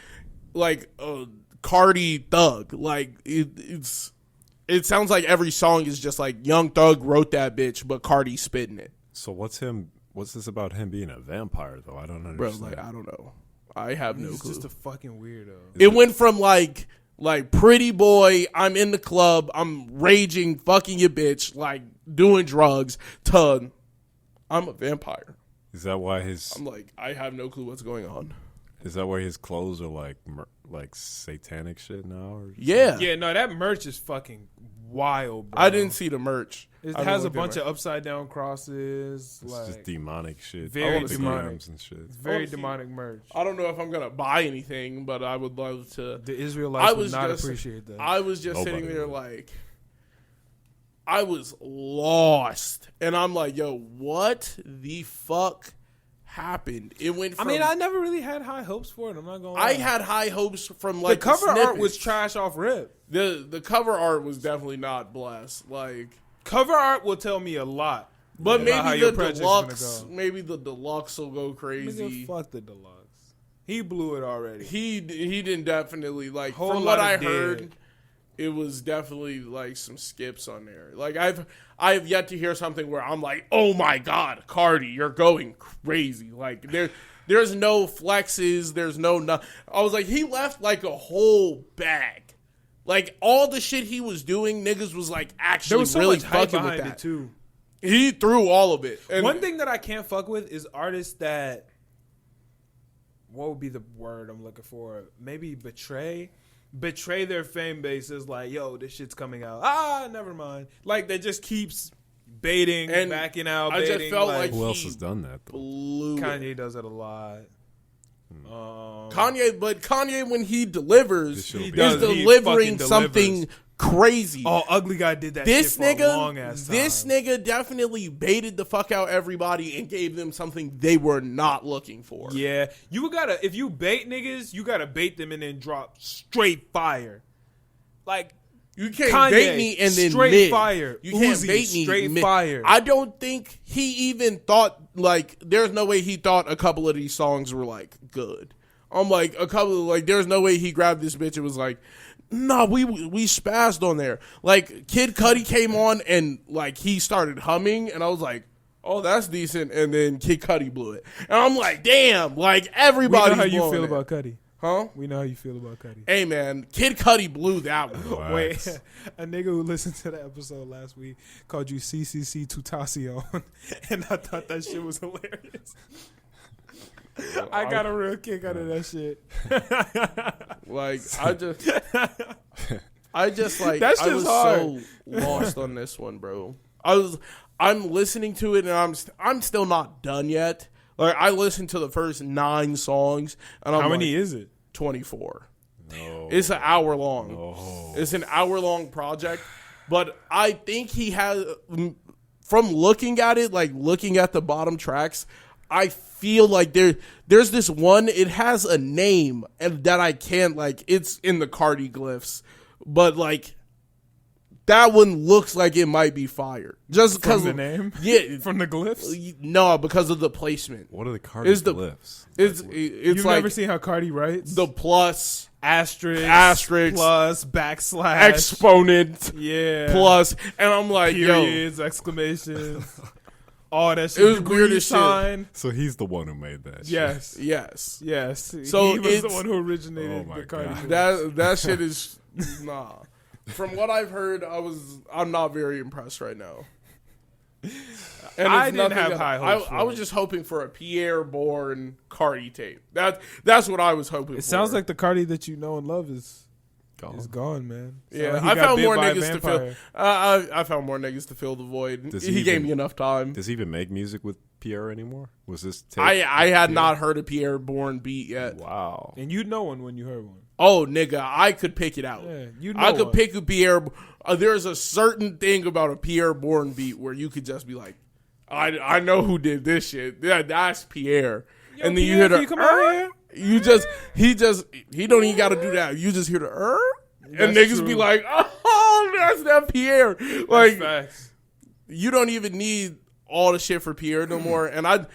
Carti Thug. Like it sounds like every song is just like Young Thug wrote that bitch, but Carti spitting it. So what's this about him being a vampire though? I don't understand. Bro, like I don't know. I have no He's clue. just a fucking weirdo. It went from like pretty boy, I'm in the club, I'm raging, fucking your bitch, like doing drugs, to I'm a vampire. Is that why his I'm like, I have no clue what's going on. Is that why his clothes are like satanic shit now? Or Yeah. Yeah, no, that merch is fucking wild, bro. I didn't see the merch. It I has a looked at bunch it. of upside down crosses. It's Like, just demonic shit. very All the demonic. grams and shit. it's very Oh, see. demonic merch. I don't know if I'm gonna buy anything, but I would love to. The I Israelites would was not just- appreciate that. I was just Nobody sitting there would. like, I was lost, and I'm like, yo, what the fuck happened? It went I from. mean, I never really had high hopes for it. I'm not gonna lie. I had high hopes from the like cover art snippets. was trash off rip. The cover art was definitely not blessed. Like, Cover art will tell me a lot. but about how maybe your the project's deluxe, gonna go. maybe the deluxe will go Nigga, crazy. fuck the deluxe. He blew it already. He didn't definitely like Whole from lot what I of heard. dead. It was definitely like some skips on there. Like I've yet to hear something where I'm like, oh my god, Carti, you're going crazy. Like there's no flexes, there's no. I was like, he left like a whole bag. Like all the shit he was doing, niggas was like There actually was so really much hype fucking with behind that. it too. He threw all of it. And One thing that I can't fuck with is artists that. What would be the word I'm looking for? Maybe betray their fan base is like, yo, this shit's coming out. Never mind. Like that just keeps baiting, And backing out. I just baiting, felt like Who else he has done that though? blew it. Kanye does it a lot. Kanye when he delivers, This shit'll he's be- He does, he delivering fucking something delivers. crazy. Oh, Ugly Guy did that This shit for a long ass time. this nigga definitely baited the fuck out everybody and gave them something they were not looking for. Yeah, you gotta, if you bait niggas, you gotta bait them and then drop straight fire. Like, You can't Kanye, bait me and then straight mid. fire. You can't Uzi, bait me straight mid. fire. I don't think he even thought like there's no way he thought a couple of these songs were like good. I'm like a couple of like there's no way he grabbed this bitch and was like, nah, we spazzed on there. Like Kid Cudi came on and like he started humming and I was like, oh, that's decent. And then Kid Cudi blew it. And I'm like, damn, like we everybody's know how you blowing feel it. about Cudi. Huh? We know how you feel about Cudi. Hey man, Kid Cudi blew that one. Relax. Wait, a nigga who listened to the episode last week called you CCC Tutacion, and I thought that shit was hilarious. I got a real kick out of that shit. Like I just like That I shit's was hard. so lost on this one, bro. I'm listening to it and I'm still not done yet. Like I listened to the first 9 songs and I'm How many like, is it? 24. No. It's an hour long. No. It's an hour long project, but I think he has from looking at it, like looking at the bottom tracks, I feel like there's this one, it has a name and that I can't like it's in the Carti glyphs, but like that one looks like it might be fire. Just because From the name? Yeah. From the glyphs? No, because of the placement. What are the Carti It's the- glyphs? It's You've like never seen how Cardi writes? the plus, asterisk, plus, backslash, exponent, yeah, plus, and I'm like, yo, periods, exclamations, all that shit. It was degree weird as shit. sign. So he's the one who made that. shit. Yes, yes. yes. So he was the it's- one who originated Oh my the Cardi. God. glyphs. That shit is nah. From what I've heard, I'm not very impressed right now. And I it's didn't nothing have high I hopes for was it. just hoping for a Pierre Bourne Carti tape. That's what I was hoping for. It sounds like the Cardi that you know and love is Gone. gone, man. Sound yeah, like he I got found bit more by a niggas to vampire. fill. I found more niggas to fill the void. Does He he gave even- me enough time. Does he even make music with Pierre anymore? Was this tape? I had not heard a Pierre Bourne beat yet. Wow. And you'd know one when you heard one. Oh, nigga, I could pick it out. Yeah, you know I could one. pick a Pierre. There's a certain thing about a Pierre Bourne beat where you could just be like, I know who did this shit. That's Pierre. and then you hear the come out here. he don't even got to do that. You just hear the and That's niggas true. be like, oh, that's that Pierre. Like, Facts. you don't even need all the shit for Pierre no more. And I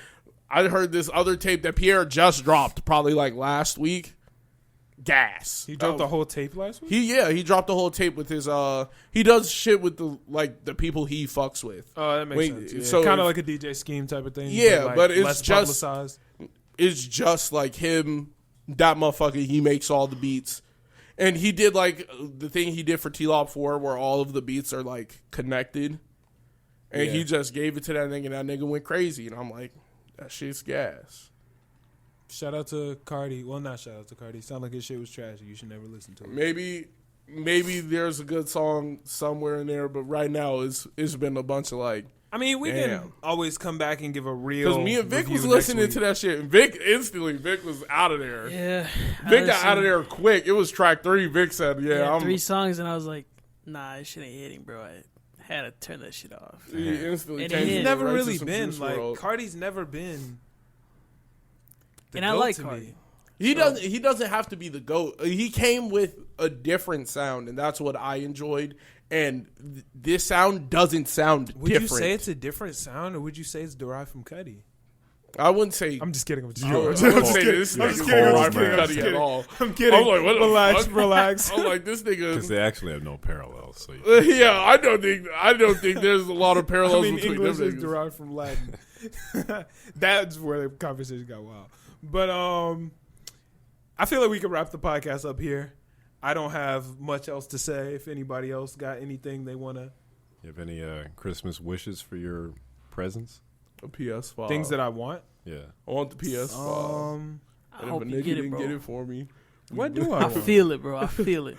heard this other tape that Pierre just dropped probably like last week. Gas. He dropped the whole tape last week. He dropped the whole tape with his he does shit with the people he fucks with. Oh, that makes Wait, sense. Yeah. so kind of if- like a DJ Scheme type of thing. Yeah, like but it's less just- publicized. It's just like him, that motherfucker. He makes all the beats, and he did like the thing he did for T-Lop 4 where all of the beats are like connected, and he just gave it to that nigga, and that nigga went crazy, and I'm like, that shit's gas. Shout out to Carti. Well, not shout out to Carti. Sound like his shit was trash. You should never listen to it. Maybe there's a good song somewhere in there, but right now it's been a bunch of like. I mean, we Damn. can always come back and give a real. Because me and Vic review was next listening week. to that shit. And Vic was out of there. Yeah. Vic got out of there quick. It was track 3. Vic said, Yeah, I'm 3 songs, and I was like, nah, this shit ain't hitting, bro. I had to turn that shit off. He instantly It changed is. He's the never rights really to some been Juice like WRLD. Carti's never been. the And I GOAT like to Carti. me. He doesn't have to be the GOAT. He came with a different sound, and that's what I enjoyed. And this sound doesn't sound Would different. you say it's a different sound, or would you say it's derived from Cudi? I wouldn't say. I'm just kidding. I'm just I kidding. wouldn't say this You're nigga cold, derived from man. Cudi at all. I'm kidding. I'm like, what the relax, fuck? relax. I'm like, this Because nigga. they actually have no parallels. So you Yeah, I don't think there's a lot of I parallels mean, between English them is niggas. derived from Latin. That's where the conversation got wild. But I feel like we can wrap the podcast up here. I don't have much else to say. If anybody else got anything they want to, You have any Christmas wishes for your presents? A PS5. things that I want. Yeah. I want the PS5. Um, I and if hope a you nigga get it, didn't bro. get it for me, what do I I want? feel it, bro. I feel it.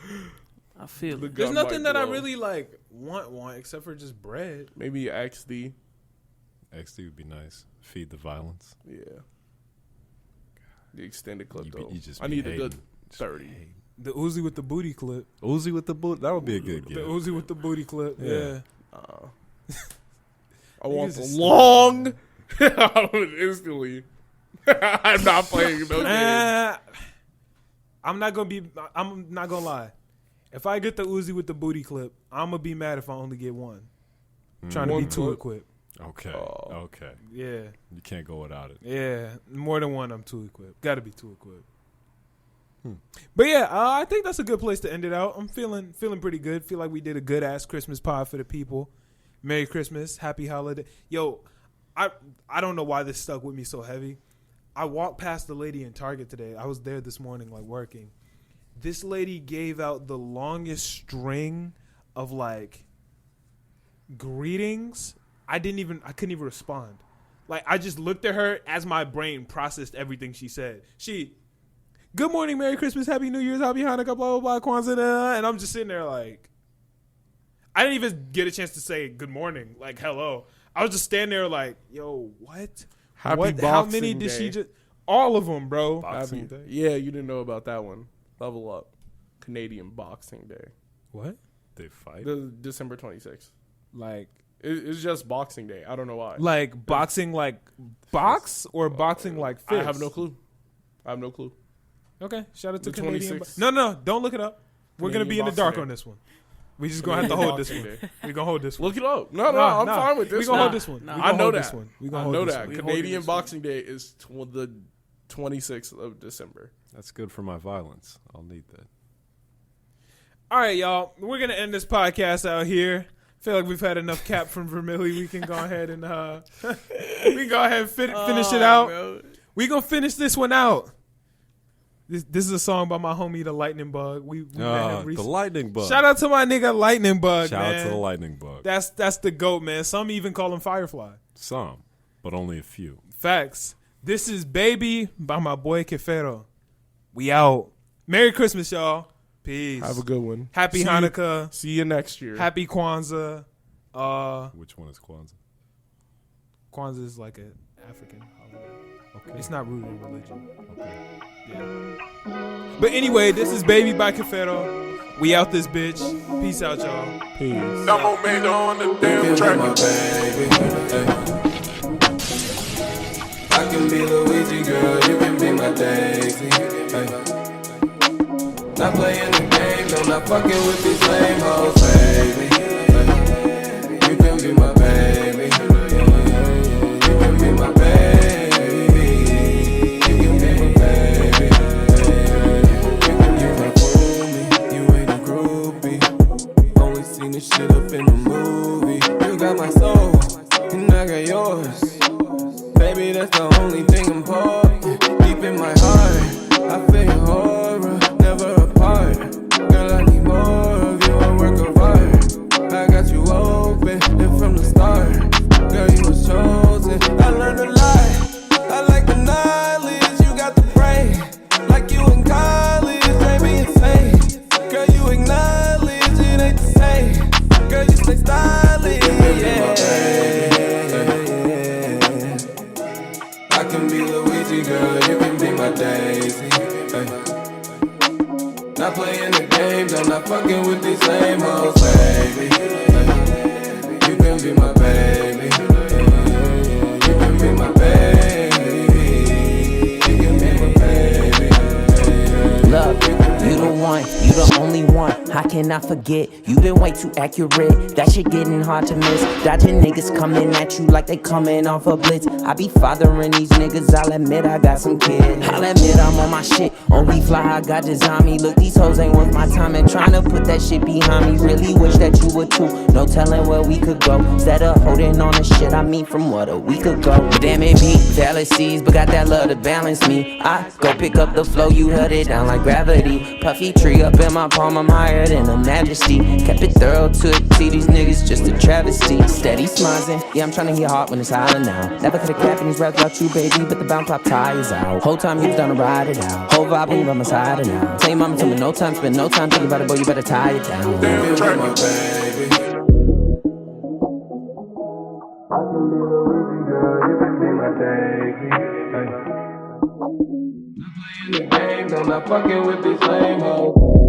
I feel The it. There's gun nothing might that I blow. really like want except for just bread. Maybe XD. XD would be nice. Feed the violence. Yeah. The extended clip though. You just I be need a hating. good Just 30. hate. The Uzi with the booty clip. Uzi with the boot. That would be a good The gift. Uzi with the booty clip. Yeah. Yeah. I want Niggas the is long. I would instantly. I'm not playing no game. I'm not gonna lie. If I get the Uzi with the booty clip, I'm gonna be mad if I only get one. Trying to One be too clip? equipped. Okay. Oh. Okay. Yeah. You can't go without it. Yeah. More than one, I'm too equipped. Got to be too equipped. But yeah, I think that's a good place to end it out. I'm feeling pretty good. Feel like we did a good ass Christmas pod for the people. Merry Christmas, happy holiday. Yo, I don't know why this stuck with me so heavy. I walked past the lady in Target today. I was there this morning, like working. This lady gave out the longest string of like greetings. I couldn't even respond. Like I just looked at her as my brain processed everything she said. Good morning, Merry Christmas, Happy New Year's, Happy Hanukkah, blah, blah, blah, Kwanzaa, and I'm just sitting there like, I didn't even get a chance to say good morning, like hello. I was just standing there like, yo, what? Happy What? How Boxing many did she Day. just? All of them, bro. Boxing Day? Yeah, you didn't know about that one. Level up. Canadian Boxing Day. What? They fight. The December 26th. Like It's just Boxing Day. I don't know why. boxing, like box or boxing like fist? I have no clue. Okay, shout out to The Canadian. 26th. No, don't look it up. We're gonna Canadian be in the Boxing dark Day. on this one. We just gonna have to hold this Boxing one. Day. We gonna hold this one. Look it up. No, I'm fine with this. We gonna one. hold this one. Nah. We I gonna know hold that. this one. We gonna I hold know this that. one. Canadian Boxing Day is the 26th of December. That's good for my violence. I'll need that. All right, y'all. We're gonna end this podcast out here. Feel like we've had enough cap from Vermilly. We can go ahead and we can go ahead and finish it out. Bro. We gonna finish this one out. This is a song by my homie, the Lightning Bug. We met him The recently. lightning bug. Shout out to my nigga Lightning Bug, Shout man. out to the lightning bug. That's the GOAT, man. Some even call him Firefly. Some, but only a few. Facts. This is Baby by my boy Kefero. We out. Merry Christmas, y'all. Peace. Have a good one. Happy See you- Hanukkah. See you next year. Happy Kwanzaa. Which one is Kwanzaa? Kwanzaa is like an African holiday. Okay. It's not rooted in religion. Okay. Yeah. But anyway, this is Baby by Kefero. We out this bitch. Peace out, y'all. Peace. I'm made on the damn track. My baby, I can be Luigi, girl, you can be my Daisy. Ay. Not playing the game, no, not fucking with these lame hoes, baby. Ay. You can be my baby. You can be my baby. You can be my baby. You can fool me, you ain't a groupie. Only seen this shit up in the movie. You got my soul, and I got yours. Baby, that's the only thing I'm for. Deep in my heart, I feel your horror, never apart. Girl, I need more of you, a work of art. I got you open, and from the start, girl, you was chosen. I learned a lot, I like the knowledge, you got the brain. Like you in college, baby, insane. Girl, you acknowledge it ain't the same. Girl, you stay stylish, yeah. I can be Luigi, girl, you can be my Daisy. Ay. Not playing the games, I'm not fucking with these lame hoes, baby. Ay. You can be my baby. You can be my baby. You can be my baby. Look, you the one, you the only one. How can I forget? You been way too accurate. That shit getting hard to miss. Dodging niggas coming at you like they coming off a blitz. I be fathering these niggas, I'll admit I got some kids. I'll admit I'm on my shit. Only fly, I got this on me. Look, these hoes ain't worth my time and trying to put that shit behind me. Really wish that you would too. No telling where we could go. Instead of holding on to shit I mean from what a week ago. Damn it be fallacies, but got that love to balance me. I go pick up the flow, you held it down like gravity. Puffy tree up in my palm, I'm higher than a majesty. Kept it thorough to a T, these niggas just a travesty. Steady smizing, yeah I'm tryna hit hard when it's hotter now. Never could've capped in these raps about you baby, but the bounce pop tires out. Whole time you was down to ride it out. Whole vibe when you by my side now. Tell your mama tell me no time, spend no time thinking about it, boy you better tie it down. Damn, try my baby. I can be Luigi, girl, you can be my Daisy. Ay. Not playing the games, I'm not fucking with these lame hoes.